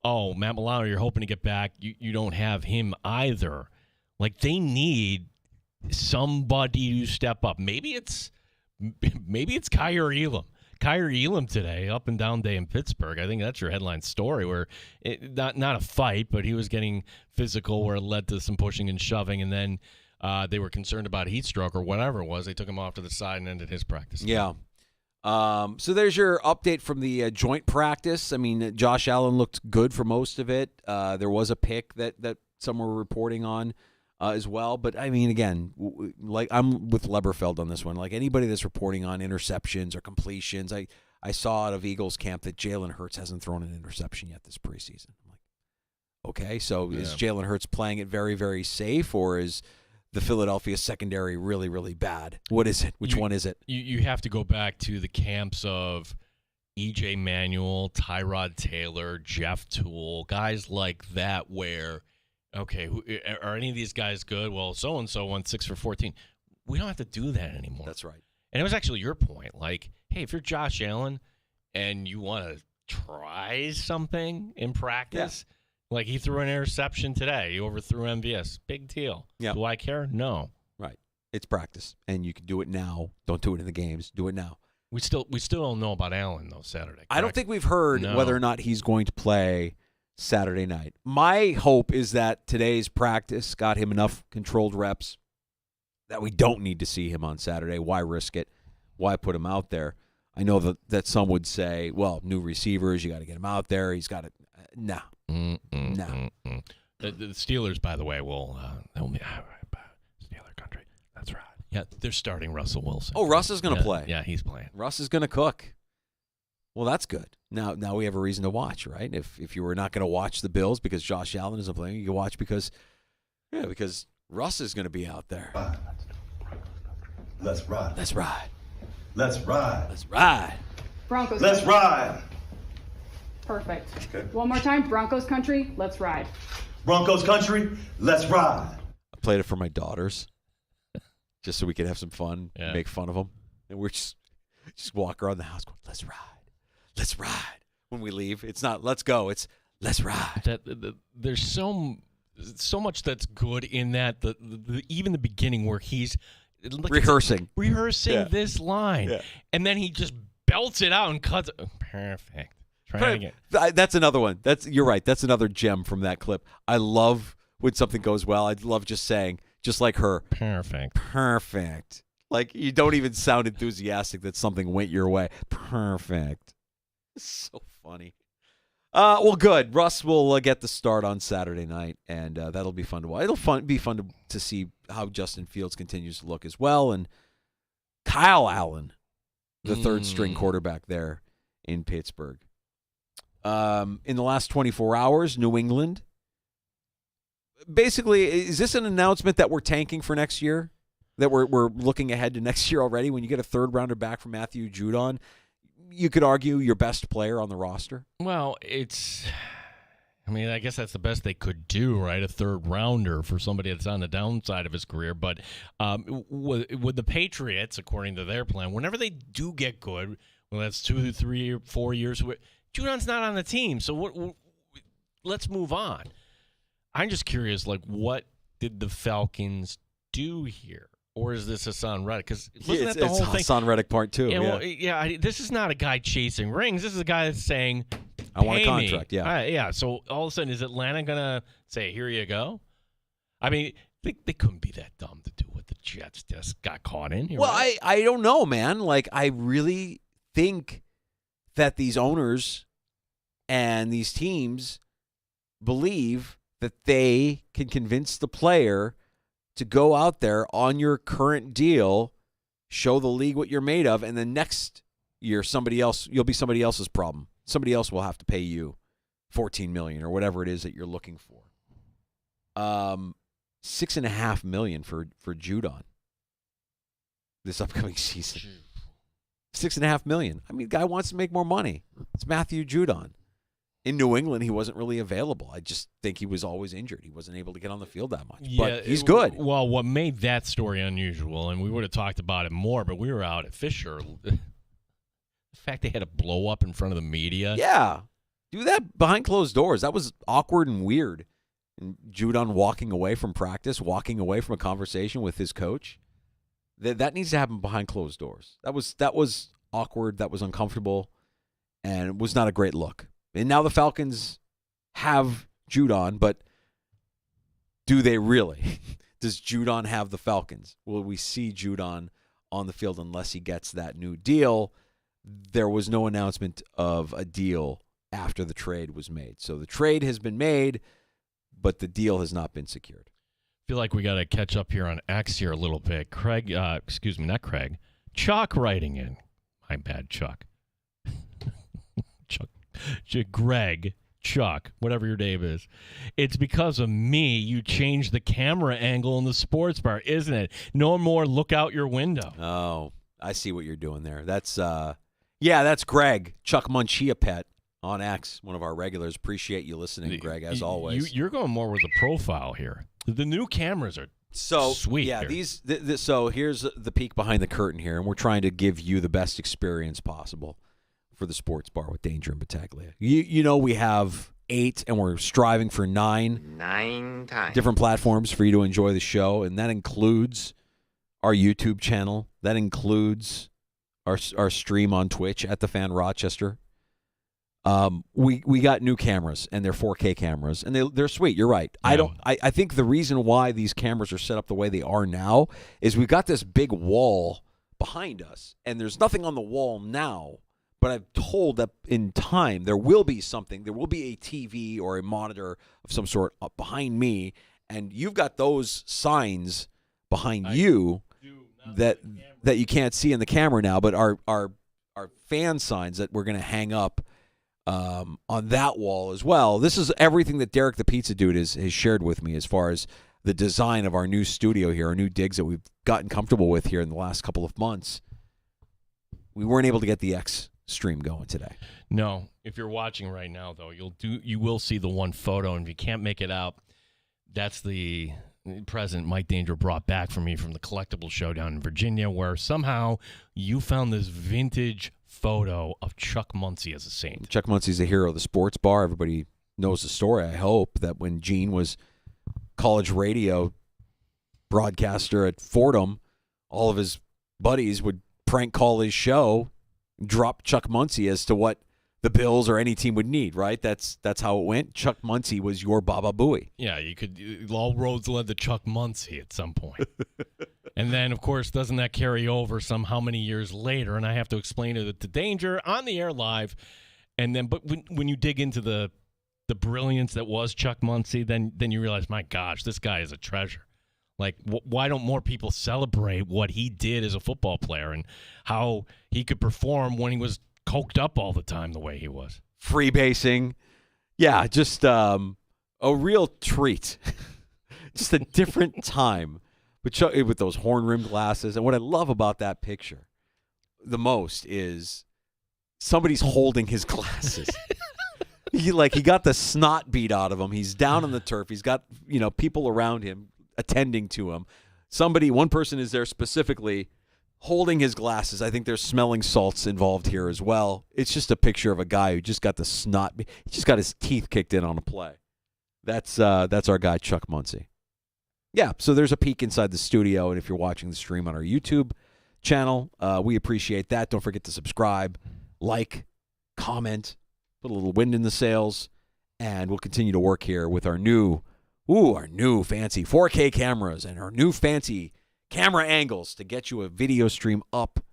Oh, Matt Milano, you're hoping to get back. You don't have him either. Like, they need somebody to step up. Maybe it's Kyer Elam. Kyer Elam today, up and down day in Pittsburgh. I think that's your headline story where not a fight, but he was getting physical where it led to some pushing and shoving, and then they were concerned about heat stroke or whatever it was. They took him off to the side and ended his practice. Yeah. So there's your update from the joint practice. Josh Allen looked good for most of it. There was a pick that some were reporting on. As well. But, again, like I'm with Leberfeld on this one. Like anybody that's reporting on interceptions or completions, I saw out of Eagles camp that Jalen Hurts hasn't thrown an interception yet this preseason. I'm like, okay, so is Jalen Hurts playing it very, very safe, or is the Philadelphia secondary really, really bad? What is it? Which one is it? You have to go back to the camps of E.J. Manuel, Tyrod Taylor, Jeff Toole, guys like that where – okay, are any of these guys good? Well, so-and-so went 6 for 14. We don't have to do that anymore. That's right. And it was actually your point. Like, hey, if you're Josh Allen and you want to try something in practice, like he threw an interception today. He overthrew MVS. Big deal. Yeah. Do I care? No. Right. It's practice, and you can do it now. Don't do it in the games. Do it now. We still don't know about Allen, though, Saturday. Correct? I don't think we've heard whether or not he's going to play Saturday night. My hope is that today's practice got him enough controlled reps that we don't need to see him on Saturday. Why risk it? Why put him out there? I know that some would say, well, new receivers, you got to get him out there. He's got to nah. The Steelers, by the way, will Steeler country. That's right. Yeah, they're starting Russell Wilson. Oh, Russ is going to play. Yeah, he's playing. Russ is going to cook. Well, that's good. Now we have a reason to watch, right? If you were not going to watch the Bills because Josh Allen isn't playing, you can watch because Russ is going to be out there. Let's ride. Let's ride. Let's ride. Let's ride. Broncos. Let's ride. Perfect. Okay. One more time. Broncos country. Let's ride. Broncos country. Let's ride. I played it for my daughters, just so we could have some fun, and make fun of them, and we're just walk around the house going, "Let's ride, let's ride." When we leave, it's not "Let's go," it's "Let's ride." There's so much that's good in that. Even the beginning where he's like rehearsing this line, and then he just belts it out and cuts it. Perfect. Try again. That's another one. You're right. That's another gem from that clip. I love when something goes well. I love just saying, just like her, perfect. Like you don't even sound enthusiastic that something went your way. Perfect. So funny. Well, good. Russ will get the start on Saturday night, and that'll be fun to watch. It'll be fun to see how Justin Fields continues to look as well, and Kyle Allen, the third-string quarterback there in Pittsburgh. In the last 24 hours, New England. Basically, is this an announcement that we're tanking for next year? That we're looking ahead to next year already? When you get a third-rounder back from Matthew Judon, you could argue your best player on the roster? Well, I guess that's the best they could do, right? A third-rounder for somebody that's on the downside of his career. But with the Patriots, according to their plan, whenever they do get good, well, that's 2, 3, or 4 years, Judon's not on the team. So let's move on. I'm just curious, what did the Falcons do here? Or is this Hassan Reddick? Because it's Hassan Reddick part 2. This is not a guy chasing rings. This is a guy that's saying, I want a contract, So all of a sudden, is Atlanta going to say, here you go? I mean, they couldn't be that dumb to do what the Jets just got caught in here. Well, right? I don't know, man. I really think that these owners and these teams believe that they can convince the player to go out there on your current deal, show the league what you're made of, and then next year you'll be somebody else's problem. Somebody else will have to pay you $14 million or whatever it is that you're looking for. $6.5 million for Judon this upcoming season. $6.5 million. I mean, the guy wants to make more money. It's Matthew Judon. In New England, he wasn't really available. I just think he was always injured. He wasn't able to get on the field that much. But he's good. Well, what made that story unusual, and we would have talked about it more, but we were out at Fisher. The fact they had to blow up in front of the media. Yeah. Do that behind closed doors. That was awkward and weird. And Judon walking away from practice, walking away from a conversation with his coach. That needs to happen behind closed doors. That was awkward. That was uncomfortable. And it was not a great look. And now the Falcons have Judon, but do they really? Does Judon have the Falcons? Will we see Judon on the field unless he gets that new deal? There was no announcement of a deal after the trade was made. So the trade has been made, but the deal has not been secured. I feel like we got to catch up here on X here a little bit. Chuck writing in. My bad, Chuck. Greg, Chuck, whatever your name is. It's because of me you changed the camera angle in the sports bar, isn't it? No more look out your window. Oh, I see what you're doing there. That's that's Greg, Chuck Munchia Pet on X, one of our regulars. Appreciate you listening, Greg, as always. You're going more with the profile here. The new cameras are sweet. Yeah, here. So here's the peek behind the curtain here, and we're trying to give you the best experience possible for the sports bar with Danger and Battaglia. You know we have 8, and we're striving for 9 different platforms for you to enjoy the show, and that includes our YouTube channel. That includes our stream on Twitch at The Fan Rochester. We got new cameras, and they're 4K cameras, and they're sweet. You're right. Yeah. I think the reason why these cameras are set up the way they are now is we've got this big wall behind us, and there's nothing on the wall now. But I'm told that in time there will be something. There will be a TV or a monitor of some sort up behind me, and you've got those signs behind you that you can't see in the camera now, but are fan signs that we're going to hang up on that wall as well. This is everything that Derek the Pizza Dude has shared with me as far as the design of our new studio here, our new digs that we've gotten comfortable with here in the last couple of months. We weren't able to get the X stream going today. No, if you're watching right now, though, you will see the one photo, and if you can't make it out, that's the present Mike Danger brought back for me from the collectible show down in Virginia, where somehow you found this vintage photo of Chuck Muncie as a Saint. Chuck Muncie's the hero of the sports bar. Everybody knows the story, I hope, that when Gene was college radio broadcaster at Fordham, all of his buddies would prank call his show, drop Chuck Muncie as to what the Bills or any team would need, right? That's how it went. Chuck Muncie was your Baba Booey. Yeah, all roads led to Chuck Muncie at some point. And then, of course, doesn't that carry over how many years later? And I have to explain it to Danger on the air live. And then, but when you dig into the brilliance that was Chuck Muncie, then you realize, my gosh, this guy is a treasure. Like, why don't more people celebrate what he did as a football player and how he could perform when he was coked up all the time the way he was? Freebasing. Yeah, just a real treat. Just a different time. But Chuck, with those horn-rimmed glasses. And what I love about that picture the most is somebody's holding his glasses. He got the snot beat out of him. He's down on the turf. He's got, people around him attending to him. One person is there specifically holding his glasses. I think there's smelling salts involved here as well. It's just a picture of a guy who just got the snot. He just got his teeth kicked in on a play. That's our guy, Chuck Muncie. Yeah, so there's a peek inside the studio, and if you're watching the stream on our YouTube channel, we appreciate that. Don't forget to subscribe, like, comment, put a little wind in the sails, and we'll continue to work here with our new fancy 4K cameras and our new fancy camera angles to get you a video stream up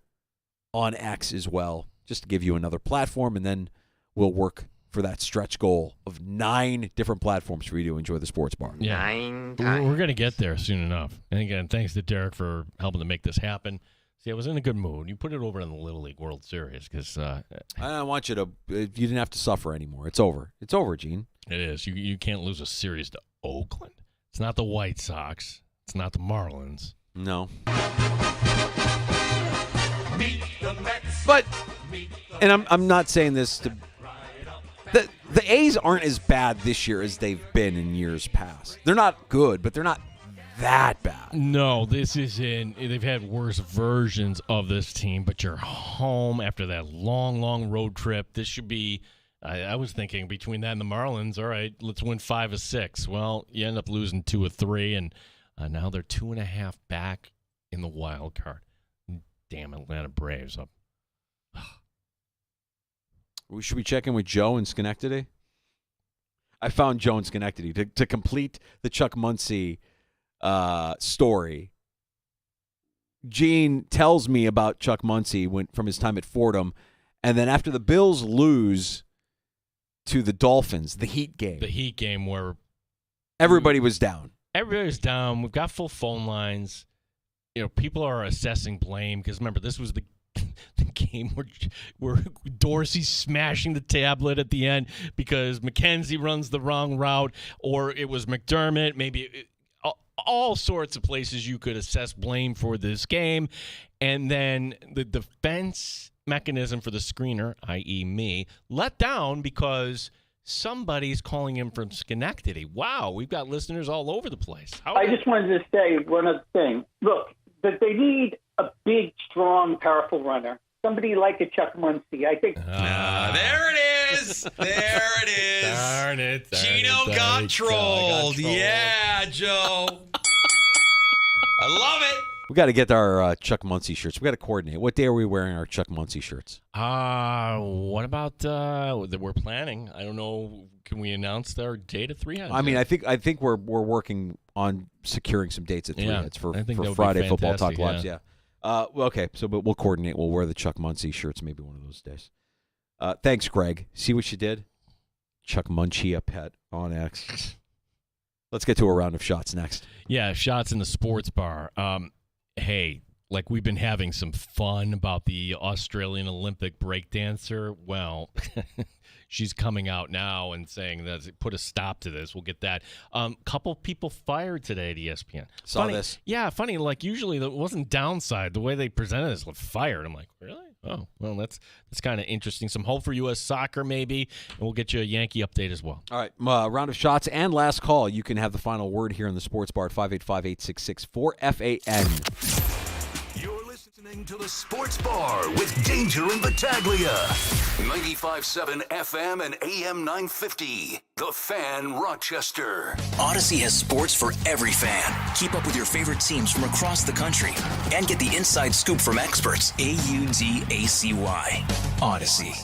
on X as well, just to give you another platform, and then we'll work for that stretch goal of 9 different platforms for you to enjoy the sports bar. Yeah. 9 times. We're going to get there soon enough. And again, thanks to Derek for helping to make this happen. See, I was in a good mood. You put it over in the Little League World Series because I don't want you to. You didn't have to suffer anymore. It's over. It's over, Gene. It is. You can't lose a series to Oakland. It's not the White Sox. It's not the Marlins. No. But, and I'm not saying this to. The A's aren't as bad this year as they've been in years past. They're not good, but they're not that bad. No, this isn't. They've had worse versions of this team, but you're home after that long, long road trip. This should be, I was thinking between that and the Marlins, all right, let's win 5 of 6. Well, you end up losing 2 of 3, and now they're 2.5 back in the wild card. Damn Atlanta Braves up. Should we check in with Joe in Schenectady? I found Joe in Schenectady to complete the Chuck Muncie story. Gene tells me about Chuck Muncie from his time at Fordham, and then after the Bills lose to the Dolphins, the Heat game where everybody was down. Everybody was down. We've got full phone lines. People are assessing blame because remember this was the game where Dorsey's smashing the tablet at the end because McKenzie runs the wrong route, or it was McDermott. Maybe all sorts of places you could assess blame for this game. And then the defense mechanism for the screener, i.e. me, let down because somebody's calling him from Schenectady. Wow, we've got listeners all over the place. I just wanted to say one other thing. Look, that they need a big, strong, powerful runner. Somebody like a Chuck Muncie. I think. There it is. There it is. Darn it. Gino got trolled. Yeah, Joe. I love it. We got to get our Chuck Muncie shirts. We got to coordinate. What day are we wearing our Chuck Muncie shirts? What about that we're planning? I don't know. Can we announce our date at Three Heads? I mean, I think we're working on securing some dates at Three Heads for Friday Football Talk Lives. Yeah. Okay. So, but we'll coordinate. We'll wear the Chuck Muncie shirts maybe one of those days. Thanks, Greg. See what you did? Chuck Muncie a pet on X. Let's get to a round of shots next. Yeah, shots in the sports bar. Hey, like we've been having some fun about the Australian Olympic breakdancer. Well, she's coming out now and saying that put a stop to this. We'll get that. Couple people fired today at ESPN. Saw this. Yeah, funny. Like usually it wasn't downside. The way they presented this was fired. I'm like, really? Oh, well, that's kind of interesting. Some hope for U.S. soccer maybe, and we'll get you a Yankee update as well. All right, round of shots and last call. You can have the final word here in the sports bar at 585-866-4FAN. You're listening to the Sports Bar with Danger and Battaglia. 95.7 FM and AM 950. The Fan, Rochester. Odyssey has sports for every fan. Keep up with your favorite teams from across the country and get the inside scoop from experts. AUDACY. Odyssey.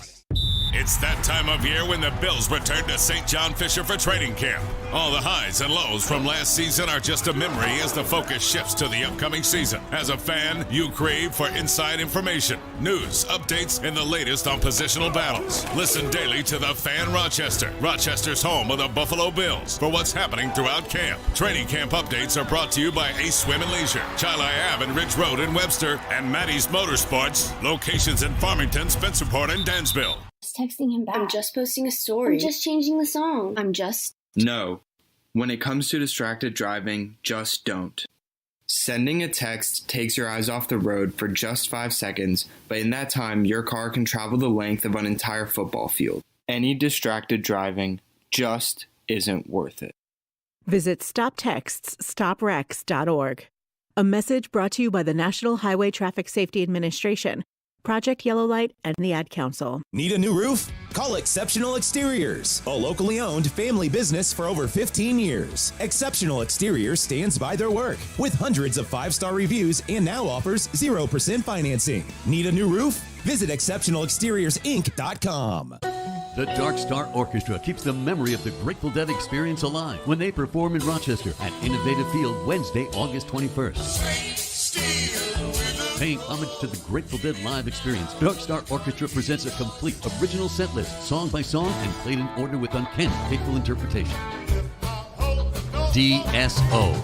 It's that time of year when the Bills return to St. John Fisher for training camp. All the highs and lows from last season are just a memory as the focus shifts to the upcoming season. As a fan, you crave for inside information, news, updates, and the latest on positional battles. Listen daily to The Fan Rochester, Rochester's home of the Buffalo Bills, for what's happening throughout camp. Training camp updates are brought to you by Ace Swim and Leisure, Chili Ave and Ridge Road in Webster, and Maddie's Motorsports, locations in Farmington, Spencerport, and Dansville. Texting him back. I'm just posting a story. I'm just changing the song. No. When it comes to distracted driving, just don't. Sending a text takes your eyes off the road for just 5 seconds, but in that time, your car can travel the length of an entire football field. Any distracted driving just isn't worth it. Visit StopTextsStopWrecks.org. A message brought to you by the National Highway Traffic Safety Administration, Project Yellow Light, and the Ad Council. Need a new roof? Call Exceptional Exteriors, a locally owned family business for over 15 years. Exceptional Exteriors stands by their work with hundreds of 5-star reviews and now offers 0% financing. Need a new roof? Visit ExceptionalExteriorsInc.com. The Dark Star Orchestra keeps the memory of the Grateful Dead experience alive when they perform in Rochester at Innovative Field Wednesday, August 21st. Paying homage to the Grateful Dead live experience, Dark Star Orchestra presents a complete original set list, song by song, and played in order with uncanny, faithful interpretation. DSO.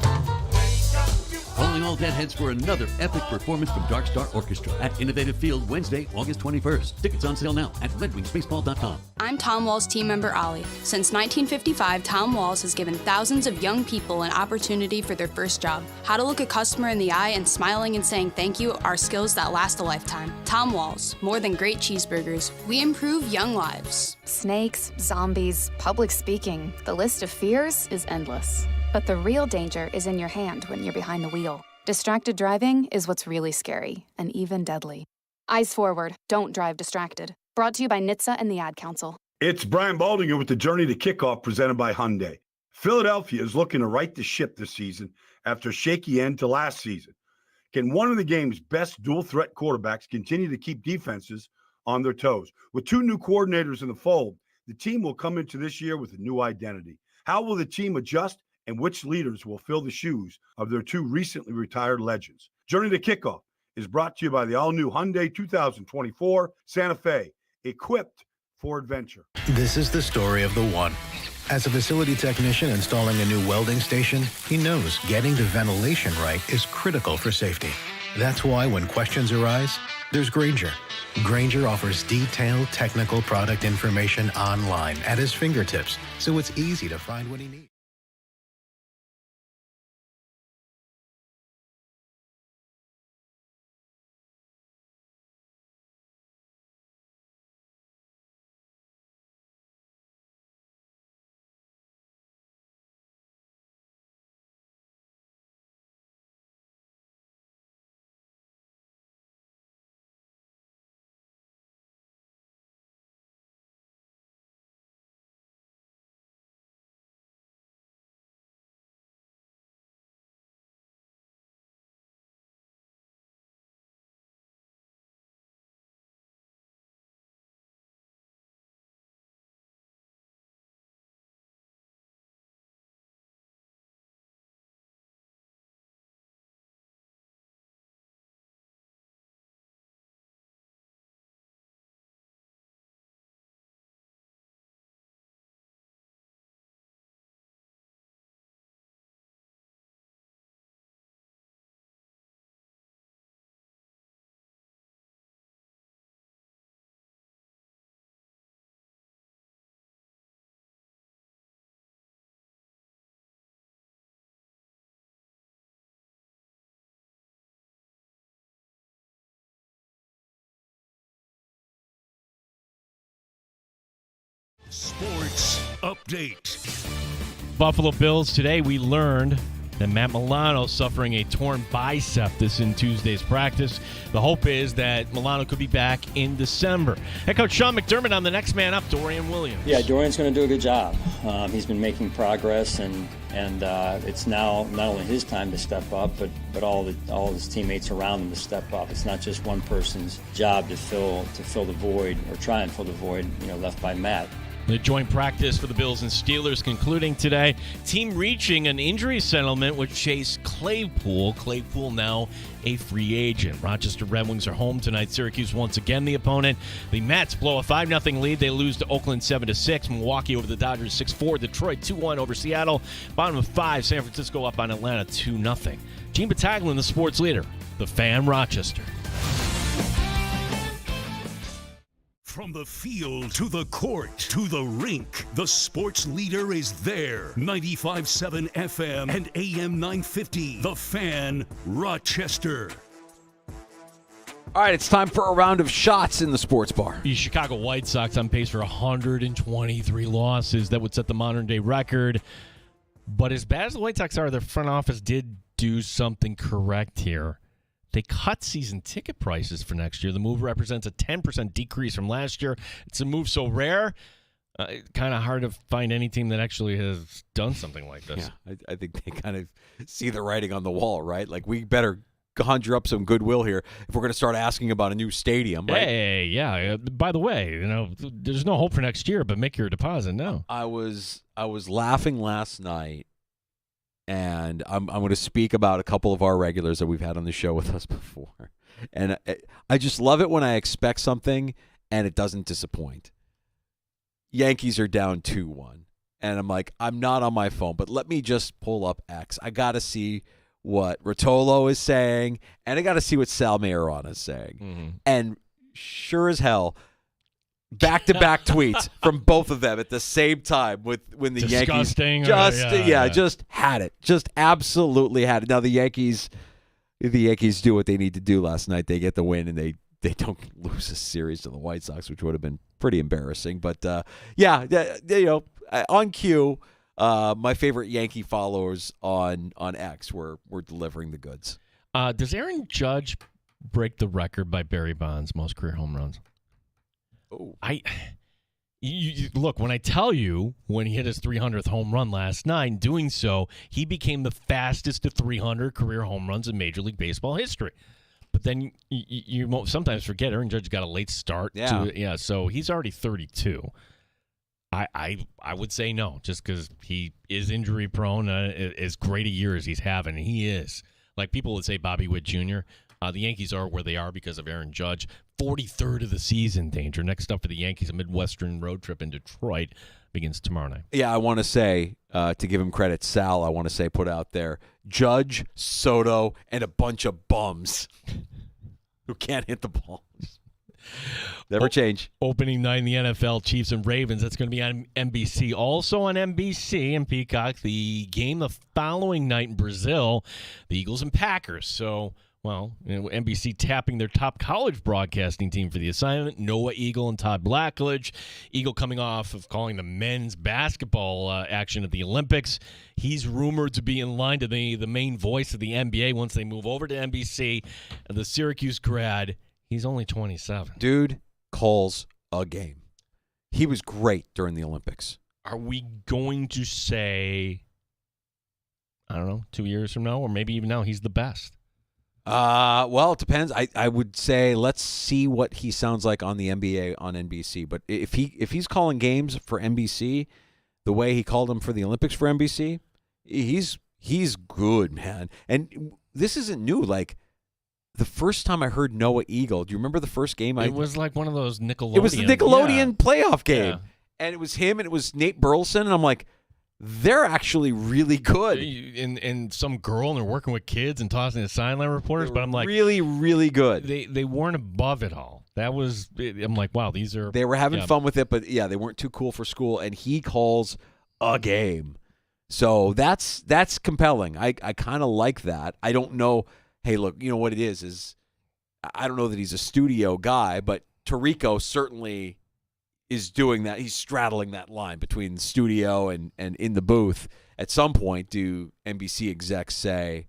Calling all Deadheads for another epic performance from Dark Star Orchestra at Innovative Field Wednesday, August 21st. Tickets on sale now at redwingsbaseball.com. I'm Tom Wall's team member, Ollie. Since 1955, Tom Walls has given thousands of young people an opportunity for their first job. How to look a customer in the eye and smiling and saying thank you are skills that last a lifetime. Tom Walls, more than great cheeseburgers. We improve young lives. Snakes, zombies, public speaking. The list of fears is endless. But the real danger is in your hand when you're behind the wheel. Distracted driving is what's really scary and even deadly. Eyes forward, don't drive distracted. Brought to you by NHTSA and the Ad Council. It's Brian Baldinger with the Journey to Kickoff presented by Hyundai. Philadelphia is looking to right the ship this season after a shaky end to last season. Can one of the game's best dual-threat quarterbacks continue to keep defenses on their toes? With two new coordinators in the fold, the team will come into this year with a new identity. How will the team adjust, and which leaders will fill the shoes of their two recently retired legends? Journey to Kickoff is brought to you by the all-new Hyundai 2024 Santa Fe, equipped for adventure. This is the story of the one. As a facility technician installing a new welding station, he knows getting the ventilation right is critical for safety. That's why when questions arise, there's Grainger. Grainger offers detailed technical product information online at his fingertips, so it's easy to find what he needs. Sports Update. Buffalo Bills, today we learned that Matt Milano suffering a torn bicep this in Tuesday's practice. The hope is that Milano could be back in December. Head coach Sean McDermott on the next man up, Dorian Williams. Yeah, Dorian's going to do a good job. He's been making progress, and it's now not only his time to step up, but all his teammates around him to step up. It's not just one person's job to fill the void or try and fill the void left by Matt. The joint practice for the Bills and Steelers concluding today. Team reaching an injury settlement with Chase Claypool. Claypool now a free agent. Rochester Red Wings are home tonight. Syracuse once again the opponent. The Mets blow a 5-0 lead. They lose to Oakland 7-6. Milwaukee over the Dodgers 6-4. Detroit 2-1 over Seattle. Bottom of 5. San Francisco up on Atlanta 2-0. Gene Battaglin, the sports leader. The Fan, Rochester. From the field to the court to the rink, the sports leader is there. 95.7 FM and AM 950. The Fan, Rochester. All right, it's time for a round of shots in the sports bar. The Chicago White Sox on pace for 123 losses. That would set the modern-day record. But as bad as the White Sox are, their front office did do something correct here. They cut season ticket prices for next year. The move represents a 10% decrease from last year. It's a move so rare, kind of hard to find any team that actually has done something like this. Yeah, I think they kind of see the writing on the wall, right? Like, we better conjure up some goodwill here if we're going to start asking about a new stadium, right? Hey, yeah. By the way, there's no hope for next year, but make your deposit now. I was laughing last night. And I'm going to speak about a couple of our regulars that we've had on the show with us before. And I just love it when I expect something and it doesn't disappoint. Yankees are down 2-1. And I'm like, I'm not on my phone, but let me just pull up X. I got to see what Rotolo is saying, and I got to see what Sal Mayorana is saying. Mm-hmm. And sure as hell, back-to-back tweets from both of them at the same time when the Disgusting Yankees just had it. Just absolutely had it. Now the Yankees do what they need to do last night. They get the win, and they don't lose a series to the White Sox, which would have been pretty embarrassing. But, on cue, my favorite Yankee followers on X were delivering the goods. Does Aaron Judge break the record by Barry Bonds, most career home runs? Oh, you look, when I tell you when he hit his 300th home run last night, in doing so, he became the fastest to 300 career home runs in Major League Baseball history. But then you sometimes forget Aaron Judge got a late start. So he's already 32. I would say no, just because he is injury prone. As great a year as he's having, and he is. Like people would say Bobby Witt Jr., the Yankees are where they are because of Aaron Judge. 43rd of the season, Danger. Next up for the Yankees, a Midwestern road trip in Detroit begins tomorrow night. Yeah, I want to say, to give him credit, Sal, I want to say put out there, Judge, Soto, and a bunch of bums who can't hit the ball. Never change. Opening night in the NFL, Chiefs and Ravens. That's going to be on NBC. Also on NBC and Peacock, the game the following night in Brazil, the Eagles and Packers. So... Well, NBC tapping their top college broadcasting team for the assignment, Noah Eagle and Todd Blackledge. Eagle coming off of calling the men's basketball action at the Olympics. He's rumored to be in line to the main voice of the NBA once they move over to NBC. The Syracuse grad, he's only 27. Dude calls a game. He was great during the Olympics. Are we going to say, I don't know, 2 years from now, or maybe even now, he's the best? Well, it depends. I would say let's see what he sounds like on the NBA on NBC. But if he's calling games for NBC the way he called them for the Olympics for NBC, he's good, man. And this isn't new. Like the first time I heard Noah Eagle, do you remember the first game? It was like one of those Nickelodeon. It was the Nickelodeon playoff game, and it was him and it was Nate Burleson, and I'm like, they're actually really good. And some girl, and they're working with kids and tossing to sideline reporters. But I'm like, really, really good. They weren't above it all. That was, I'm like, wow, these are. They were having fun with it, but they weren't too cool for school. And he calls a game, so that's compelling. I kind of like that. I don't know. Hey, look, you know what it is I don't know that he's a studio guy, but Tirico certainly is doing that. He's straddling that line between the studio and in the booth. At some point, do NBC execs say,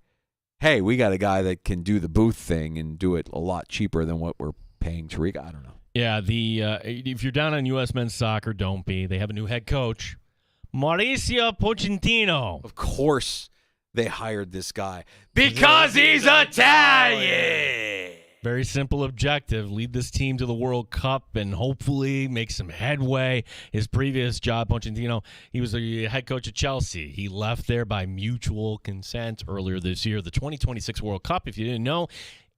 hey, we got a guy that can do the booth thing and do it a lot cheaper than what we're paying Tariq? I don't know. Yeah, if you're down on U.S. men's soccer, don't be. They have a new head coach, Mauricio Pochettino. Of course they hired this guy. Because he's Italian! Very simple objective, lead this team to the World Cup and hopefully make some headway. His previous job, Pochettino, he was the head coach of Chelsea. He left there by mutual consent earlier this year. The 2026 World Cup, if you didn't know,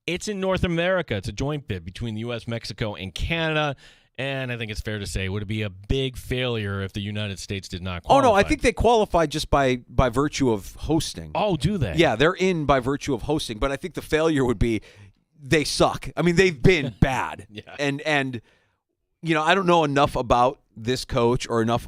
it's in North America. It's a joint bid between the U.S., Mexico, and Canada. And I think it's fair to say, would it be a big failure if the United States did not qualify? Oh, no, I think they qualify just by virtue of hosting. Oh, do they? Yeah, they're in by virtue of hosting. But I think the failure would be they suck. I mean, they've been bad. Yeah. And I don't know enough about this coach or enough,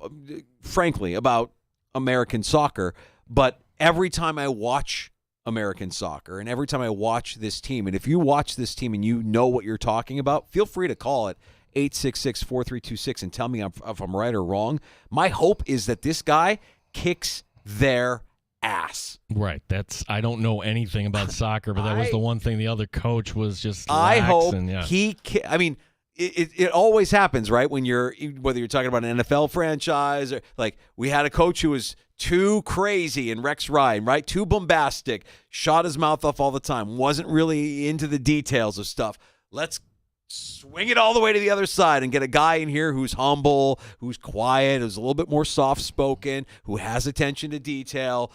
frankly, about American soccer. But every time I watch American soccer and every time I watch this team, and if you watch this team and you know what you're talking about, feel free to call it 866-4326 and tell me if I'm right or wrong. My hope is that this guy kicks their ass. Right. I don't know anything about soccer, but that was the one thing the other coach was just lax. I hope he it always happens, right? Whether you're talking about an NFL franchise or like we had a coach who was too crazy in Rex Ryan, right? Too bombastic, shot his mouth off all the time, wasn't really into the details of stuff. Let's swing it all the way to the other side and get a guy in here who's humble, who's quiet, who's a little bit more soft-spoken, who has attention to detail.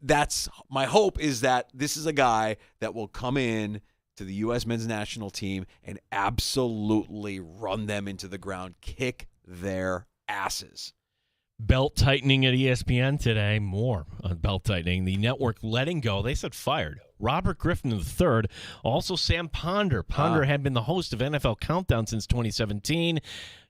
That's my hope, is that this is a guy that will come in to the U.S. men's national team and absolutely run them into the ground, kick their asses. Belt tightening at ESPN today. More on belt tightening. The network letting go, they said fired, Robert Griffin III. Also Sam Ponder. Ponder had been the host of NFL Countdown since 2017.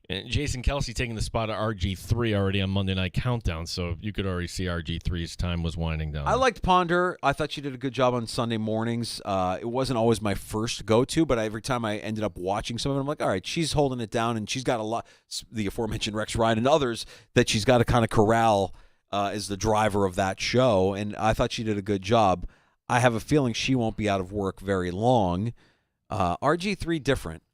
And Jason Kelsey taking the spot of RG3 already on Monday Night Countdown, so you could already see RG3's time was winding down. I liked Ponder. I thought she did a good job on Sunday mornings. It wasn't always my first go-to, but every time I ended up watching some of it, I'm like, all right, she's holding it down, and she's got a lot, the aforementioned Rex Ryan and others, that she's got to kind of corral as the driver of that show, and I thought she did a good job. I have a feeling she won't be out of work very long. RG3 different.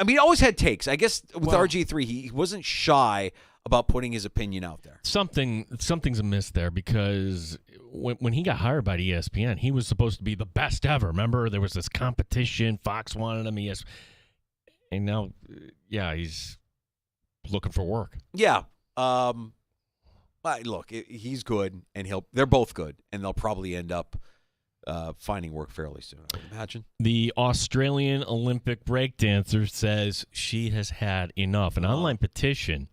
He always had takes. I guess with RG3, he wasn't shy about putting his opinion out there. Something's amiss there, because when he got hired by ESPN, he was supposed to be the best ever. Remember, there was this competition. Fox wanted him. And now, he's looking for work. Yeah. Look, he's good, and they're both good, and they'll probably end up finding work fairly soon, I would imagine. The Australian Olympic breakdancer says she has had enough. An online petition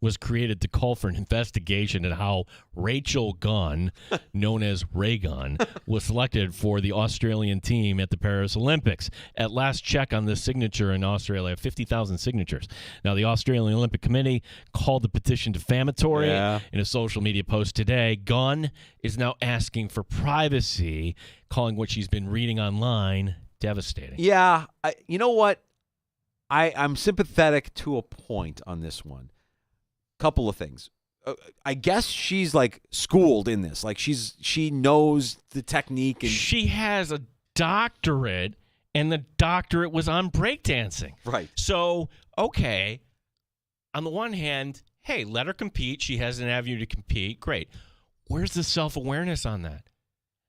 was created to call for an investigation into how Rachel Gunn, known as Ray Gunn, was selected for the Australian team at the Paris Olympics. At last check on this signature in Australia, 50,000 signatures. Now, the Australian Olympic Committee called the petition defamatory. In a social media post today, Gunn is now asking for privacy, calling what she's been reading online devastating. Yeah, you know what? I'm sympathetic to a point on this one. Couple of things. I guess she's like schooled in this. Like she knows the technique. And she has a doctorate, and the doctorate was on breakdancing. Right. So, okay, on the one hand, hey, let her compete. She has an avenue to compete. Great. Where's the self-awareness on that?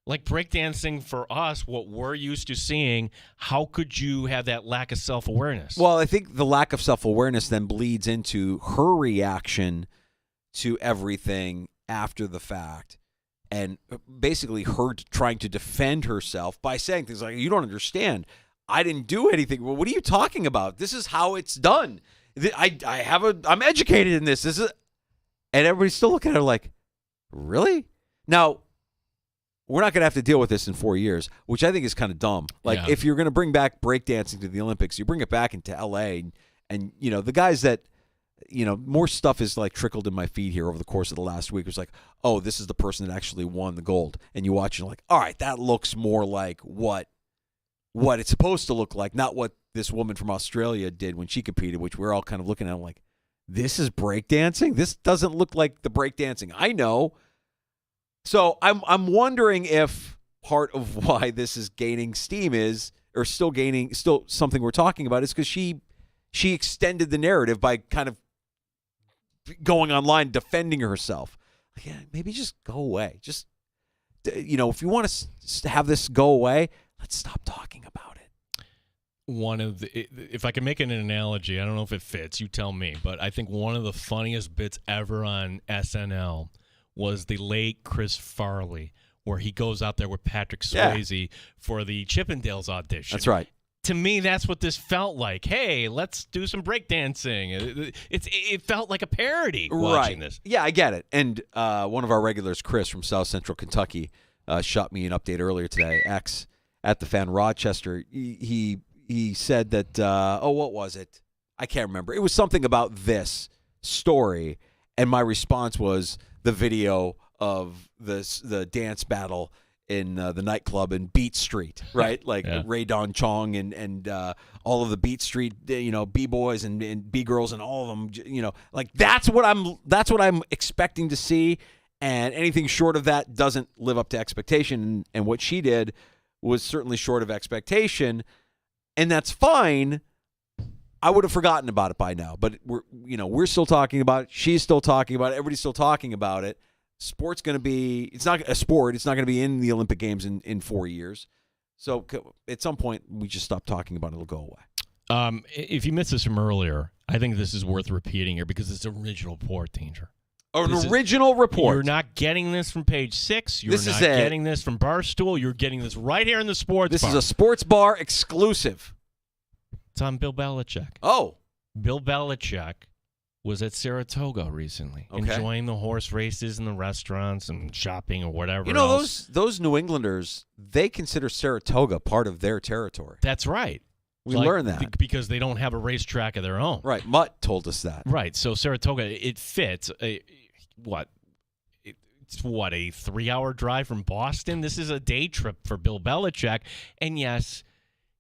Like breakdancing for us, what we're used to seeing, how could you have that lack of self-awareness? Well, I think the lack of self-awareness then bleeds into her reaction to everything after the fact, and basically her trying to defend herself by saying things like, you don't understand. I didn't do anything. Well, what are you talking about? This is how it's done. I'm educated in this. And everybody's still looking at her like, really? Now, we're not going to have to deal with this in 4 years, which I think is kind of dumb. Like, if you're going to bring back breakdancing to the Olympics, you bring it back into L.A. And the guys that, more stuff is like trickled in my feed here over the course of the last week. It was like, oh, this is the person that actually won the gold. And you watch and you're like, all right, that looks more like what it's supposed to look like, not what this woman from Australia did when she competed, which we're all kind of looking at like, this is breakdancing? This doesn't look like the breakdancing I know. So I'm wondering if part of why this is gaining steam still something we're talking about is because she extended the narrative by kind of going online defending herself. Yeah, maybe just go away. Just, if you want to have this go away, let's stop talking about it. If I can make an analogy, I don't know if it fits, you tell me, but I think one of the funniest bits ever on SNL was the late Chris Farley, where he goes out there with Patrick Swayze for the Chippendales audition. That's right. To me, that's what this felt like. Hey, let's do some breakdancing. It felt like a parody watching this. Yeah, I get it. And one of our regulars, Chris from South Central Kentucky, shot me an update earlier today, X, at the Fan Rochester. He said that, what was it? I can't remember. It was something about this story, and my response was the video of the dance battle in the nightclub in Beat Street, right? Like Ray Don Chong and all of the Beat Street, B-boys and B-girls and all of them, like that's what I'm expecting to see, and anything short of that doesn't live up to expectation. And what she did was certainly short of expectation, and that's fine. I would have forgotten about it by now, but we're still talking about it. She's still talking about it. Everybody's still talking about it. Sport's going to be – it's not a sport. It's not going to be in the Olympic Games in 4 years. So at some point, we just stop talking about it. It'll go away. If you missed this from earlier, I think this is worth repeating here because it's original report, Danger. Original report. You're not getting this from Page 6. You're not getting this from Barstool. You're getting this right here in the Sports Bar. This is a Sports Bar exclusive. It's on Bill Belichick. Oh. Bill Belichick was at Saratoga recently, enjoying the horse races and the restaurants and shopping or whatever else. Those New Englanders, they consider Saratoga part of their territory. That's right. We learned that. Because they don't have a racetrack of their own. Right. Mutt told us that. Right. So Saratoga, it fits. It's a 3-hour drive from Boston? This is a day trip for Bill Belichick. And yes,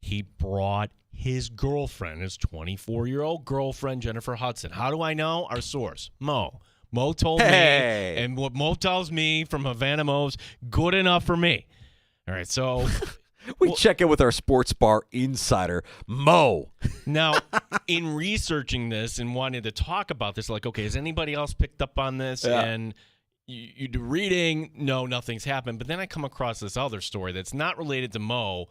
he brought his girlfriend, his 24-year-old girlfriend, Jennifer Hudson. How do I know? Our source, Mo. Mo told me, and what Mo tells me from Havana Mo's good enough for me. All right, so we check in with our Sports Bar insider, Mo. Now, in researching this and wanting to talk about this, like, okay, has anybody else picked up on this? Yeah. And you do reading, no, nothing's happened. But then I come across this other story that's not related to Mo,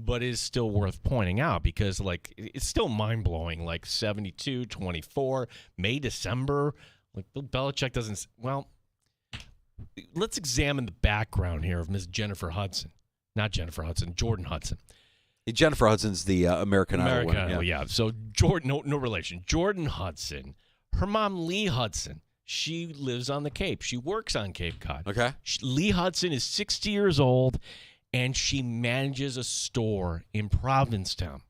but is still worth pointing out because, like, it's still mind-blowing. Like, 72, 24, May, December. Like, Bill Belichick doesn't – well, let's examine the background here of Ms. Jennifer Hudson. Not Jennifer Hudson, Jordan Hudson. Jennifer Hudson's the American Idol winner. Yeah. So, Jordan, no relation. Jordan Hudson, her mom, Lee Hudson, she lives on the Cape. She works on Cape Cod. Okay. Lee Hudson is 60 years old, and she manages a store in Provincetown.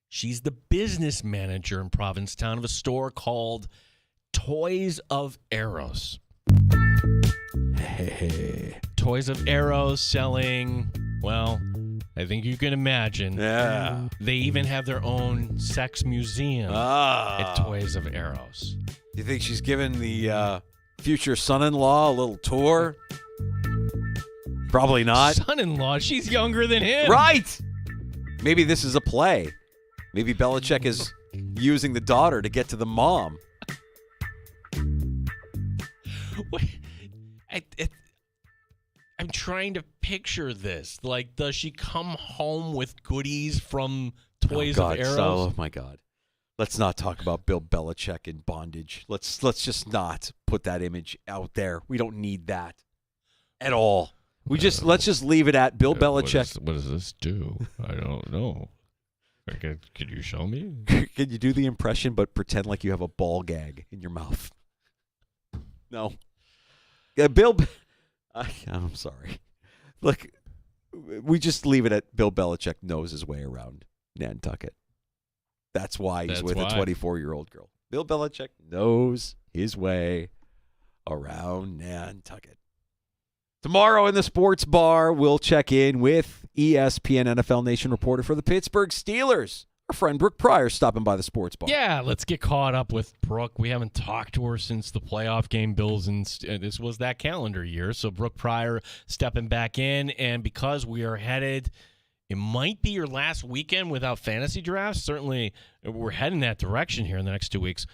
She's the business manager in Provincetown of a store called Toys of Eros. Hey. Toys of Eros selling, well, I think you can imagine. Yeah. They even have their own sex museum at Toys of Eros. You think she's giving the future son-in-law a little tour? Probably not. Son-in-law? She's younger than him. Right. Maybe this is a play. Maybe Belichick is using the daughter to get to the mom. I'm trying to picture this. Like, does she come home with goodies from Toys of Eros? Oh, my God. Let's not talk about Bill Belichick in bondage. Let's just not put that image out there. We don't need that at all. Let's just leave it at Bill Belichick. What does this do? I don't know. Could you show me? Can you do the impression but pretend like you have a ball gag in your mouth? No. Bill, I'm sorry. Look, we just leave it at Bill Belichick knows his way around Nantucket. That's why he's with a 24-year-old girl. Bill Belichick knows his way around Nantucket. Tomorrow in the Sports Bar, we'll check in with ESPN NFL Nation reporter for the Pittsburgh Steelers, our friend Brooke Pryor stopping by the sports bar. Yeah, let's get caught up with Brooke. We haven't talked to her since the playoff game, Bills, and this was that calendar year. So Brooke Pryor stepping back in, and because we are headed, it might be your last weekend without fantasy drafts. Certainly, we're heading that direction here in the next 2 weeks.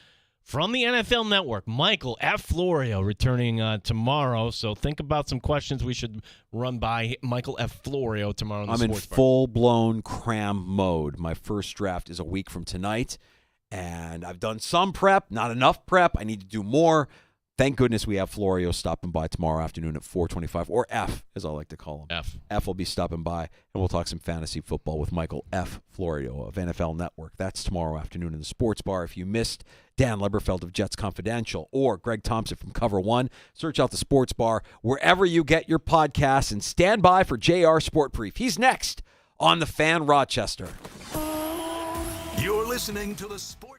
From the NFL Network, Michael F. Florio returning tomorrow. So think about some questions we should run by Michael F. Florio tomorrow. I'm in full-blown cram mode. My first draft is a week from tonight, and I've done some prep, not enough prep. I need to do more. Thank goodness we have Florio stopping by tomorrow afternoon at 4:25, or F, as I like to call him. F will be stopping by, and we'll talk some fantasy football with Michael F. Florio of NFL Network. That's tomorrow afternoon in the sports bar. If you missed Dan Leberfeld of Jets Confidential or Greg Thompson from Cover One, search out the sports bar wherever you get your podcasts, and stand by for JR Sport Brief. He's next on the Fan Rochester. You're listening to the Sports